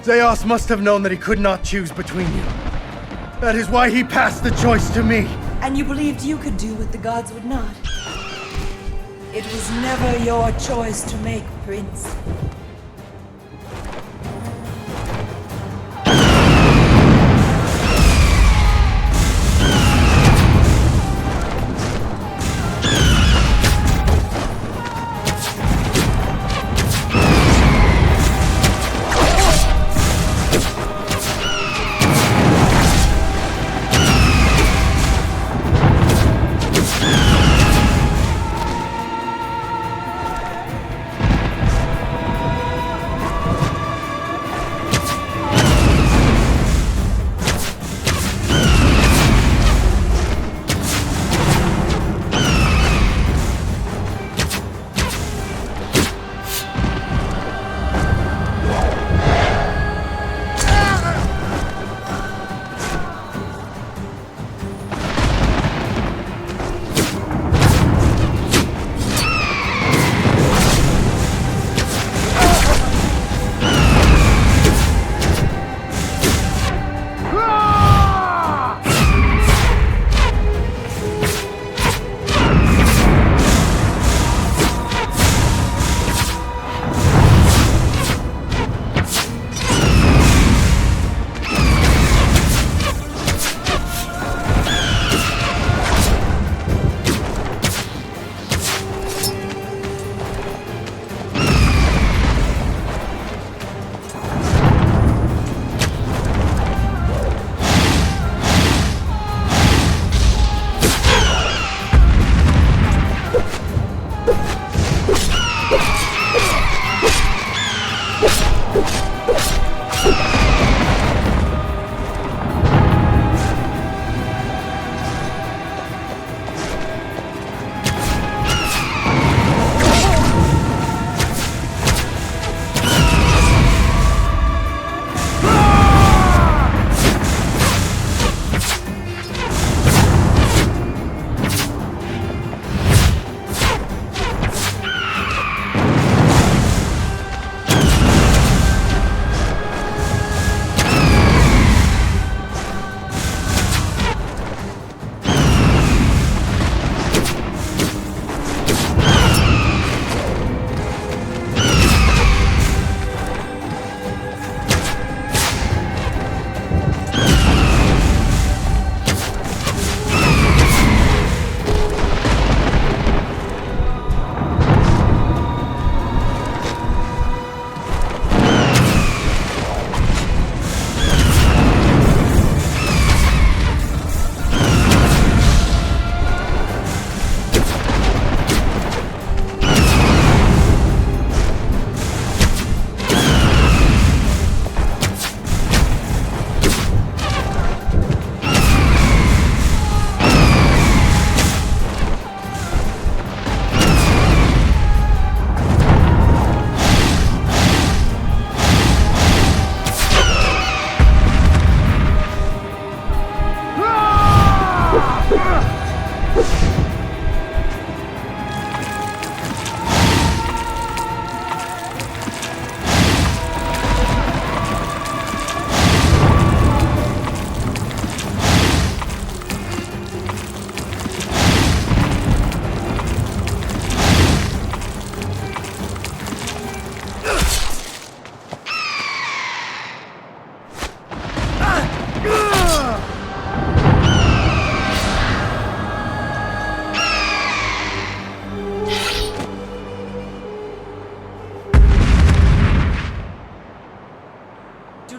Zeus must have known that he could not choose between you. That is why he passed the choice to me. And you believed you could do what the gods would not. It was never your choice to make, Prince.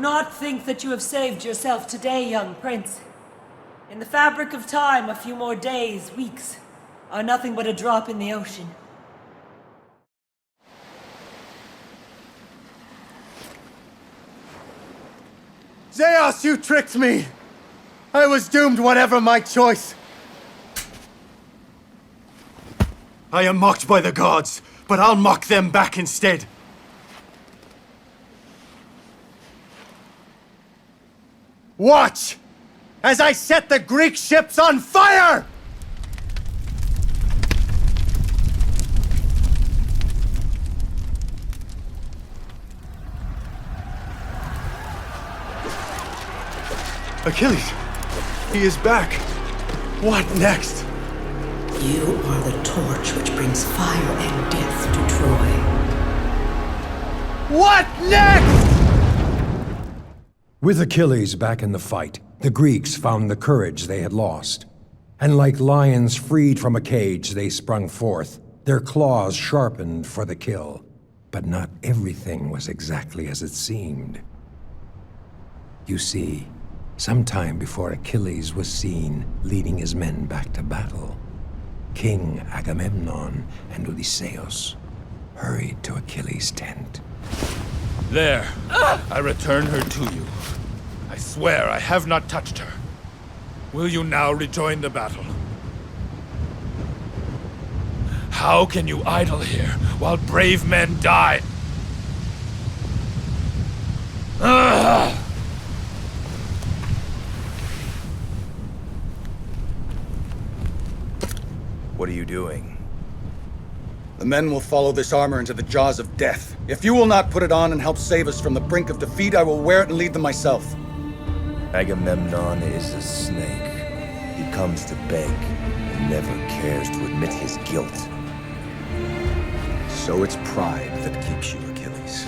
not think that you have saved yourself today, young prince. In the fabric of time, a few more days, weeks, are nothing but a drop in the ocean. Zeus, you tricked me! I was doomed whatever my choice. I am mocked by the gods, but I'll mock them back instead. Watch! As I set the Greek ships on fire! Achilles! He is back! What next? You are the torch which brings fire and death to Troy. What next? With Achilles back in the fight, the Greeks found the courage they had lost. And like lions freed from a cage, they sprung forth, their claws sharpened for the kill. But not everything was exactly as it seemed. You see, sometime before Achilles was seen leading his men back to battle, King Agamemnon and Odysseus hurried to Achilles' tent. There. I return her to you. I swear I have not touched her. Will you now rejoin the battle? How can you idle here while brave men die? Ugh! What are you doing? The men will follow this armor into the jaws of death. If you will not put it on and help save us from the brink of defeat, I will wear it and lead them myself. Agamemnon is a snake. He comes to beg and never cares to admit his guilt. So it's pride that keeps you, Achilles.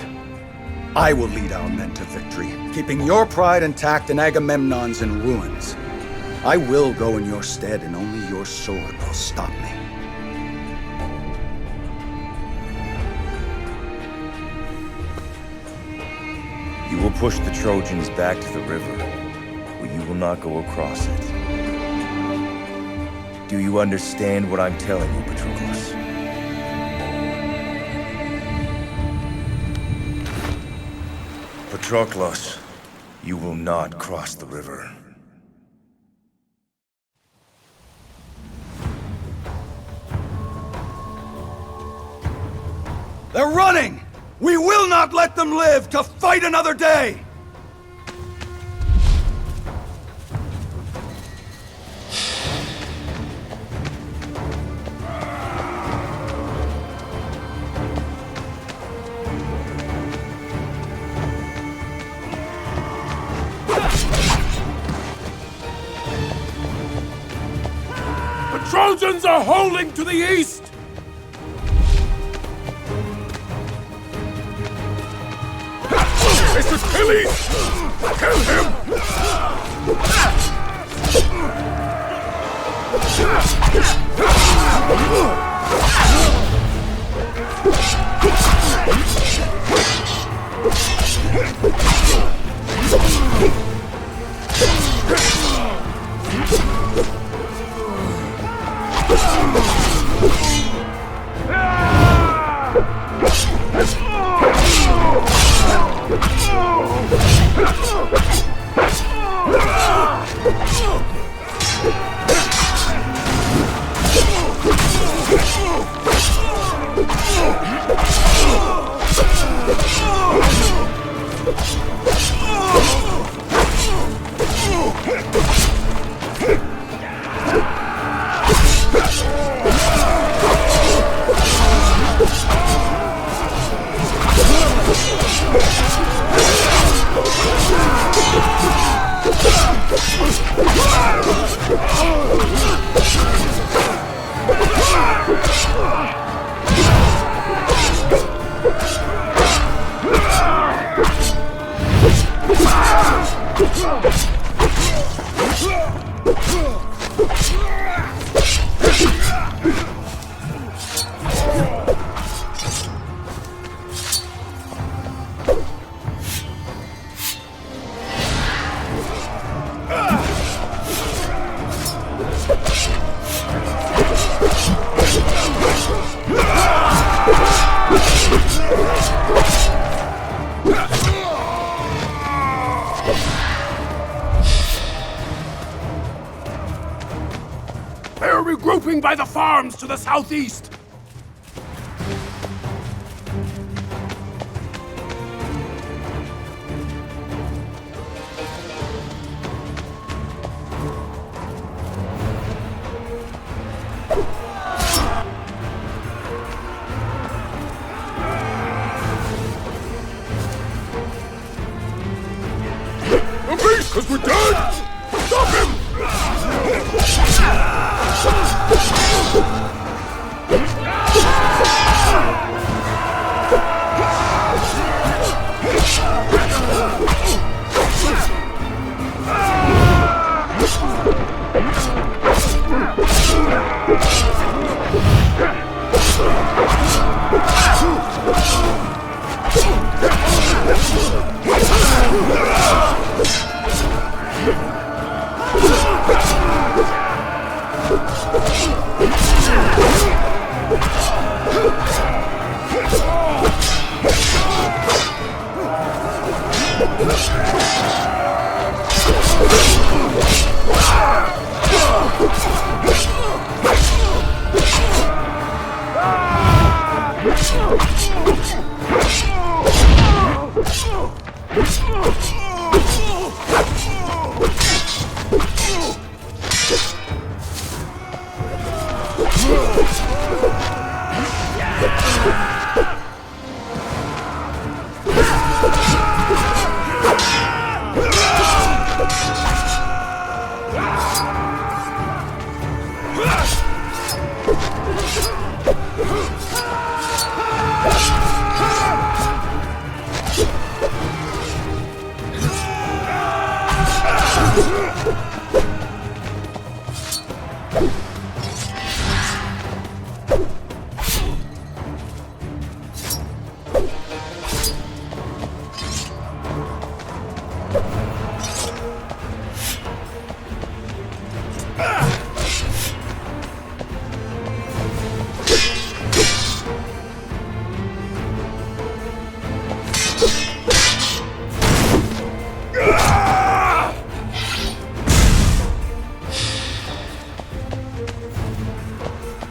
I will lead our men to victory, keeping your pride intact and Agamemnon's in ruins. I will go in your stead, and only your sword will stop me. You will push the Trojans back to the river, but you will not go across it. Do you understand what I'm telling you, Patroclus? Patroclus, you will not cross the river. They're running! We will not let them live to fight another day! The Trojans are holding to the east! It's Achilles! Kill him! They're regrouping by the farms to the southeast! The beast 'cause we're dead! Stop him!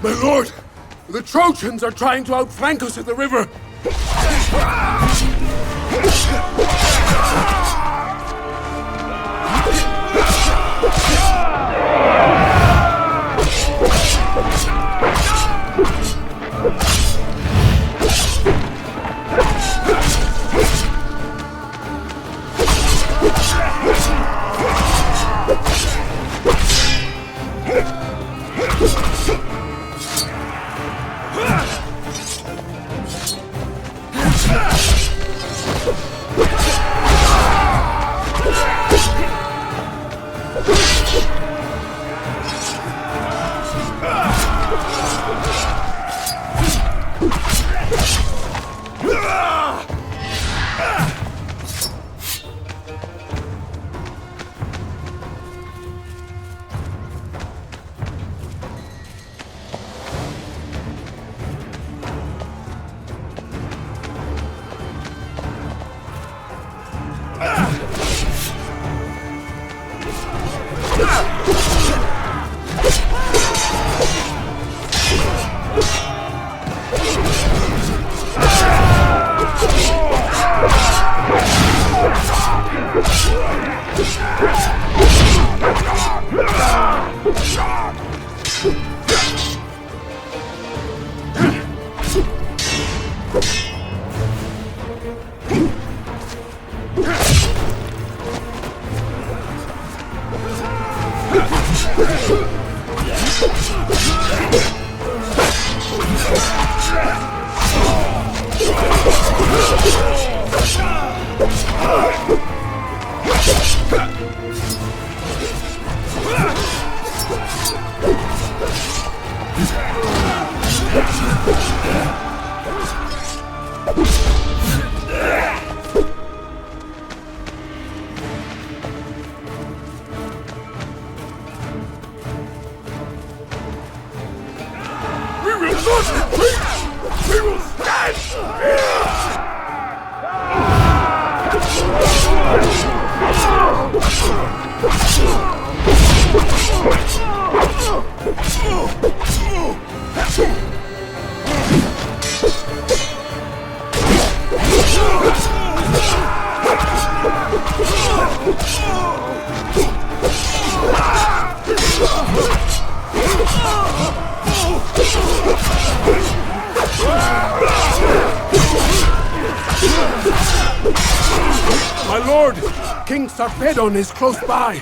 My lord! The Trojans are trying to outflank us at the river! My lord, King Sarpedon is close by.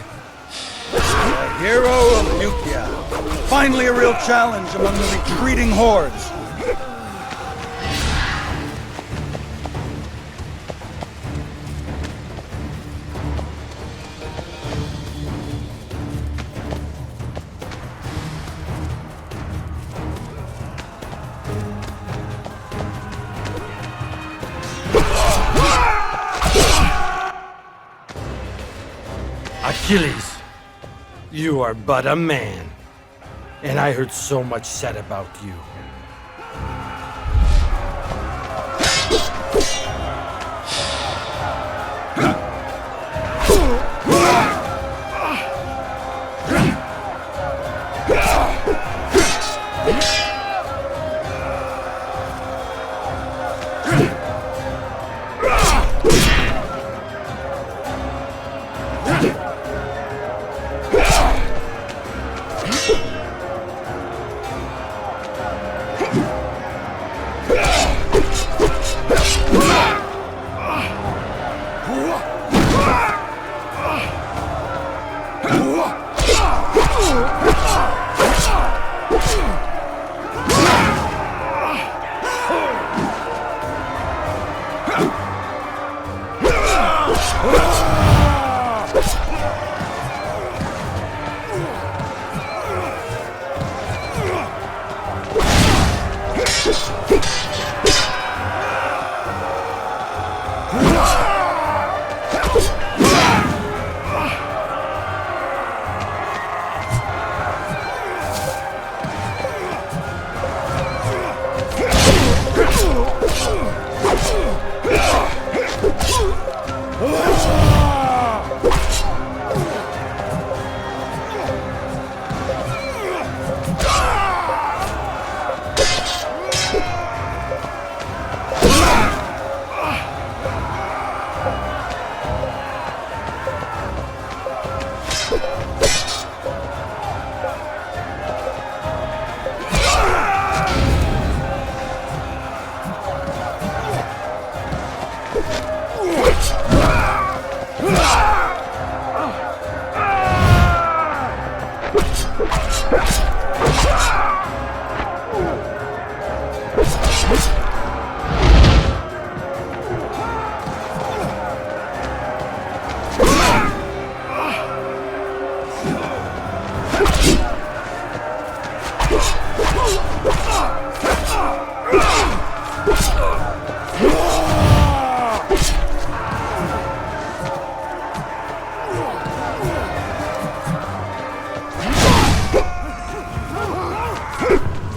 The hero of Lycia. Finally a real challenge among the retreating hordes. Achilles, you are but a man, and I heard so much said about you.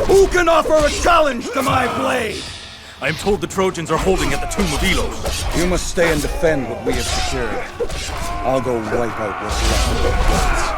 Who can offer a challenge to my blade? I am told the Trojans are holding at the tomb of Elos. You must stay and defend what we have secured. I'll go wipe out what's left of their blades.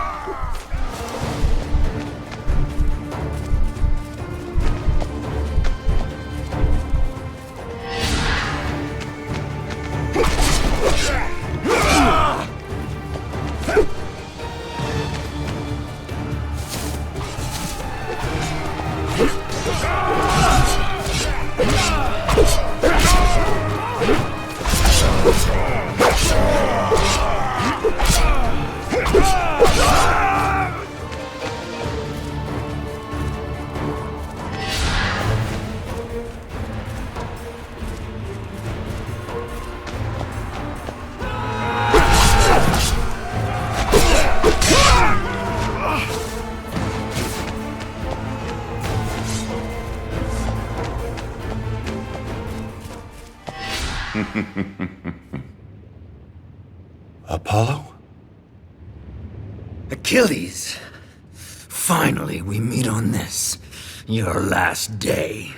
Apollo? Achilles! Finally, we meet on this, your last day.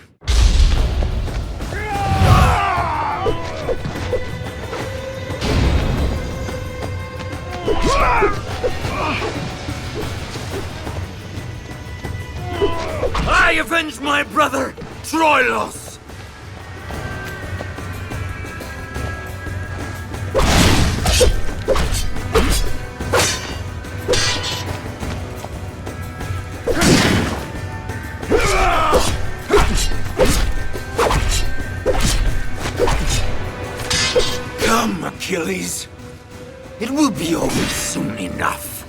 I avenge my brother, Troilos! Come, Achilles. Achilles. It will be over soon enough.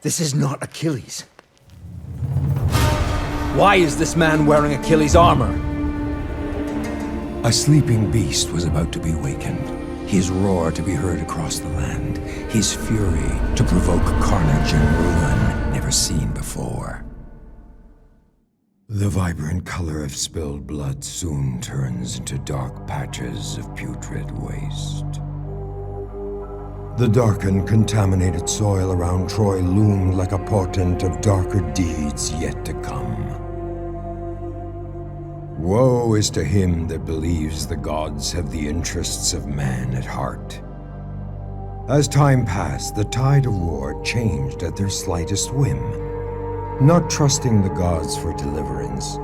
This is not Achilles. Why is this man wearing Achilles' armor? A sleeping beast was about to be wakened, his roar to be heard across the land, his fury to provoke carnage and ruin never seen before. The vibrant color of spilled blood soon turns into dark patches of putrid waste. The darkened, contaminated soil around Troy loomed like a portent of darker deeds yet to come. Woe is to him that believes the gods have the interests of man at heart. As time passed, the tide of war changed at their slightest whim. Not trusting the gods for deliverance,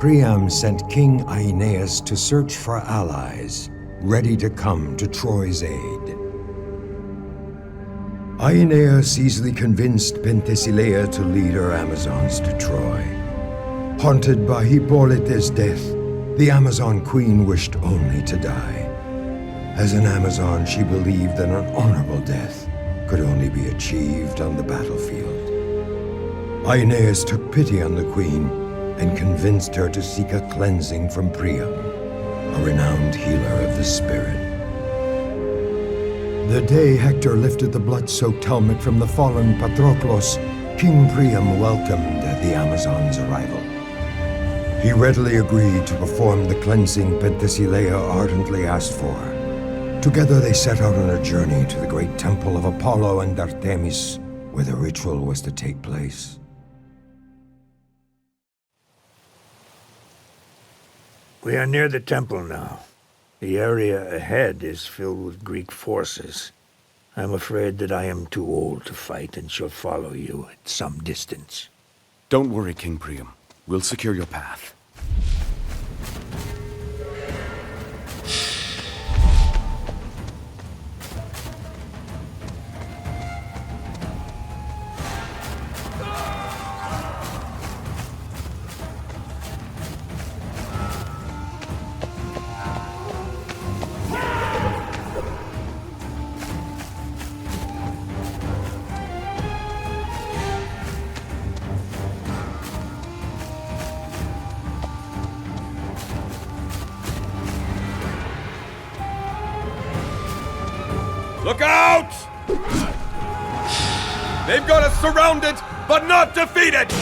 Priam sent King Aeneas to search for allies, ready to come to Troy's aid. Aeneas easily convinced Penthesilea to lead her Amazons to Troy. Haunted by Hippolyte's death, the Amazon queen wished only to die. As an Amazon, she believed that an honorable death could only be achieved on the battlefield. Aeneas took pity on the queen and convinced her to seek a cleansing from Priam, a renowned healer of the spirit. The day Hector lifted the blood-soaked helmet from the fallen Patroclus, King Priam welcomed the Amazon's arrival. He readily agreed to perform the cleansing Penthesilea ardently asked for. Together they set out on a journey to the great temple of Apollo and Artemis, where the ritual was to take place. We are near the temple now. The area ahead is filled with Greek forces. I'm afraid that I am too old to fight and shall follow you at some distance. Don't worry, King Priam. We'll secure your path. Look out! They've got us surrounded, but not defeated!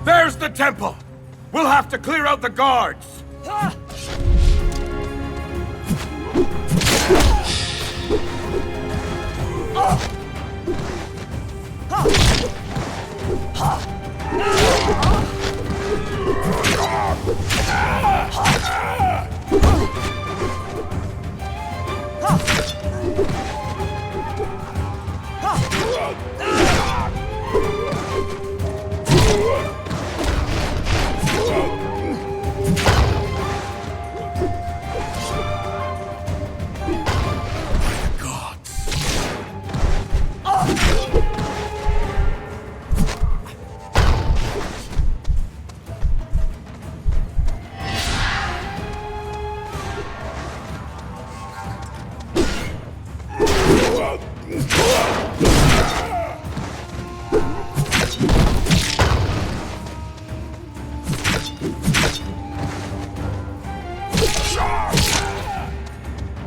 There's the temple! We'll have to clear out the guards!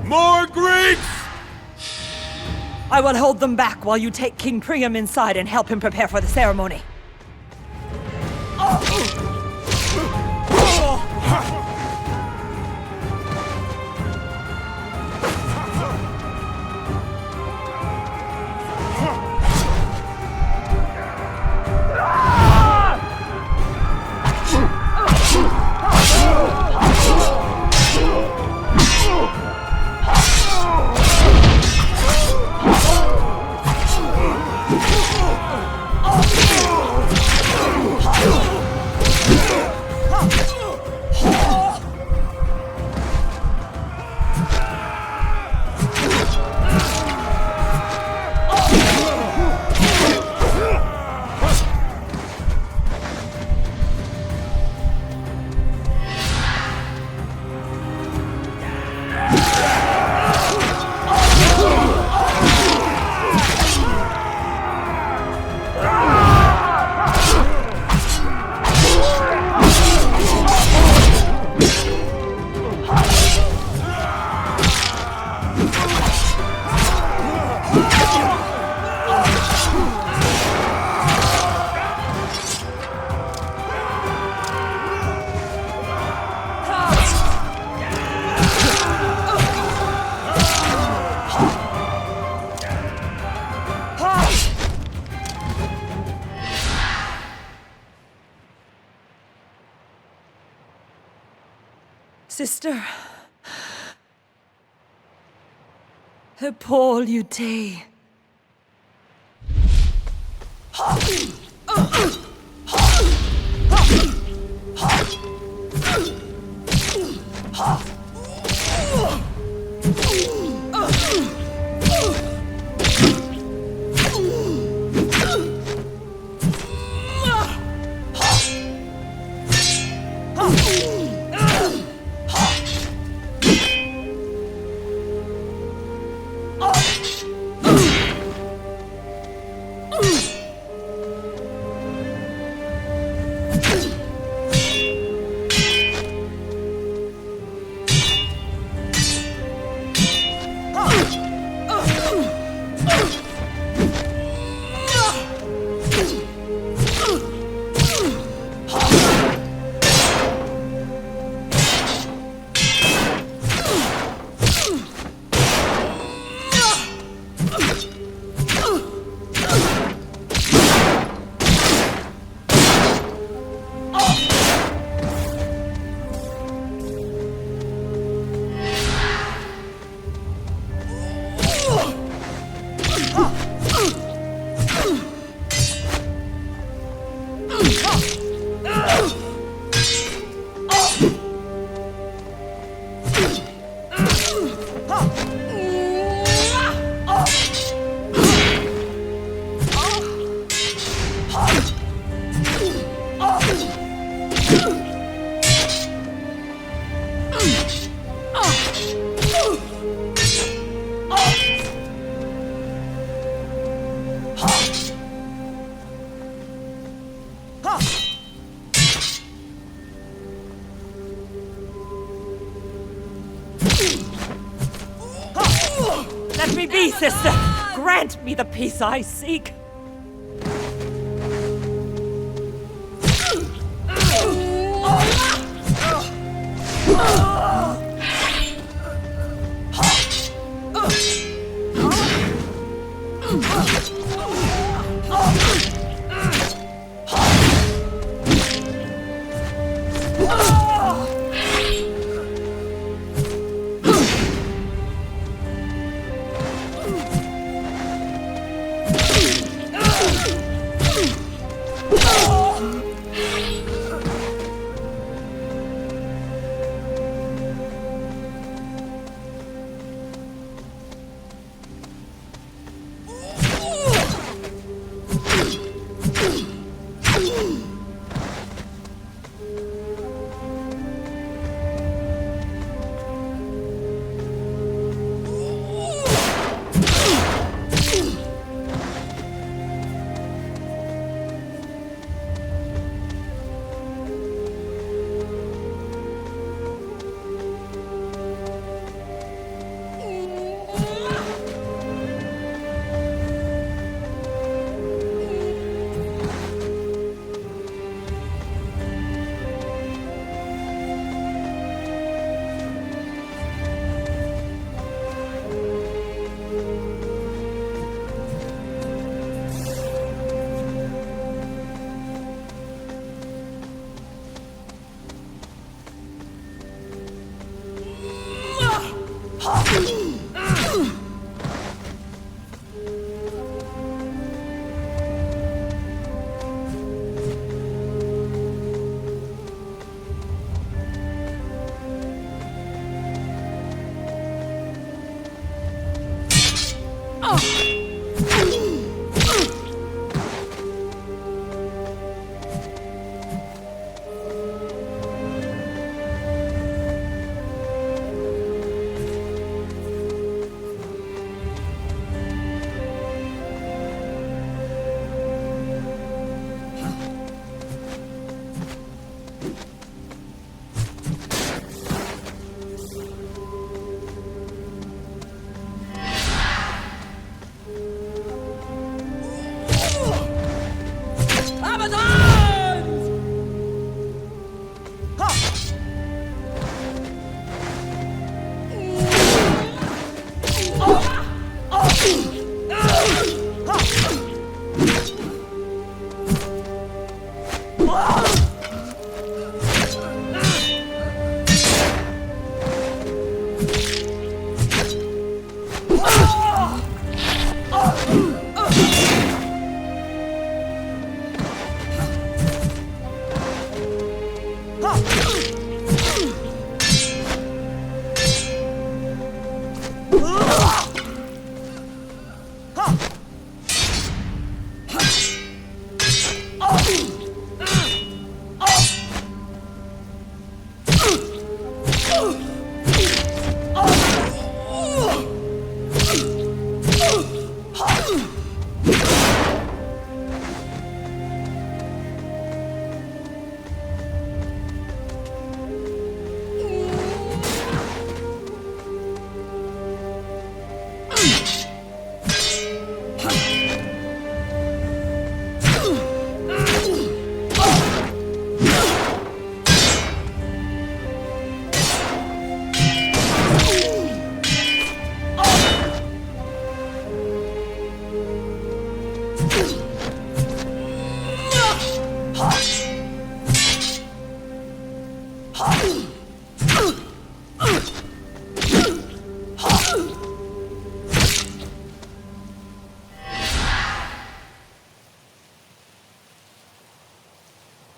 More Greeks! I will hold them back while you take King Priam inside and help him prepare for the ceremony. Sister. Paul Ute. Let me be, sister! Grant me the peace I seek!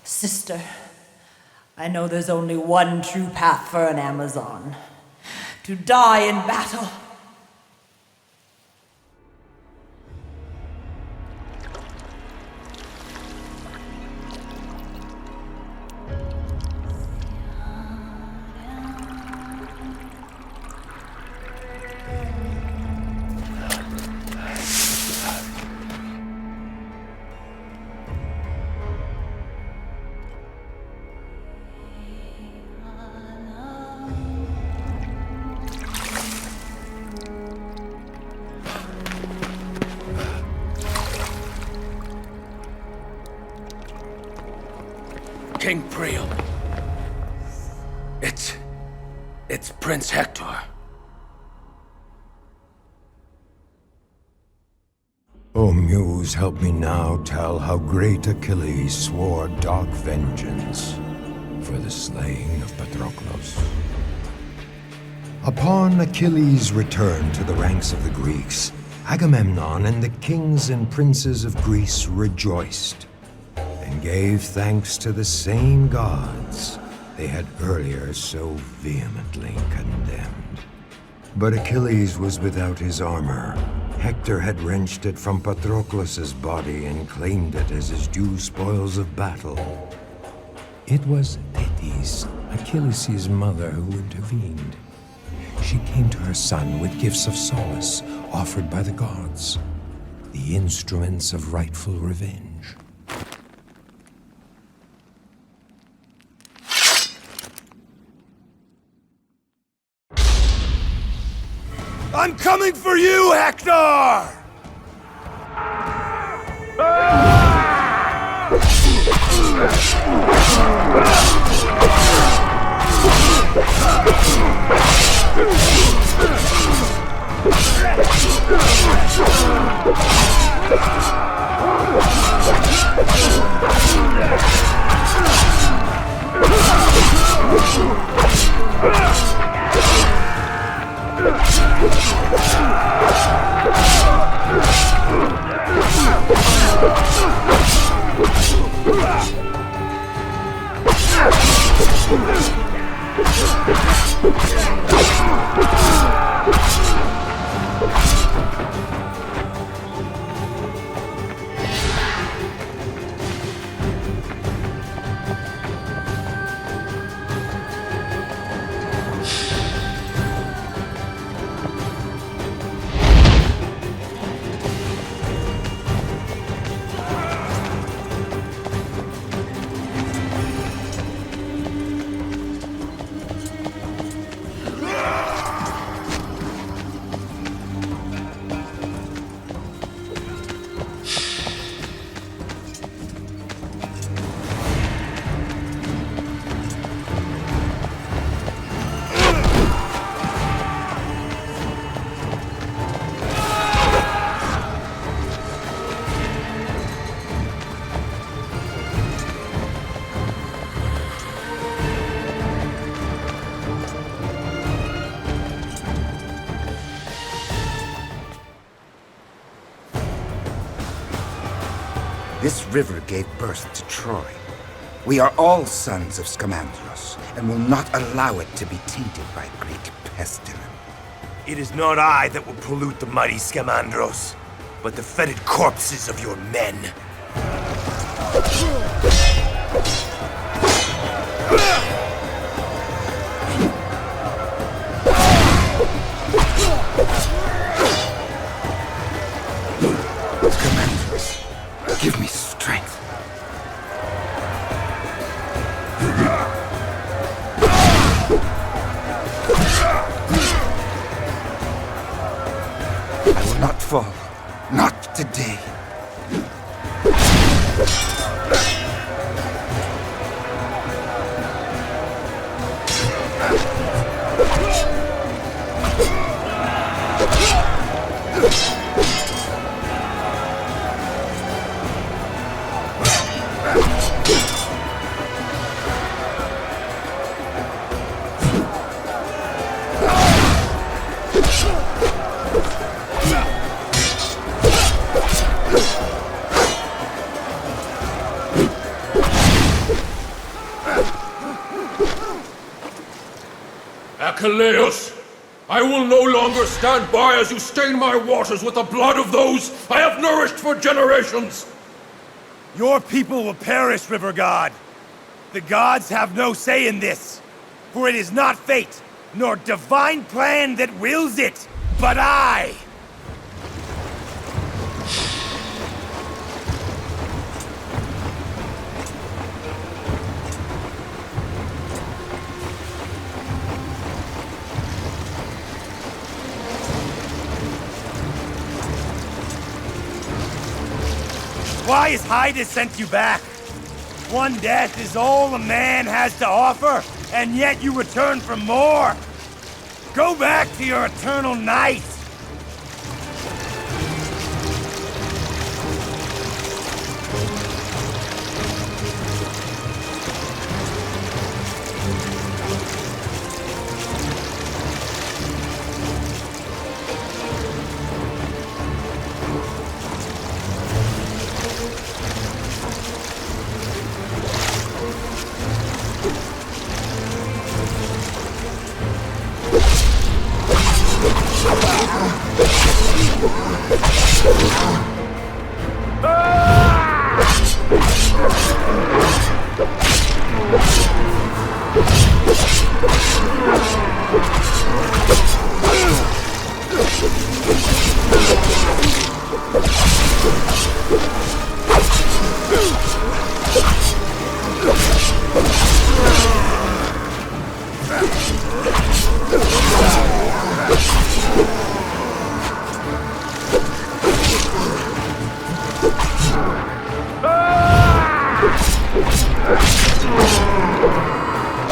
Sister, I know there's only one true path for an Amazon. To die in battle. King Priam. It's Prince Hector. O Muse, help me now tell how great Achilles swore dark vengeance for the slaying of Patroclus. Upon Achilles' return to the ranks of the Greeks, Agamemnon and the kings and princes of Greece rejoiced and gave thanks to the same gods they had earlier so vehemently condemned. But Achilles was without his armor. Hector had wrenched it from Patroclus's body and claimed it as his due spoils of battle. It was Thetis, Achilles' mother, who intervened. She came to her son with gifts of solace offered by the gods, the instruments of rightful revenge. I'm coming for you, Hector! This river gave birth to Troy. We are all sons of Scamandros, and will not allow it to be tainted by Greek pestilence. It is not I that will pollute the mighty Scamandros, but the fetid corpses of your men. Scamandros, give me strength. I will not fall. Not today. Achilles, I will no longer stand by as you stain my waters with the blood of those I have nourished for generations! Your people will perish, River God. The gods have no say in this, for it is not fate, nor divine plan that wills it, but I! Why has Hydas sent you back? One death is all a man has to offer, and yet you return for more. Go back to your eternal night.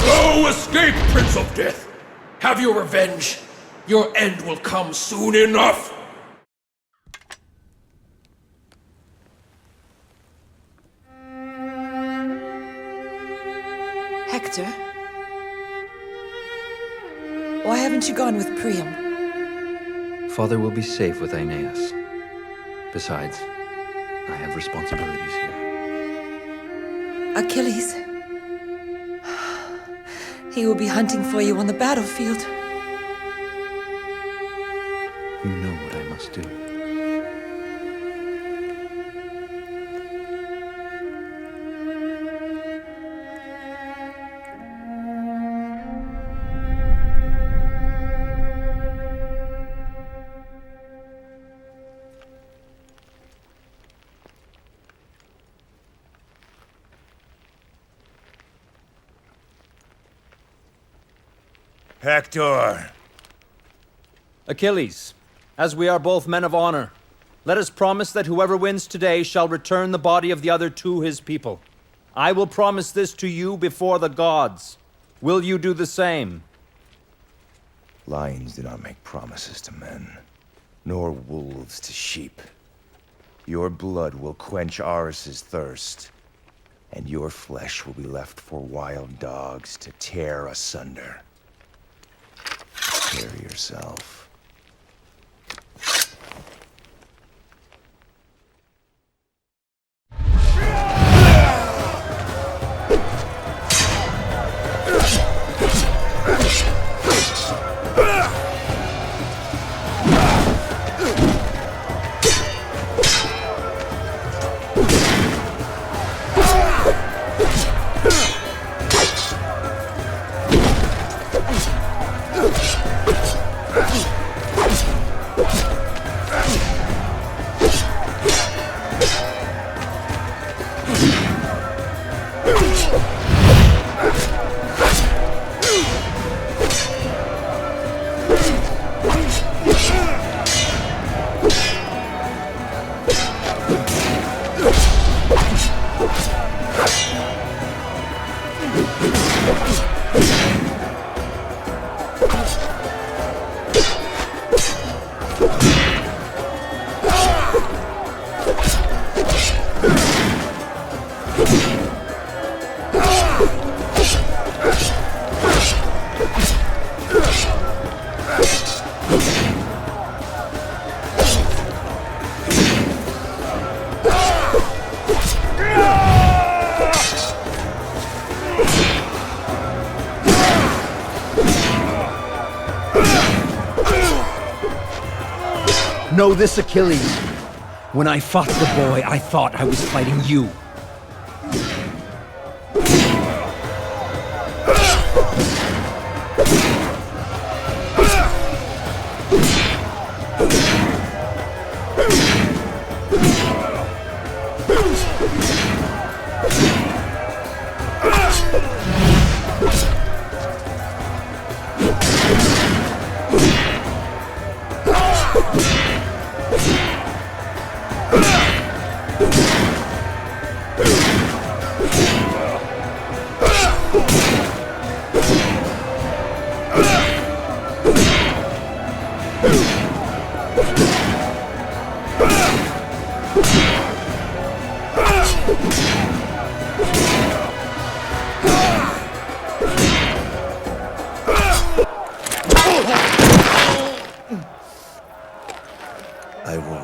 Oh, escape, Prince of Death! Have your revenge. Your end will come soon enough! Hector? Why haven't you gone with Priam? Father will be safe with Aeneas. Besides, I have responsibilities here. Achilles? He will be hunting for you on the battlefield. You know what I must do. Hector! Achilles, as we are both men of honor, let us promise that whoever wins today shall return the body of the other to his people. I will promise this to you before the gods. Will you do the same? Lions do not make promises to men, nor wolves to sheep. Your blood will quench Ares's thirst, and your flesh will be left for wild dogs to tear asunder. Prepare yourself. Know this, Achilles. When I fought the boy, I thought I was fighting you.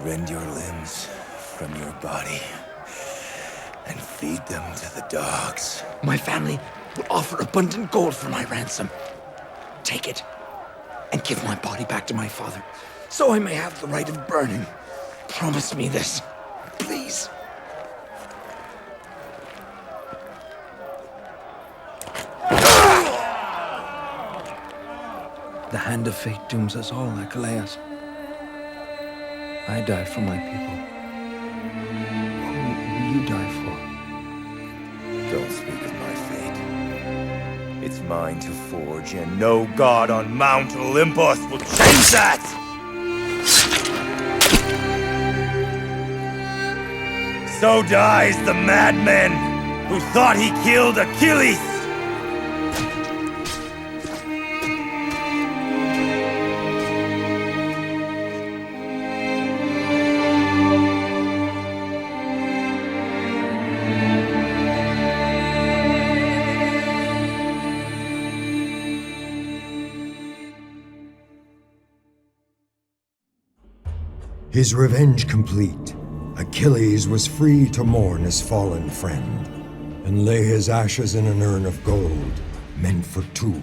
rend your limbs from your body and feed them to the dogs. My family will offer abundant gold for my ransom. Take it and give my body back to my father, so I may have the right of burning. Promise me this, please. The hand of fate dooms us all, Achilles. I die for my people. Who will you die for? Don't speak of my fate. It's mine to forge, and no god on Mount Olympus will change that! So dies the madman who thought he killed Achilles! His revenge complete, Achilles was free to mourn his fallen friend, and lay his ashes in an urn of gold, meant for two,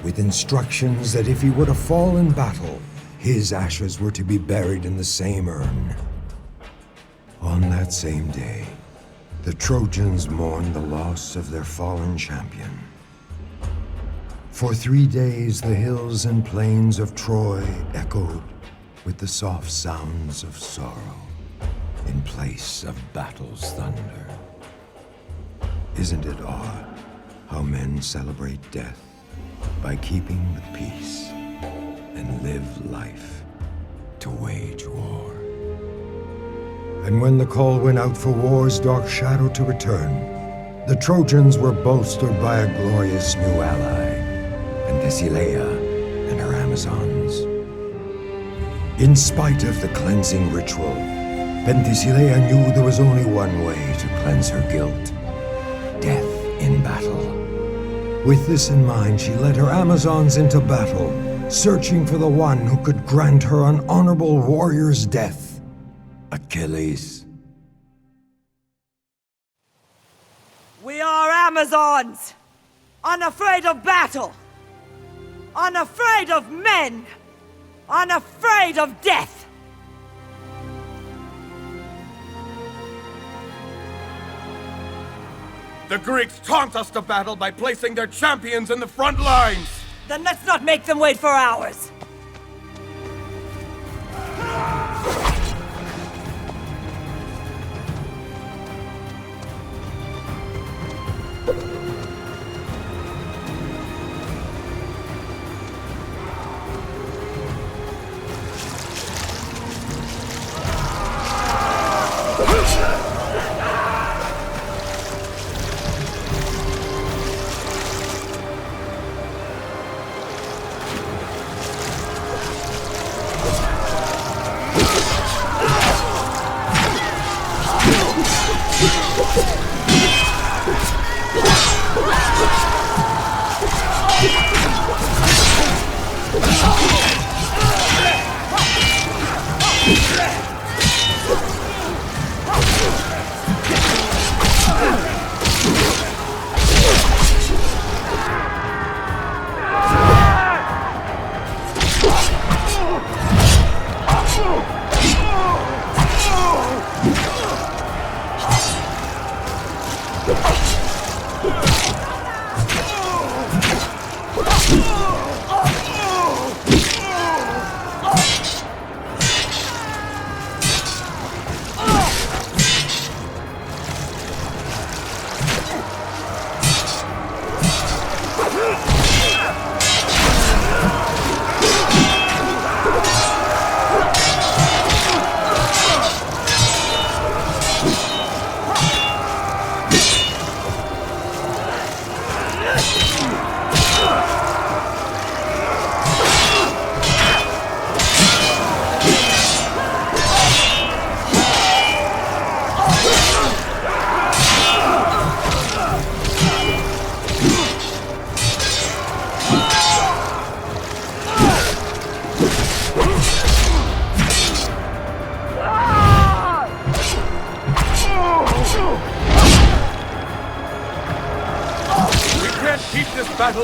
with instructions that if he were to fall in battle, his ashes were to be buried in the same urn. On that same day, the Trojans mourned the loss of their fallen champion. For 3 days the hills and plains of Troy echoed with the soft sounds of sorrow in place of battle's thunder. Isn't it odd how men celebrate death by keeping the peace and live life to wage war? And when the call went out for war's dark shadow to return, the Trojans were bolstered by a glorious new ally, Penthesilea and her Amazons. In spite of the cleansing ritual, Penthesilea knew there was only one way to cleanse her guilt: death in battle. With this in mind, she led her Amazons into battle, searching for the one who could grant her an honorable warrior's death: Achilles. We are Amazons, unafraid of battle, unafraid of men, unafraid of death. The Greeks taunt us to battle by placing their champions in the front lines! Then let's not make them wait for hours.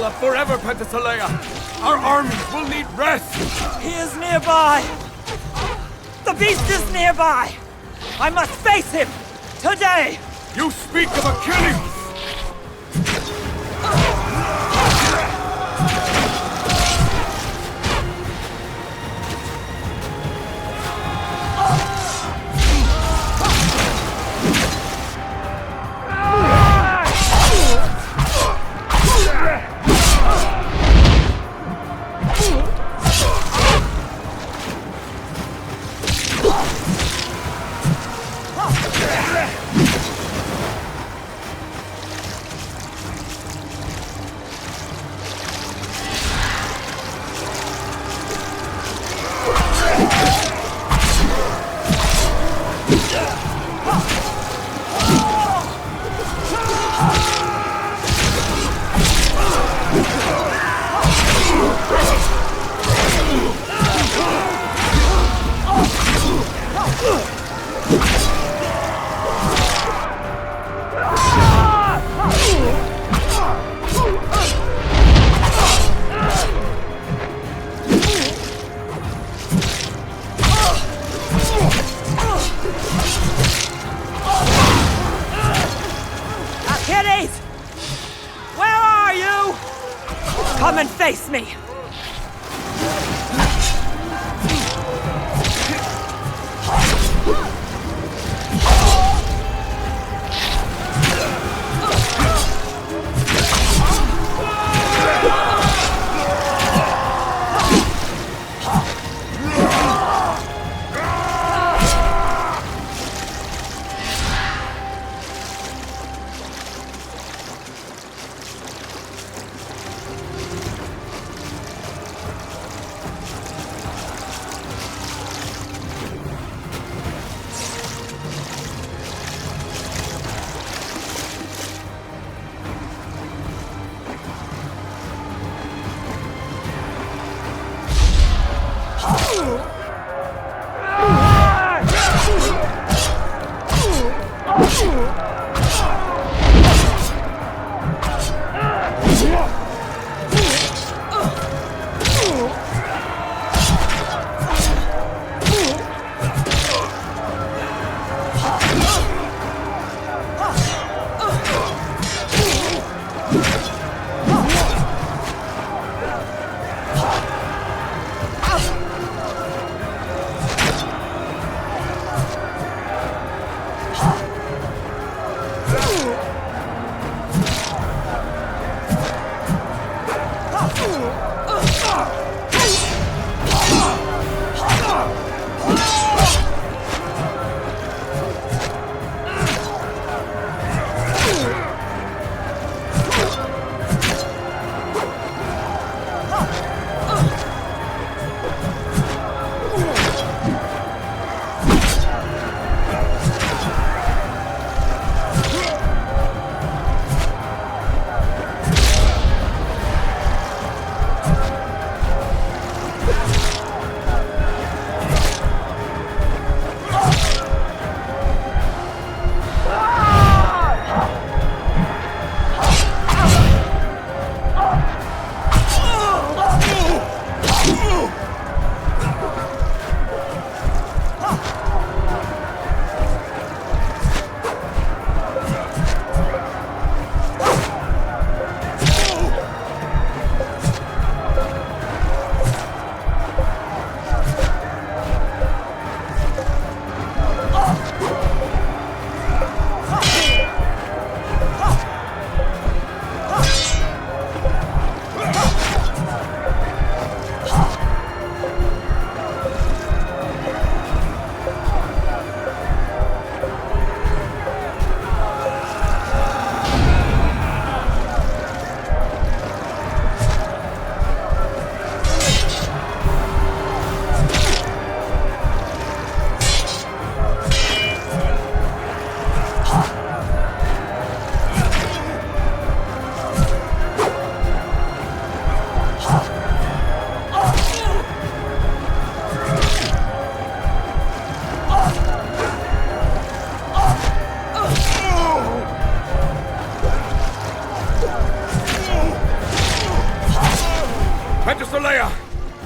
up forever, Penthesilea! Our armies will need rest! He is nearby! The beast is nearby! I must face him! Today! You speak of Achilles! Achilles! Where are you? Come and face me!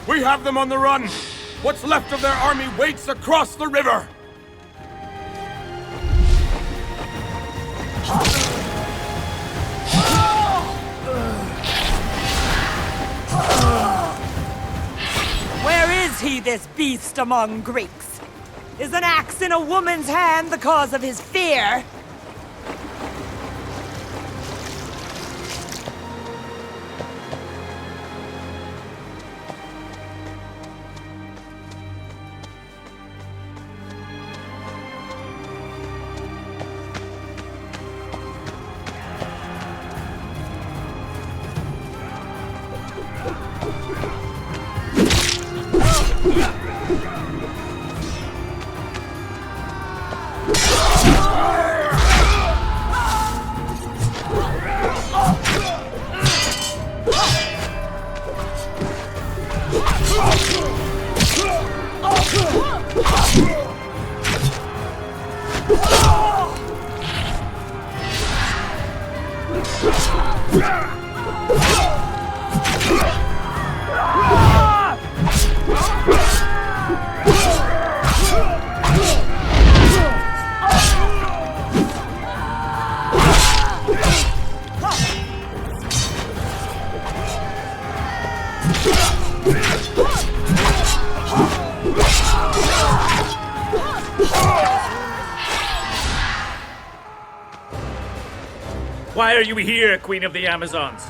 We have them on the run! What's left of their army waits across the river! Where is he, this beast among Greeks? Is an axe in a woman's hand the cause of his fear? Why are you here, Queen of the Amazons?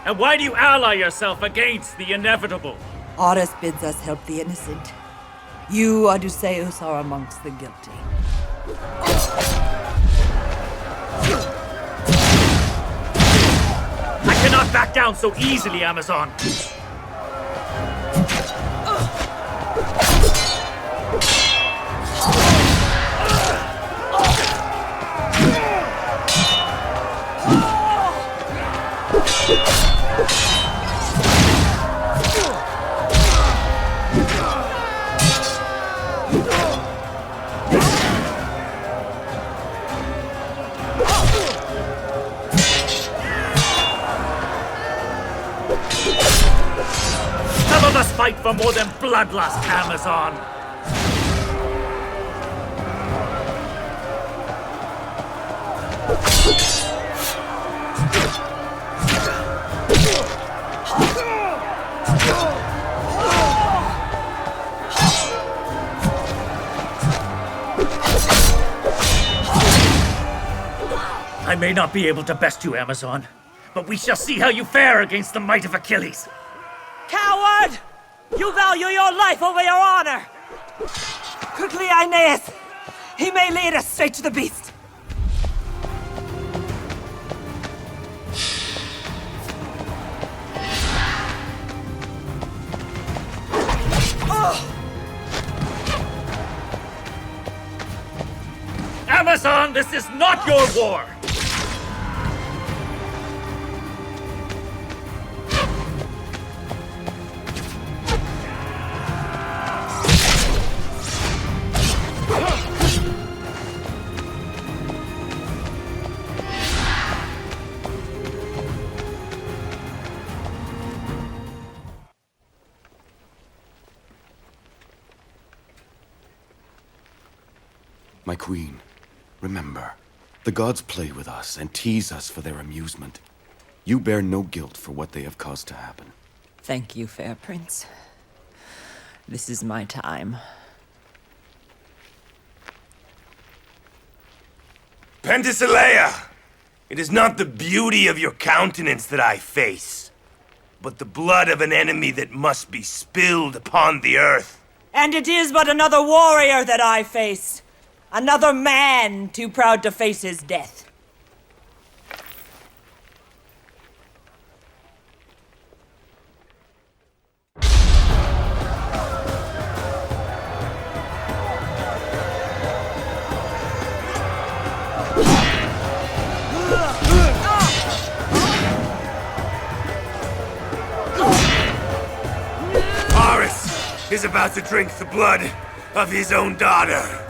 And why do you ally yourself against the inevitable? Horus bids us help the innocent. You, Odysseus, are amongst the guilty. I cannot back down so easily, Amazon. Some of us fight for more than bloodlust, Amazon. I may not be able to best you, Amazon, but we shall see how you fare against the might of Achilles. Coward! You value your life over your honor! Quickly, Aeneas! He may lead us straight to the beast! Amazon, this is not your war! My queen, remember, the gods play with us and tease us for their amusement. You bear no guilt for what they have caused to happen. Thank you, fair prince. This is my time. Penthesilea! It is not the beauty of your countenance that I face, but the blood of an enemy that must be spilled upon the earth. And it is but another warrior that I face. Another man too proud to face his death. Horus is about to drink the blood of his own daughter.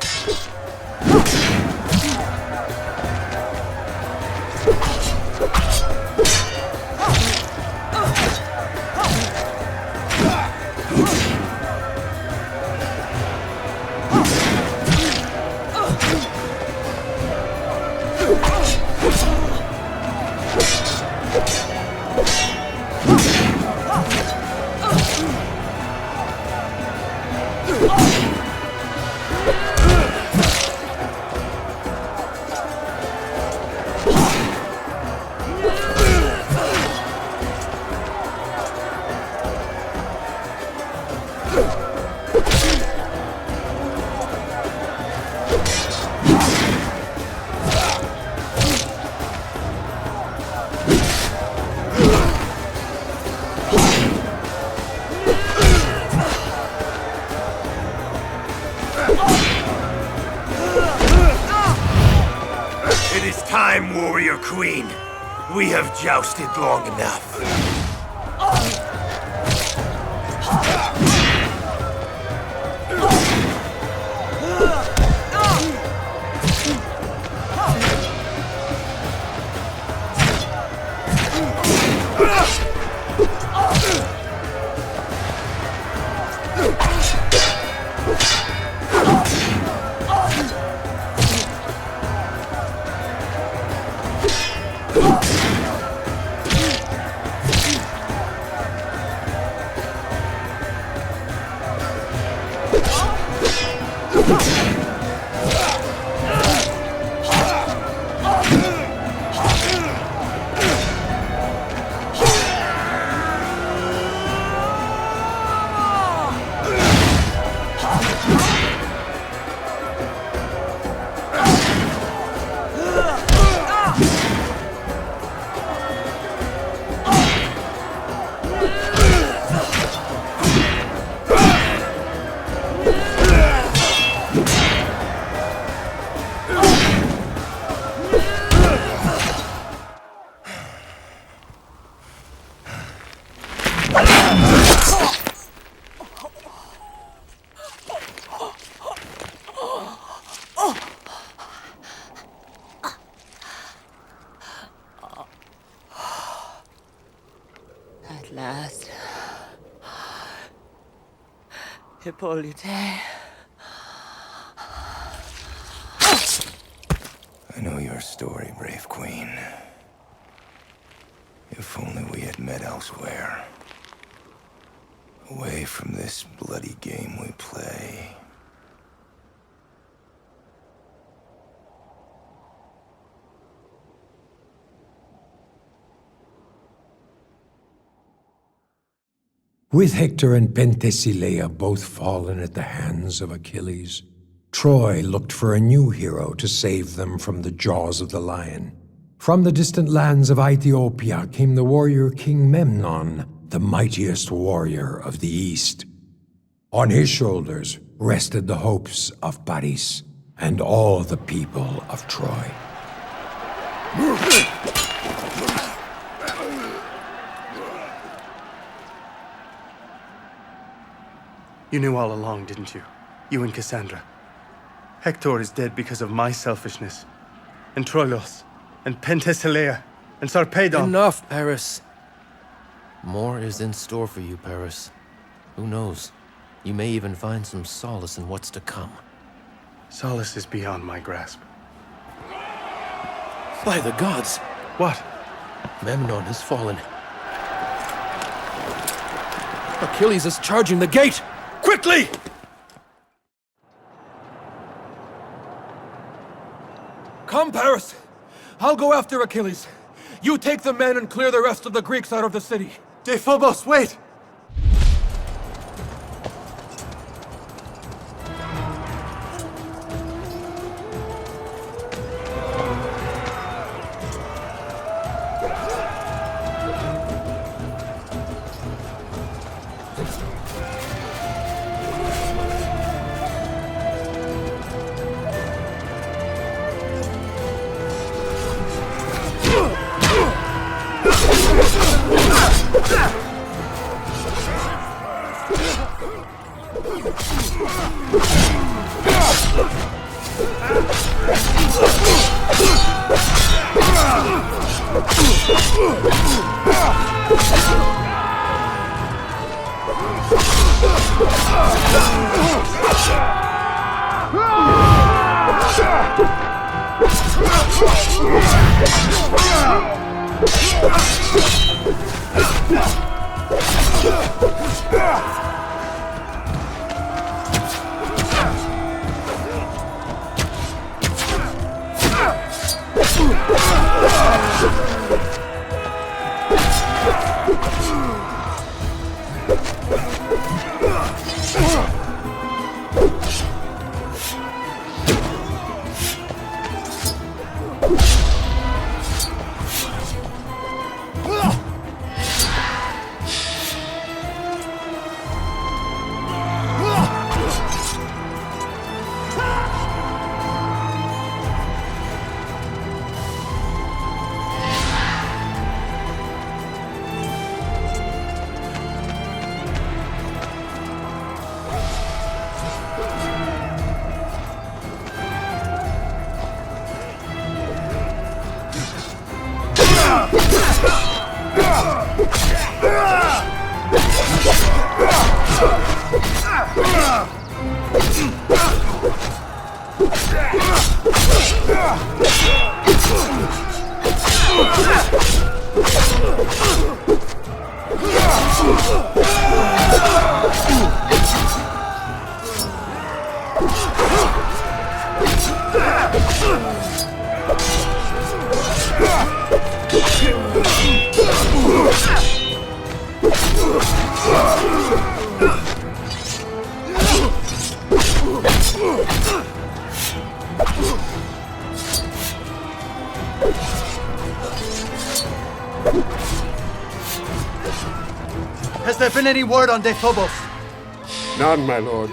time, warrior queen. We have jousted long enough. At last. Hippolyte. I know your story, brave queen. If only we had met elsewhere. Away from this bloody game we play. With Hector and Penthesilea both fallen at the hands of Achilles, Troy looked for a new hero to save them from the jaws of the lion. From the distant lands of Ethiopia came the warrior King Memnon, the mightiest warrior of the East. On his shoulders rested the hopes of Paris and all the people of Troy. You knew all along, didn't you? You and Cassandra. Hector is dead because of my selfishness. And Troilos, and Penthesilea, and Sarpedon. Enough, Paris. More is in store for you, Paris. Who knows? You may even find some solace in what's to come. Solace is beyond my grasp. By the gods! What? Memnon has fallen. Achilles is charging the gate! Quickly! Come, Paris! I'll go after Achilles. You take the men and clear the rest of the Greeks out of the city. Dephobos, wait! Has there been any word on De Phobos? None, my lord.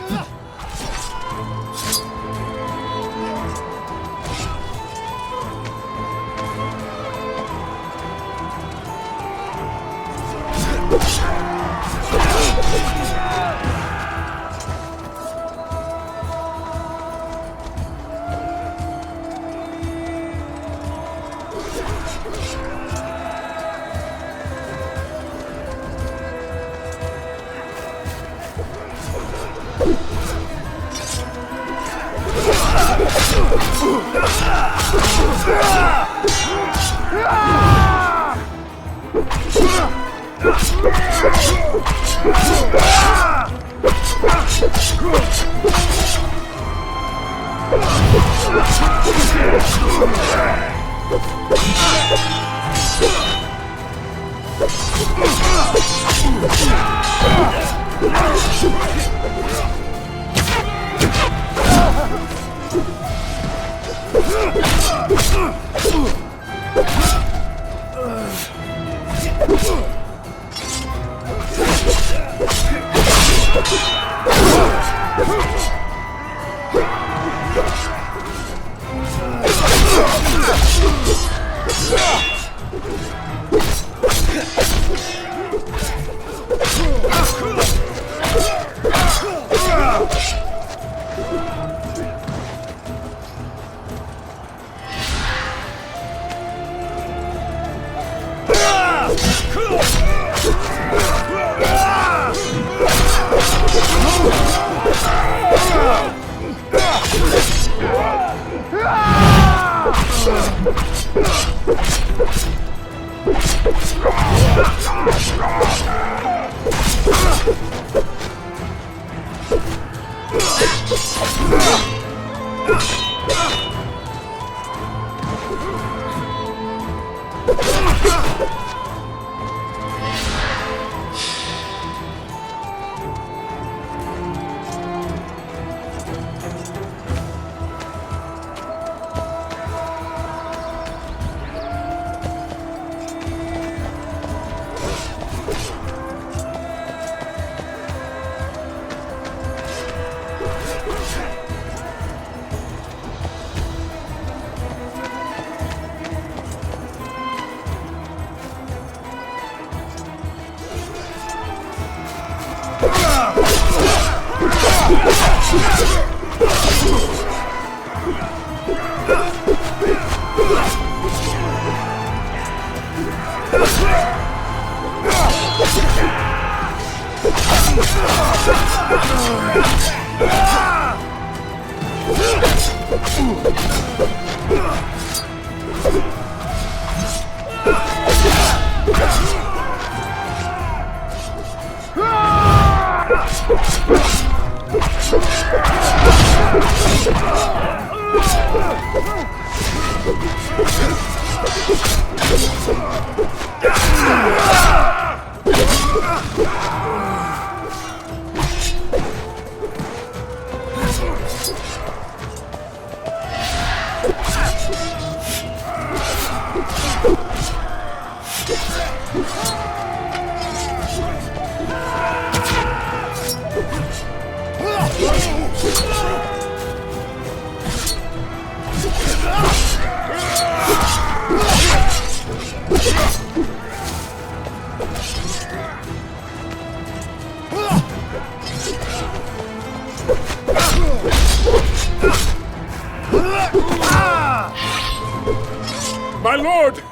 My lord!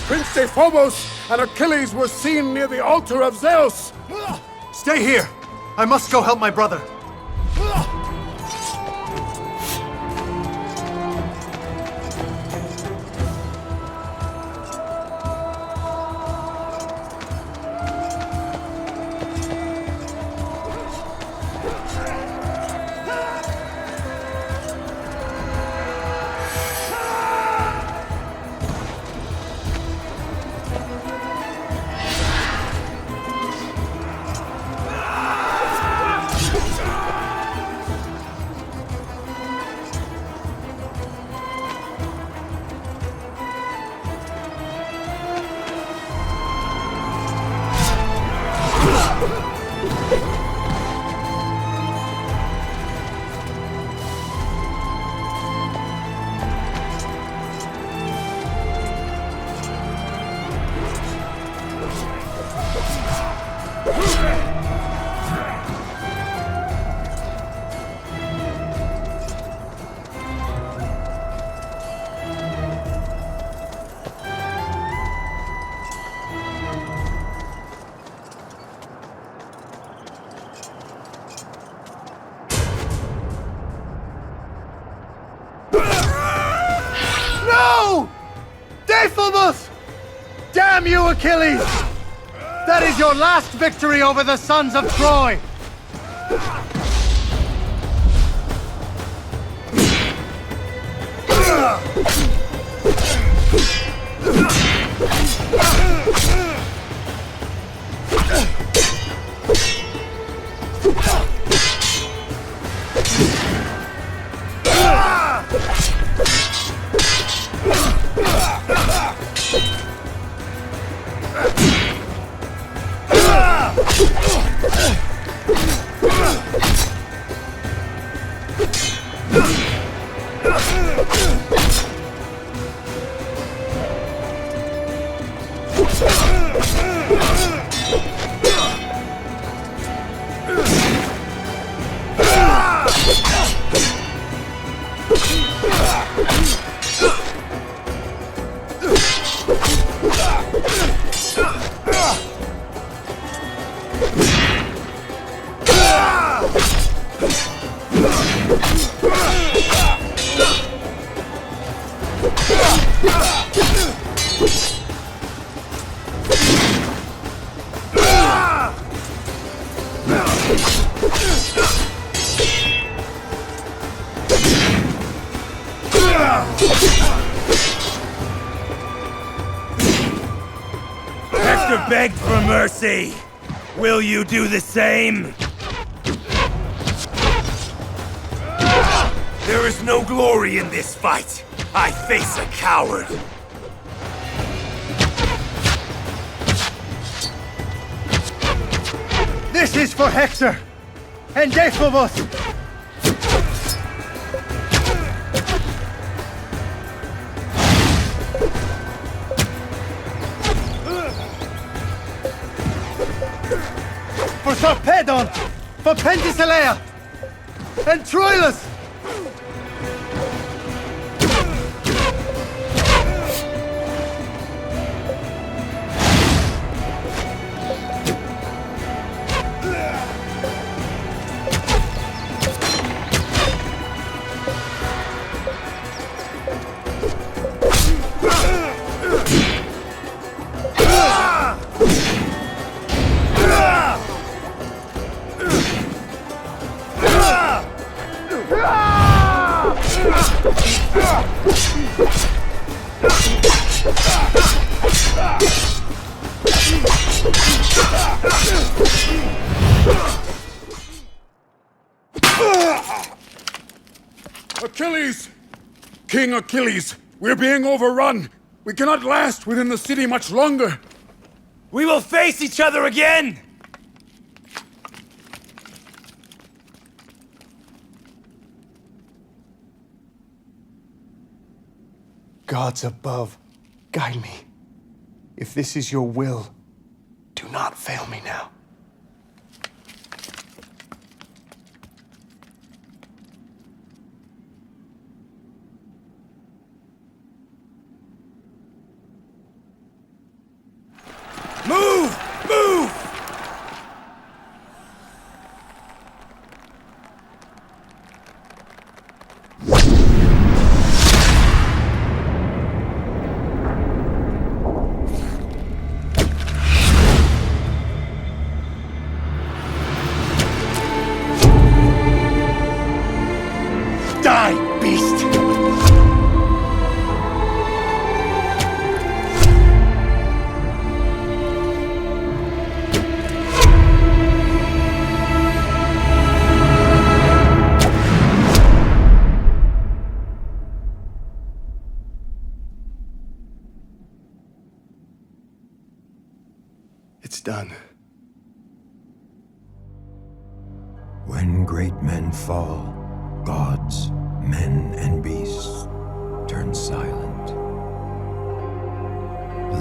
Prince Dephobos and Achilles were seen near the altar of Zeus! Stay here! I must go help my brother. No! Dephobos! Damn you, Achilles! That is your last victory over the sons of Troy! Hector begged for mercy. Will you do the same? There is no glory in this fight. I face a coward. This is for Hector and Dephobos! For Sarpedon! For Penthesilea! And Troilus! Achilles! King Achilles, we're being overrun. We cannot last within the city much longer. We will face each other again! Gods above, guide me. If this is your will, do not fail me now. Move! Move! Die, beast! It's done. When great men fall, gods, men, and beasts turn silent.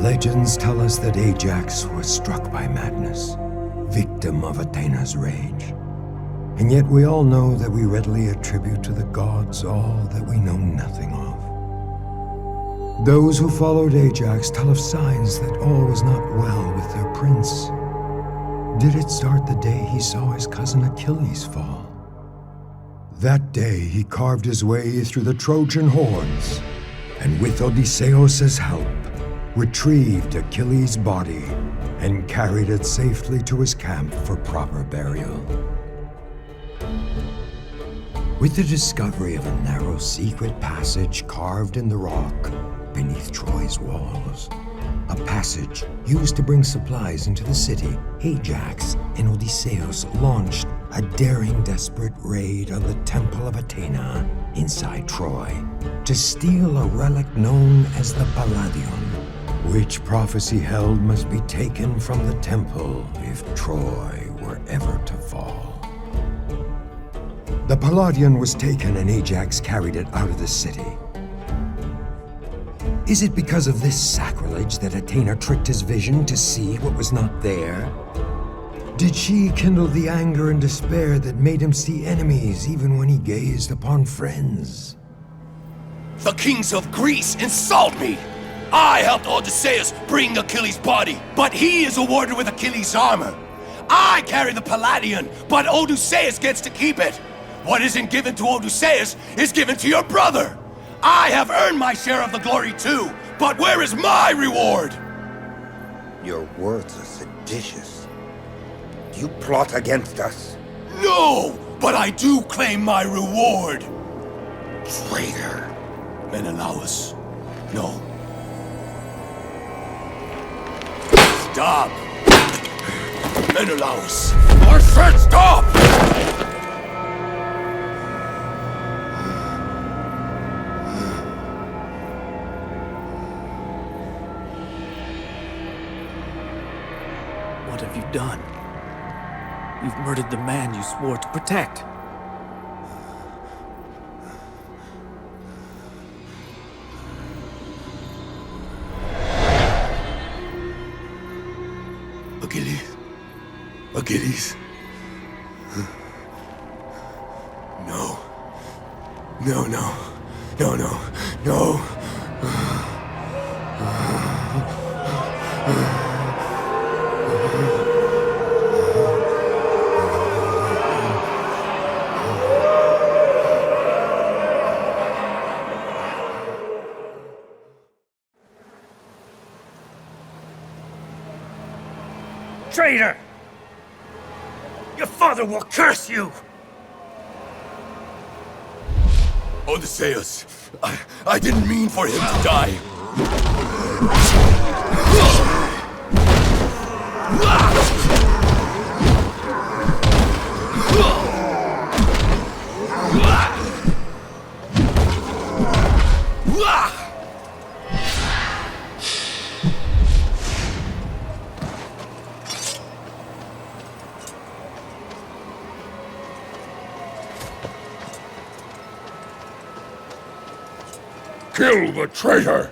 Legends tell us that Ajax was struck by madness, victim of Athena's rage. And yet we all know that we readily attribute to the gods all that we know nothing of. Those who followed Ajax tell of signs that all was not well with their prince. Did it start the day he saw his cousin Achilles fall? That day he carved his way through the Trojan hordes, and with Odysseus' help, retrieved Achilles' body and carried it safely to his camp for proper burial. With the discovery of a narrow secret passage carved in the rock beneath Troy's walls, a passage used to bring supplies into the city, Ajax and Odysseus launched a daring, desperate raid on the Temple of Athena inside Troy to steal a relic known as the Palladion, which prophecy held must be taken from the temple if Troy were ever to fall. The Palladion was taken and Ajax carried it out of the city. Is it because of this sacrilege that Athena tricked his vision to see what was not there? Did she kindle the anger and despair that made him see enemies even when he gazed upon friends? The kings of Greece insult me! I helped Odysseus bring Achilles' body, but he is awarded with Achilles' armor. I carry the Palladion, but Odysseus gets to keep it. What isn't given to Odysseus is given to your brother. I have earned my share of the glory too, but where is my reward? Your words are seditious. Do you plot against us? No, but I do claim my reward. Traitor. Menelaus, no. Stop! Menelaus! I said stop! What have you done? You've murdered the man you swore to protect. Achilles. Achilles. No. No, no. No, no. No. Traitor! Your father will curse you! Odysseus, I didn't mean for him to die. Kill the traitor!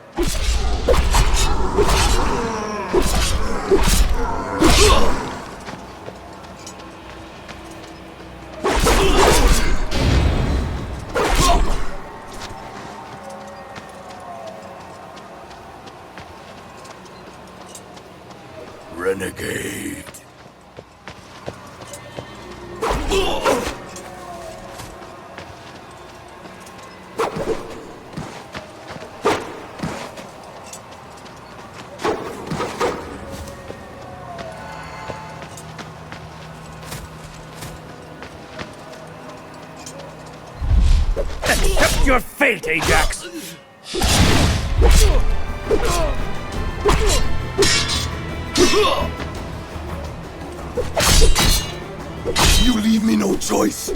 Renegade. your fate, Ajax! You leave me no choice.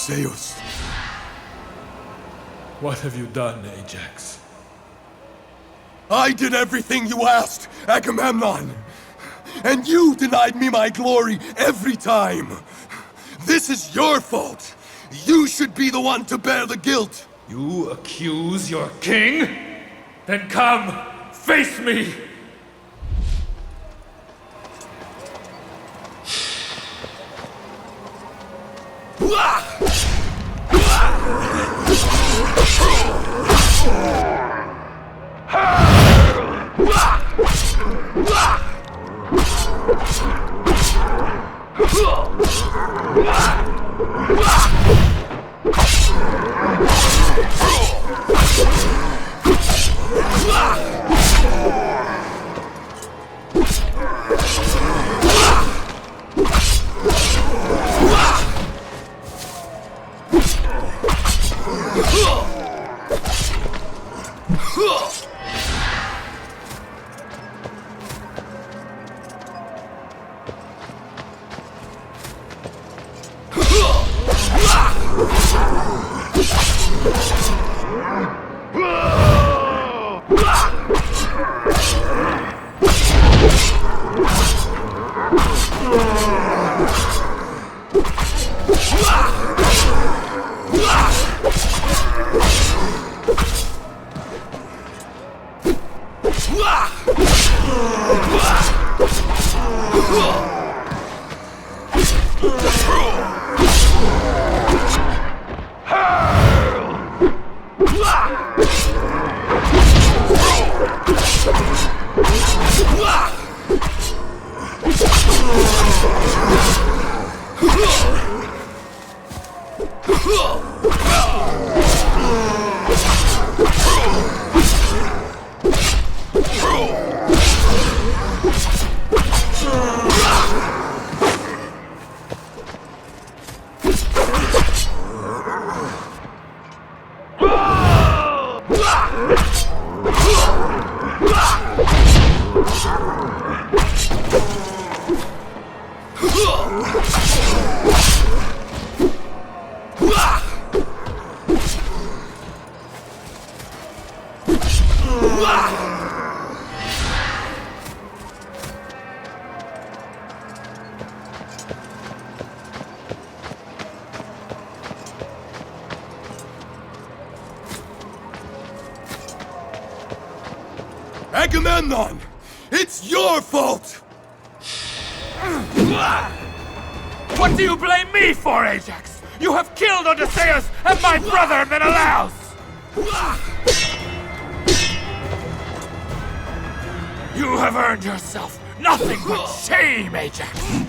Odysseus. What have you done, Ajax? I did everything you asked, Agamemnon. And you denied me my glory every time. This is your fault. You should be the one to bear the guilt. You accuse your king? Then come, face me! Agamemnon! It's your fault! What do you blame me for, Ajax? You have killed Odysseus and my brother Menelaus! You have earned yourself nothing but shame, Ajax!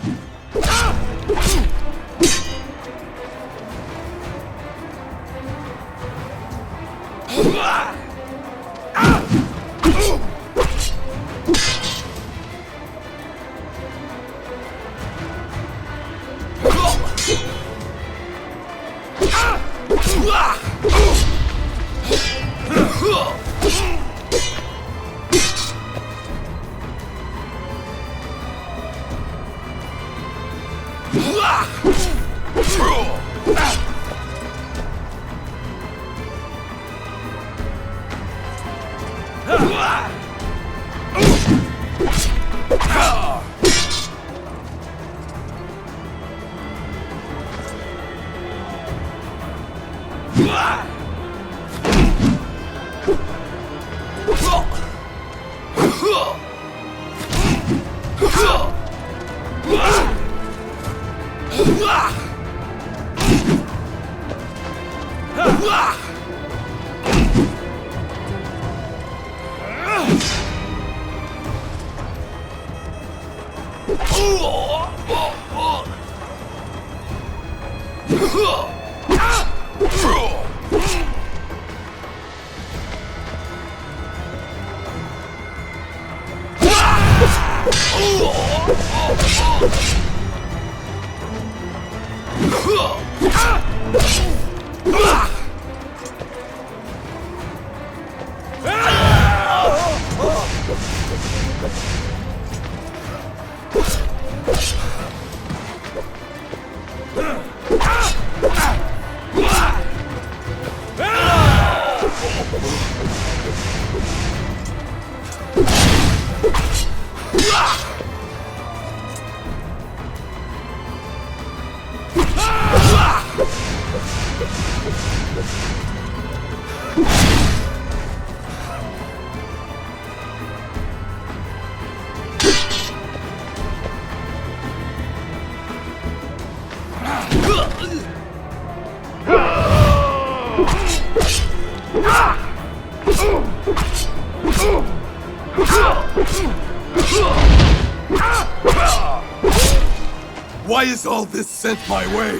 Why is all this sent my way?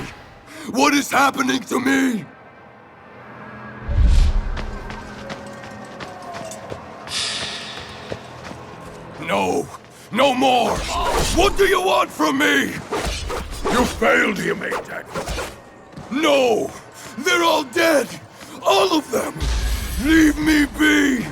What is happening to me? No! No more! What do you want from me? You failed, you made that. No! They're all dead! All of them! Leave me be!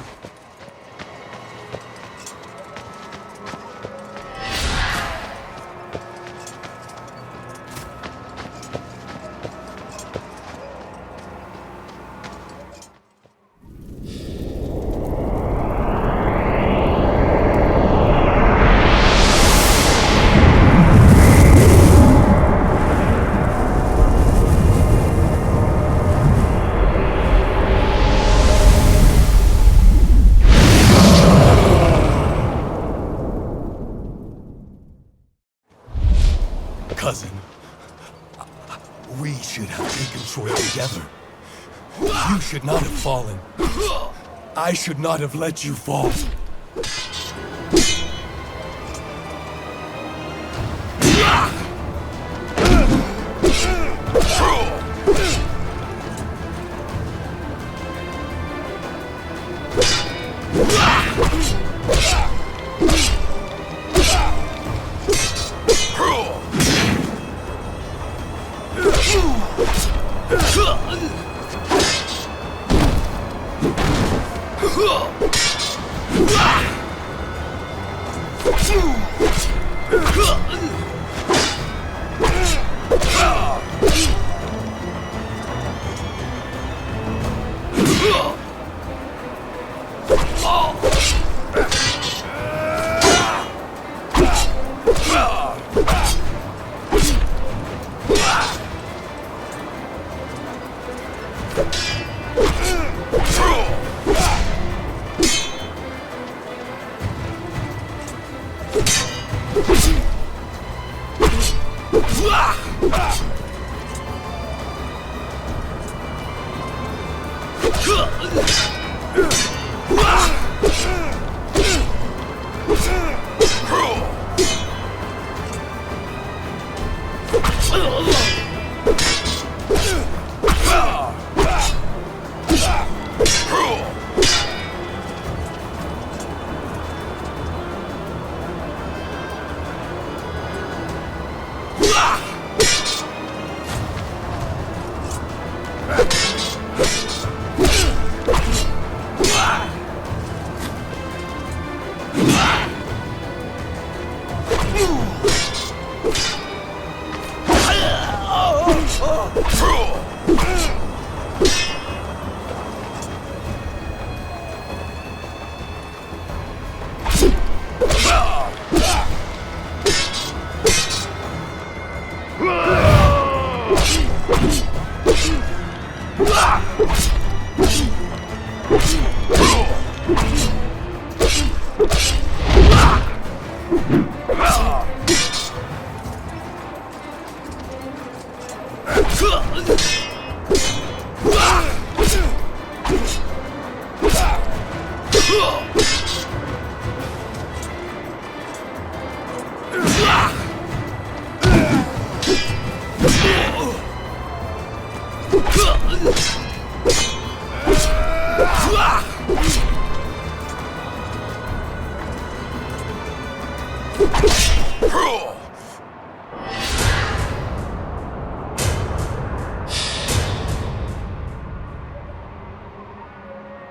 Cousin, we should have taken Troy together. You should not have fallen. I should not have let you fall.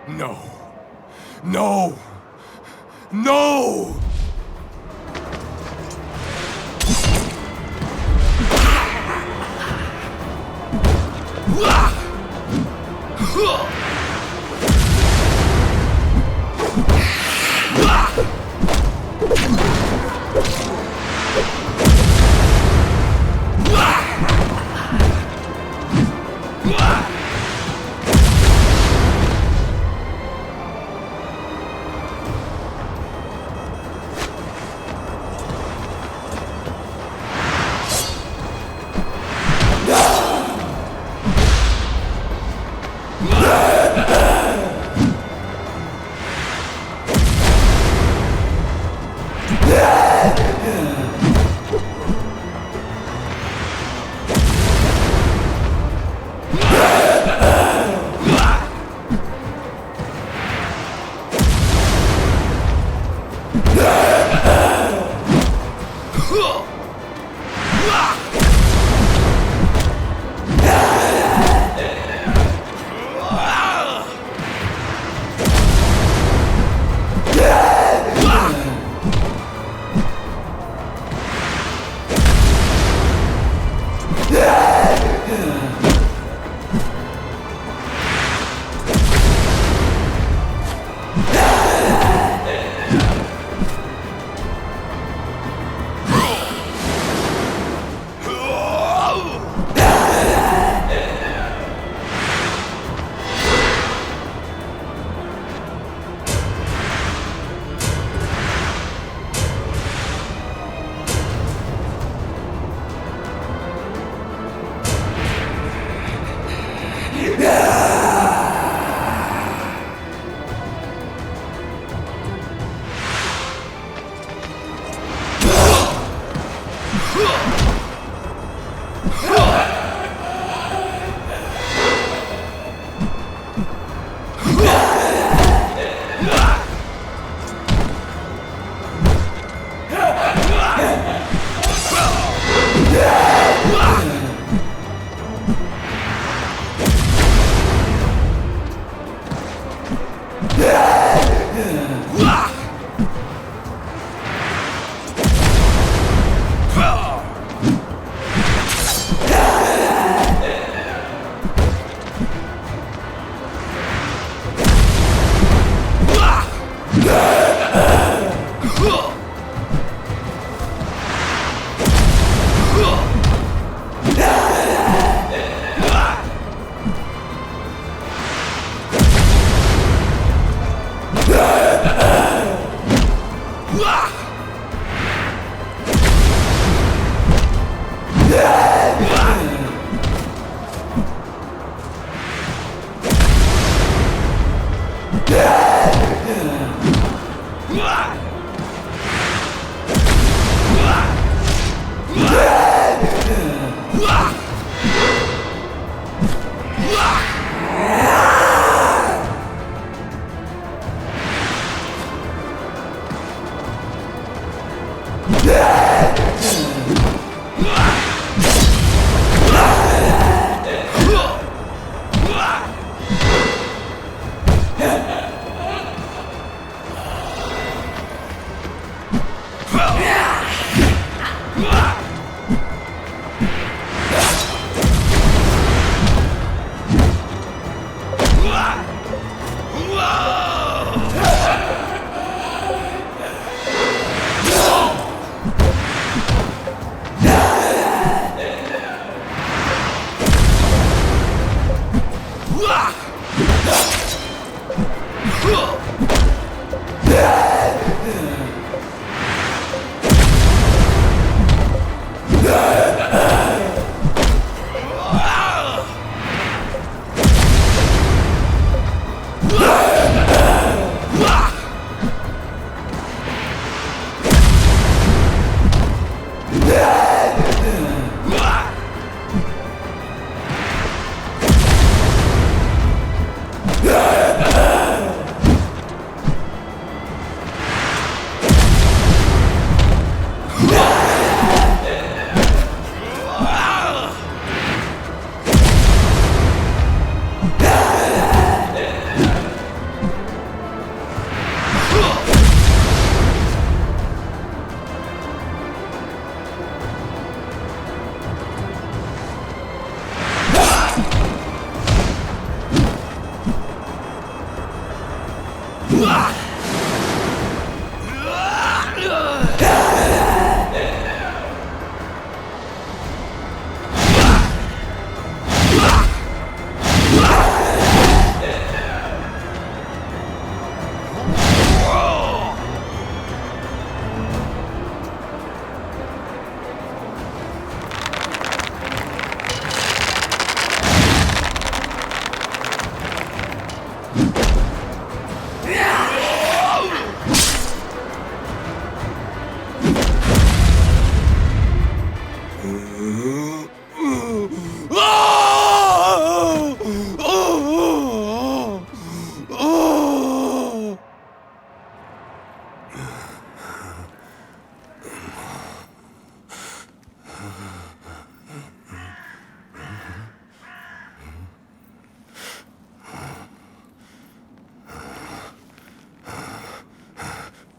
No. No! No!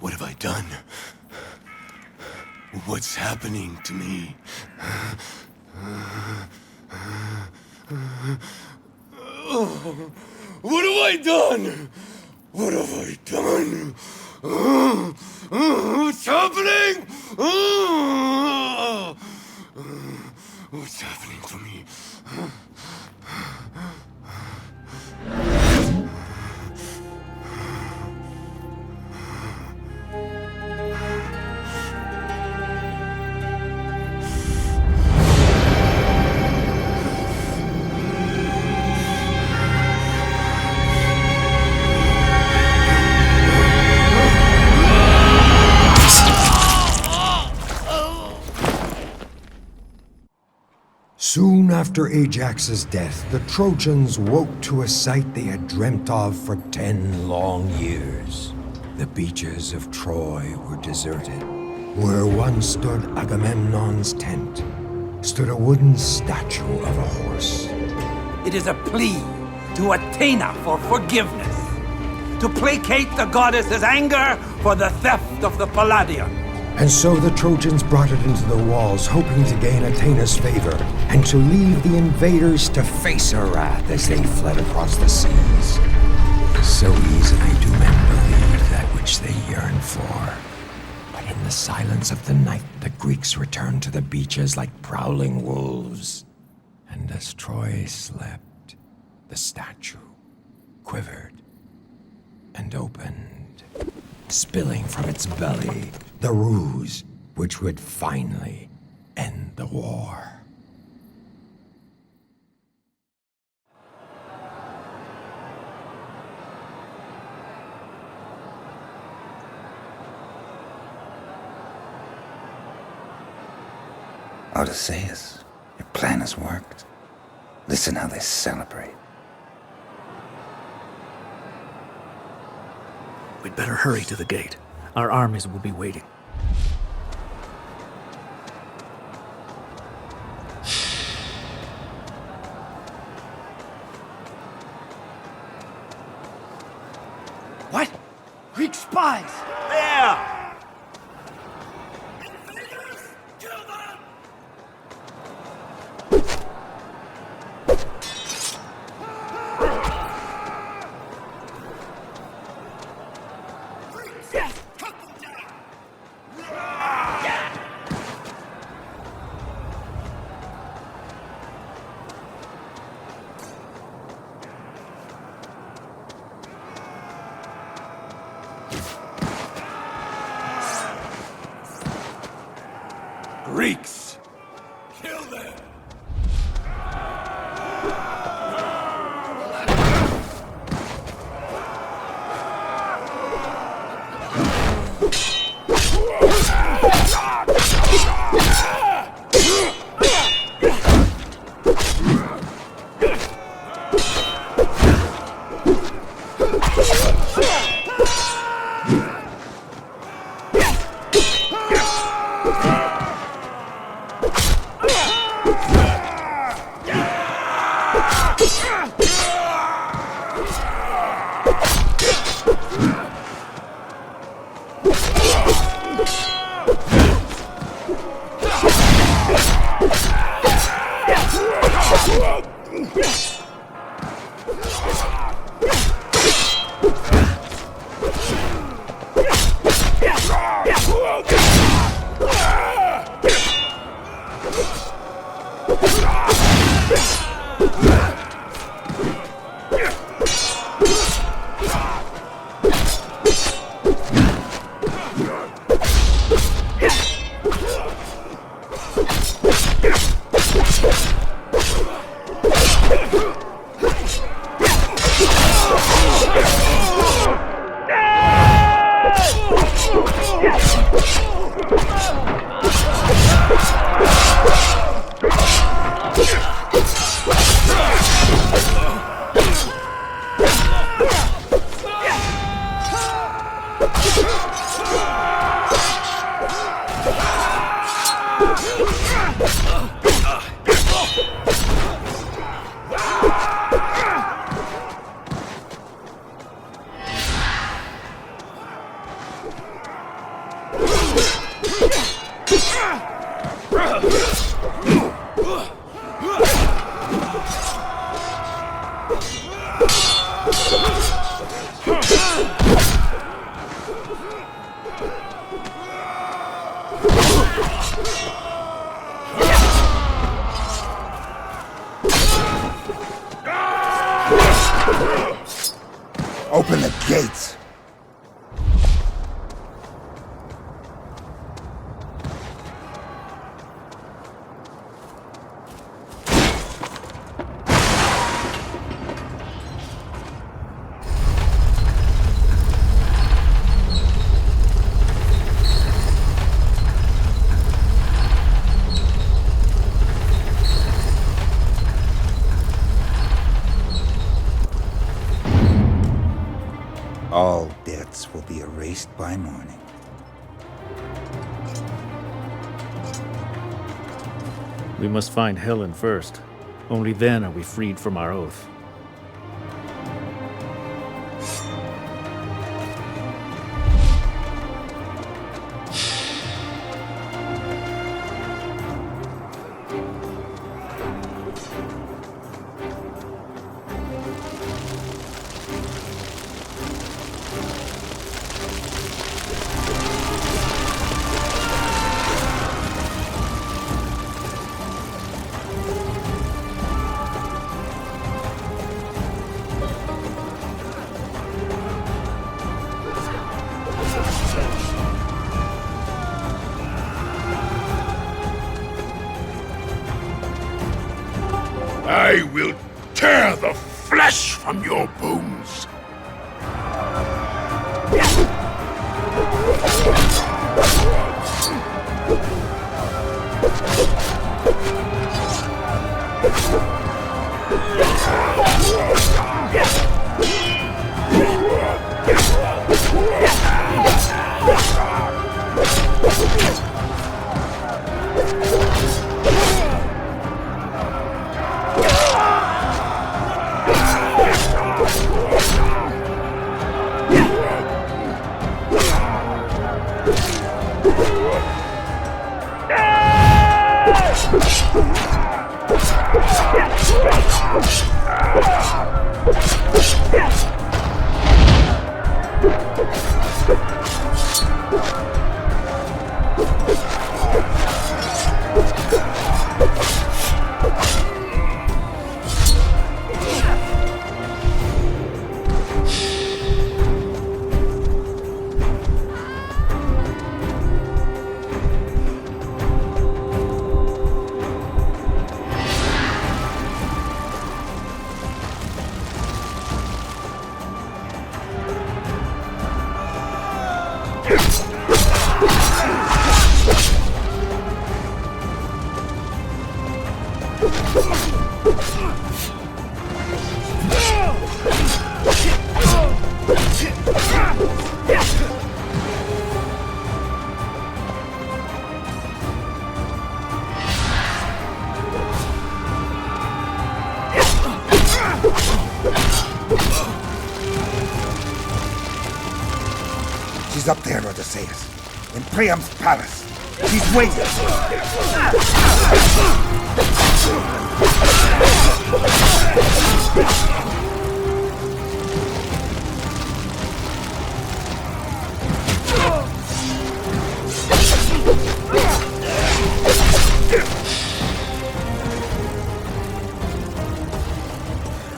What have I done? What's happening to me? What have I done? What have I done? What's happening? What's happening to me? Soon after Ajax's death, the Trojans woke to a sight they had dreamt of for 10 long years. The beaches of Troy were deserted. Where once stood Agamemnon's tent, stood a wooden statue of a horse. It is a plea to Athena for forgiveness, to placate the goddess's anger for the theft of the Palladium. And so the Trojans brought it into the walls, hoping to gain Athena's favor, and to leave the invaders to face her wrath as they fled across the seas. So easily do men believe that which they yearn for. But in the silence of the night, the Greeks returned to the beaches like prowling wolves. And as Troy slept, the statue quivered and opened, spilling from its belly the ruse which would finally end the war. Odysseus, your plan has worked. Listen how they celebrate. We'd better hurry to the gate. Our armies will be waiting. What? Greek spies! There! Greeks! Kill them! Open the gates! All debts will be erased by morning. We must find Helen first. Only then are we freed from our oath. I will tear the flesh from your bones. She's up there, Odysseus, in Priam's palace. She's waiting.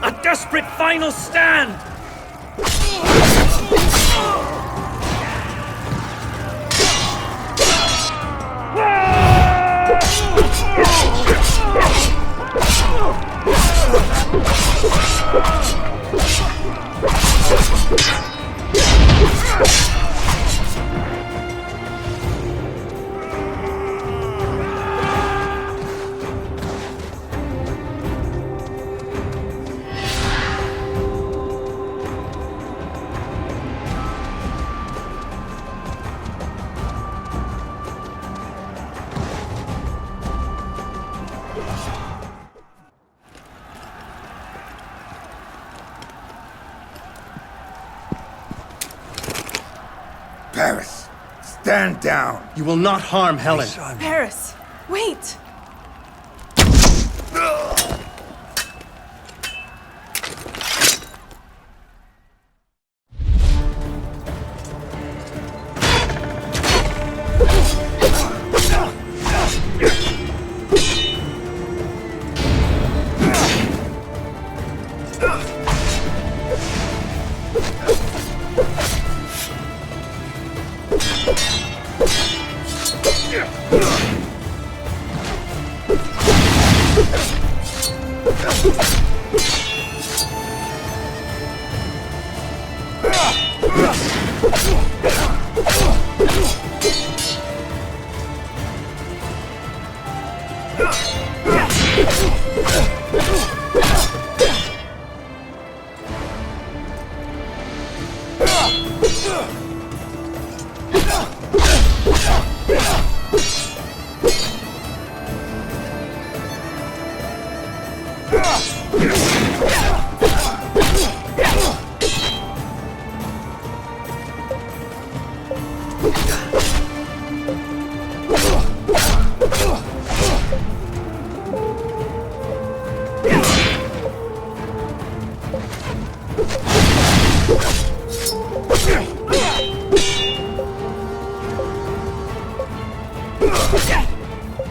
A desperate final stand! Stand down. You will not harm Helen. Paris, wait!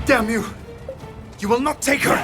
Damn you! You will not take her!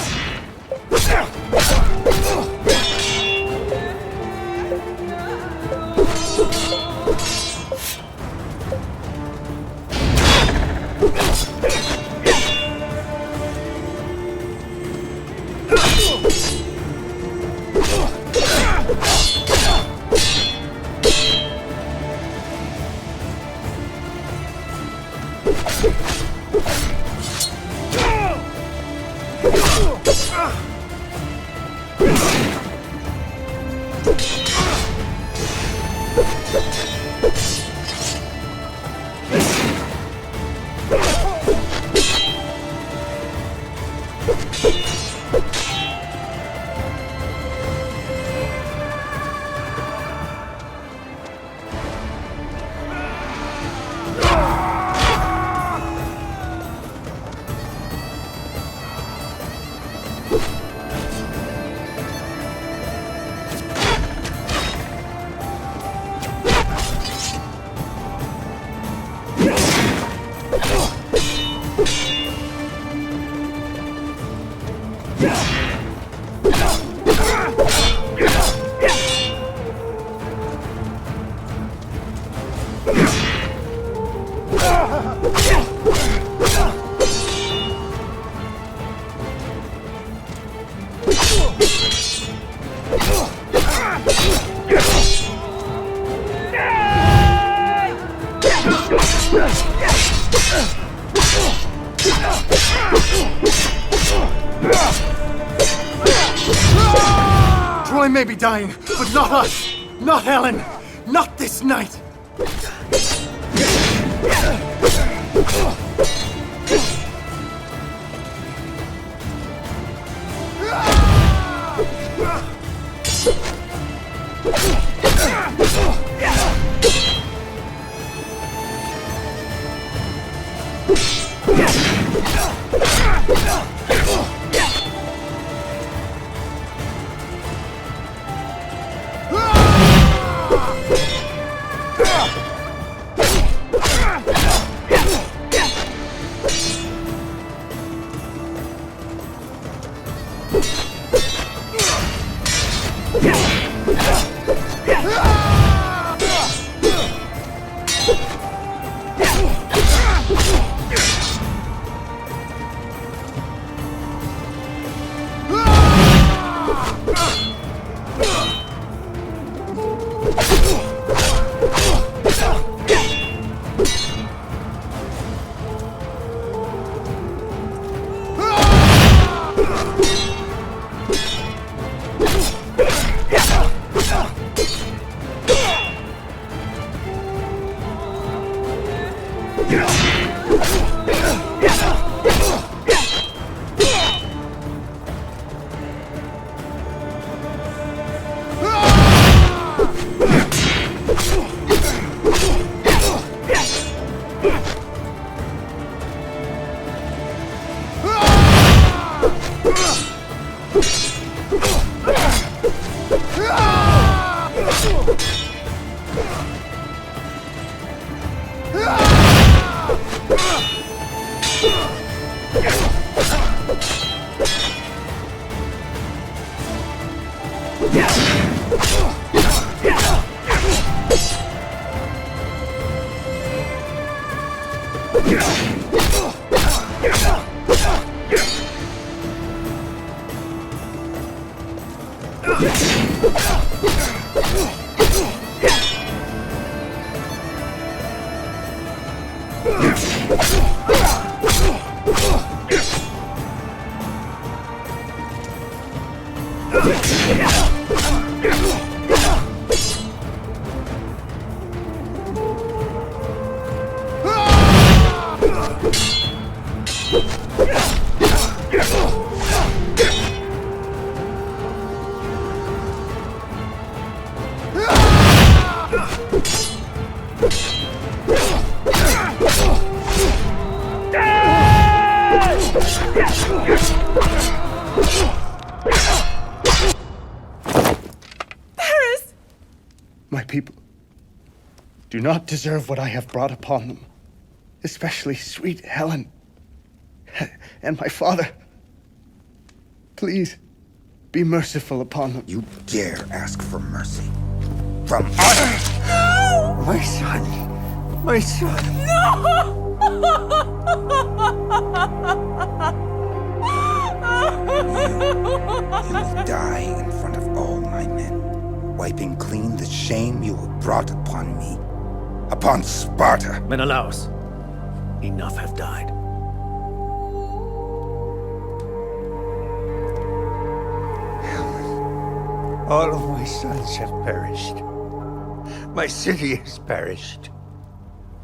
Troy may be dying, but not us! Not Helen! Not this night! My people do not deserve what I have brought upon them, especially sweet Helen and my father. Please, be merciful upon them. You dare ask for mercy from us? No! My son! My son! You will die in front of all my men, wiping clean the shame you have brought upon me, upon Sparta. Menelaus, enough have died. All of my sons have perished. My city has perished.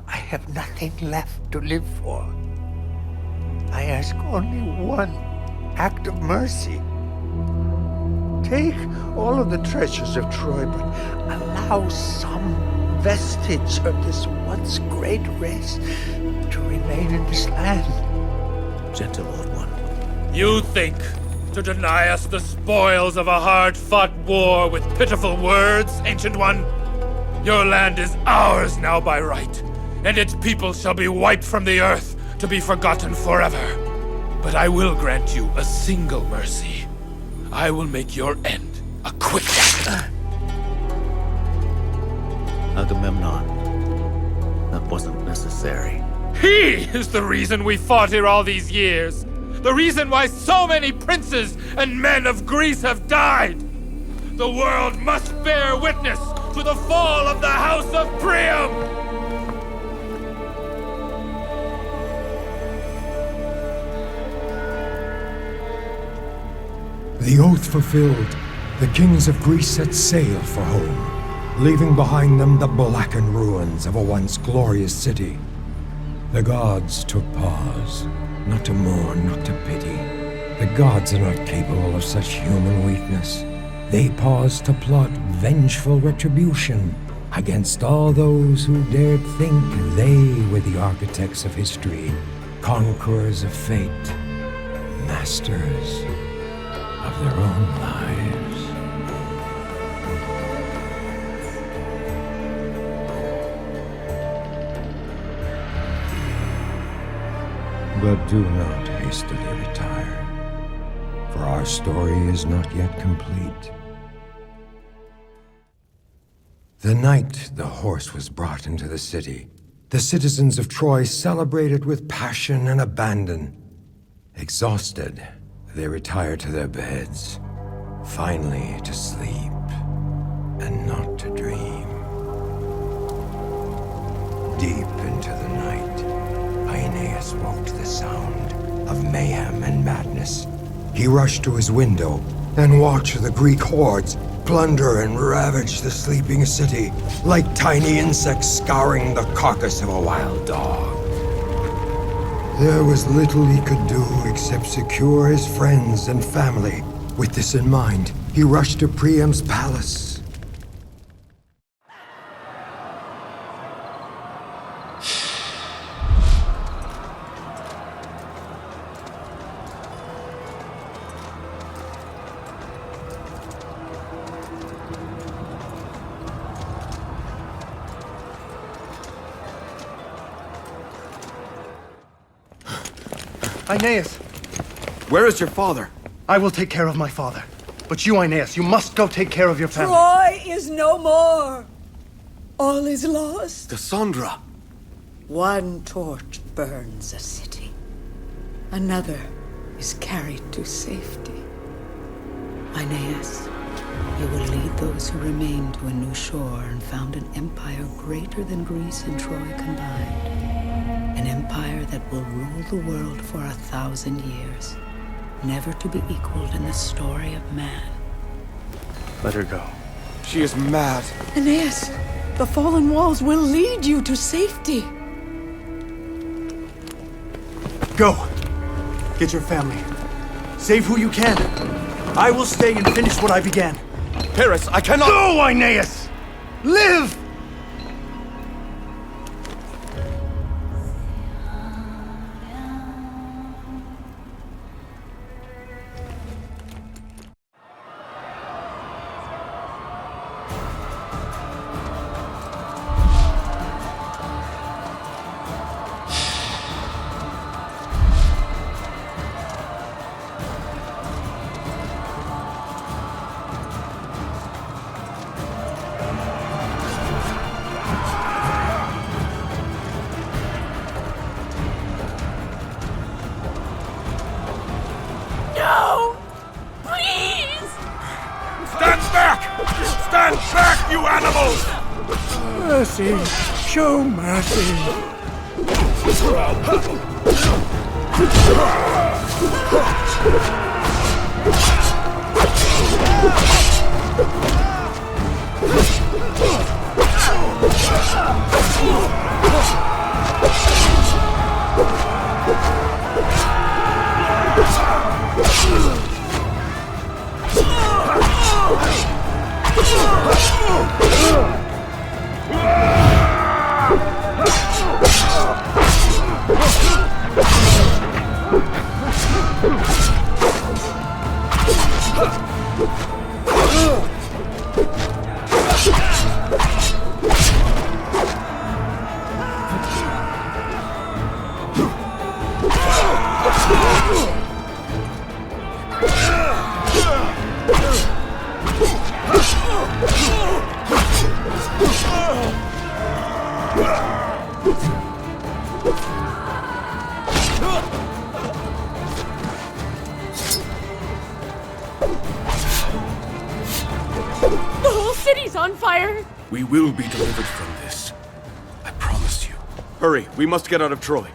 I have nothing left to live for. I ask only one act of mercy. Take all of the treasures of Troy, but allow some vestige of this once great race to remain in this land. Gentle old one. You think to deny us the spoils of a hard-fought war with pitiful words, Ancient One? Your land is ours now by right, and its people shall be wiped from the earth to be forgotten forever. But I will grant you a single mercy. I will make your end a quick one. Agamemnon, that wasn't necessary. He is the reason we fought here all these years. The reason why so many princes and men of Greece have died. The world must bear witness to the fall of the House of Priam! The oath fulfilled, the kings of Greece set sail for home, leaving behind them the blackened ruins of a once glorious city. The gods took pause, not to mourn, not to pity. The gods are not capable of such human weakness. They paused to plot vengeful retribution against all those who dared think they were the architects of history, conquerors of fate, masters of their own lives. But do not hastily retire, for our story is not yet complete. The night the horse was brought into the city, the citizens of Troy celebrated with passion and abandon. Exhausted, they retired to their beds, finally to sleep and not to dream. Deep into the night, Aeneas woke to the sound of mayhem and madness. He rushed to his window and watched the Greek hordes plunder and ravage the sleeping city like tiny insects scouring the carcass of a wild dog. There was little he could do except secure his friends and family. With this in mind, he rushed to Priam's palace. Aeneas! Where is your father? I will take care of my father. But you, Aeneas, you must go take care of your family. Troy is no more. All is lost. Cassandra! One torch burns a city. Another is carried to safety. Aeneas, you will lead those who remain to a new shore and found an empire greater than Greece and Troy combined. An empire that will rule the world for 1,000 years, never to be equaled in the story of man. Let her go. She is mad. Aeneas, the fallen walls will lead you to safety. Go! Get your family. Save who you can. I will stay and finish what I began. Paris, I cannot— No, Aeneas! Live! No! Please! Stand back! Stand back, you animals! Mercy! Show mercy! The whole city's on fire! We will be delivered from this. I promise you. Hurry, we must get out of Troy.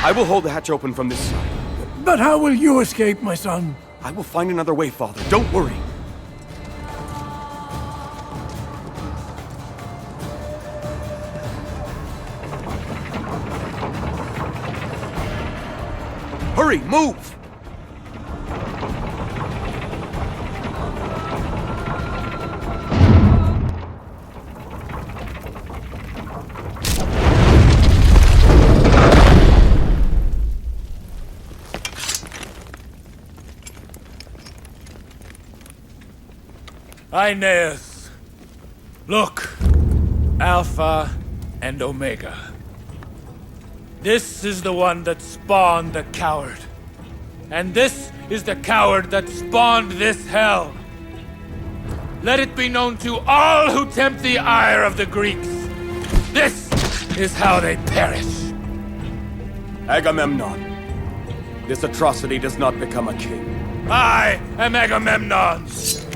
I will hold the hatch open from this side. But how will you escape, my son? I will find another way, Father. Don't worry. Hurry, move! Aeneas, look, Alpha and Omega. This is the one that spawned the coward. And this is the coward that spawned this hell. Let it be known to all who tempt the ire of the Greeks. This is how they perish. Agamemnon, this atrocity does not become a king. I am Agamemnon.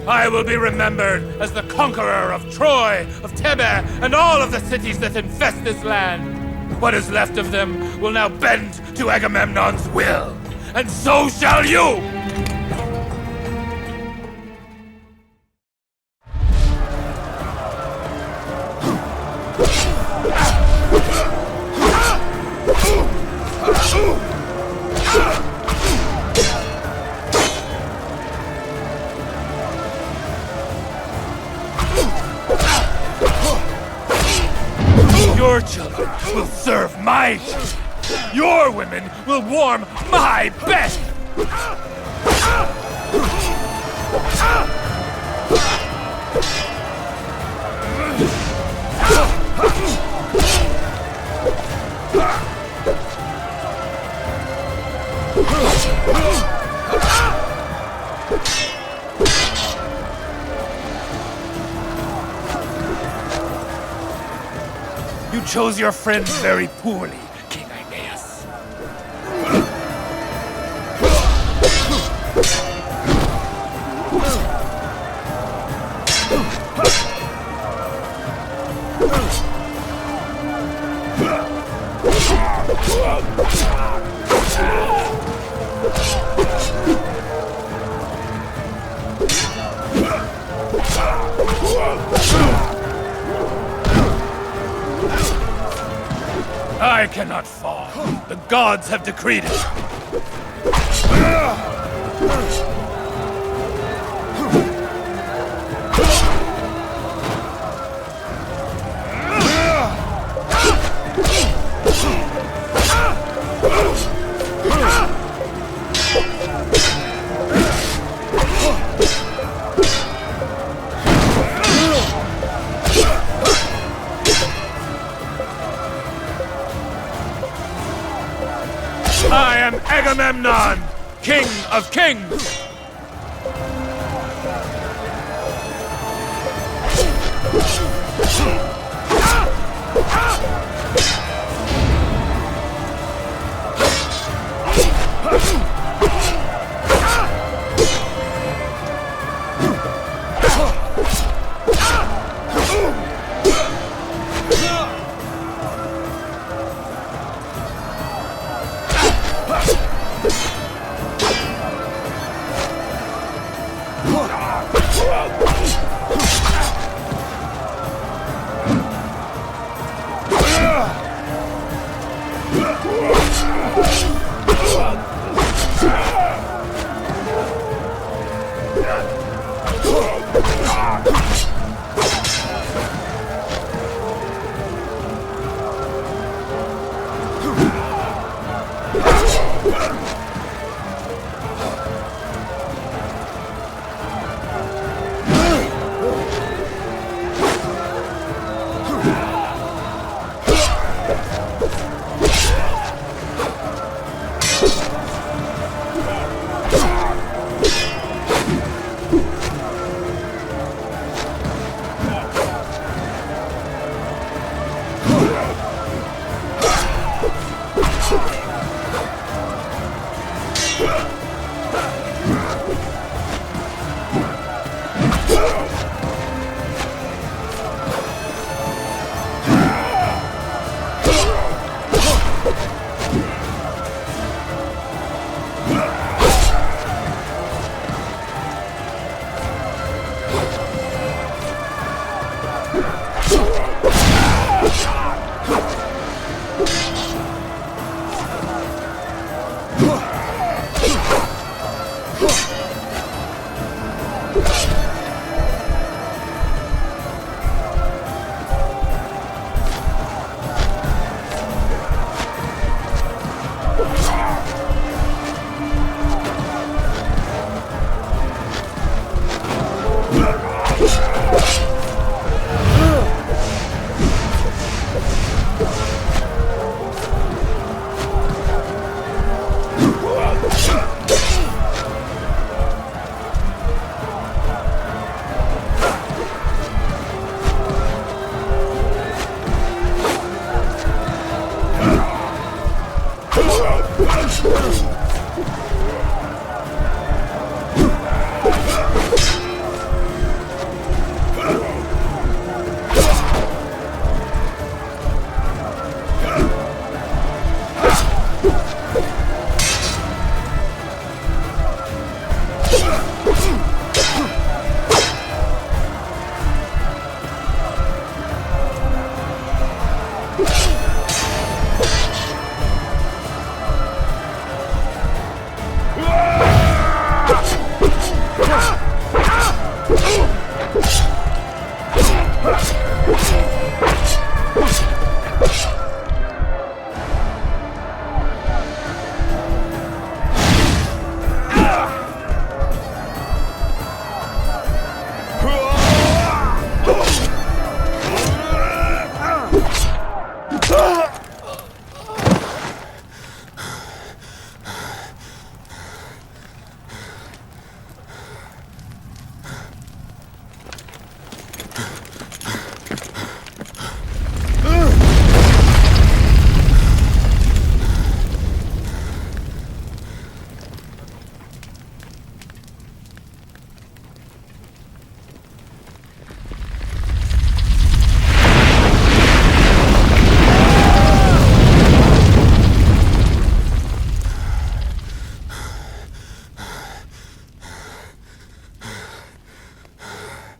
I will be remembered as the conqueror of Troy, of Thebe, and all of the cities that infest this land. What is left of them will now bend to Agamemnon's will, and so shall you! Your children will serve my children. Your women will warm my bed. You chose your friends very poorly, King Aeneas. I cannot fall. The gods have decreed it. I am Agamemnon, King of Kings!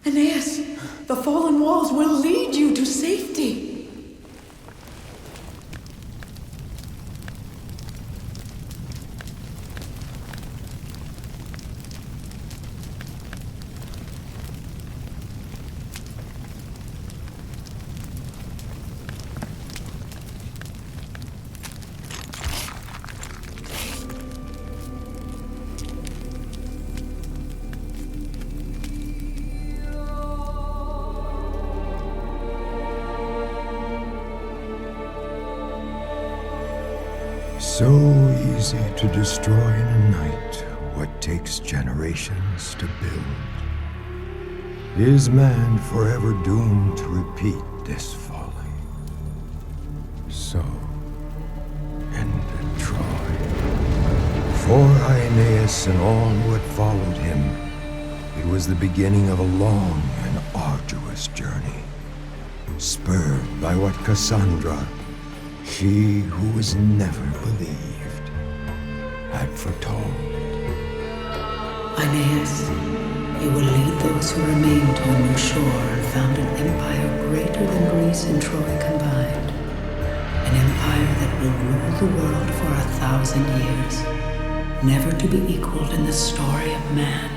Aeneas, the fallen walls will lead you to safety. So easy to destroy in a night what takes generations to build. Is man forever doomed to repeat this folly? So ended Troy. For Aeneas and all what followed him, it was the beginning of a long and arduous journey, spurred by what Cassandra, she who was never believed, had foretold. Aeneas, you will lead those who remain to a new shore and found an empire greater than Greece and Troy combined. An empire that will rule the world for 1,000 years, never to be equaled in the story of man.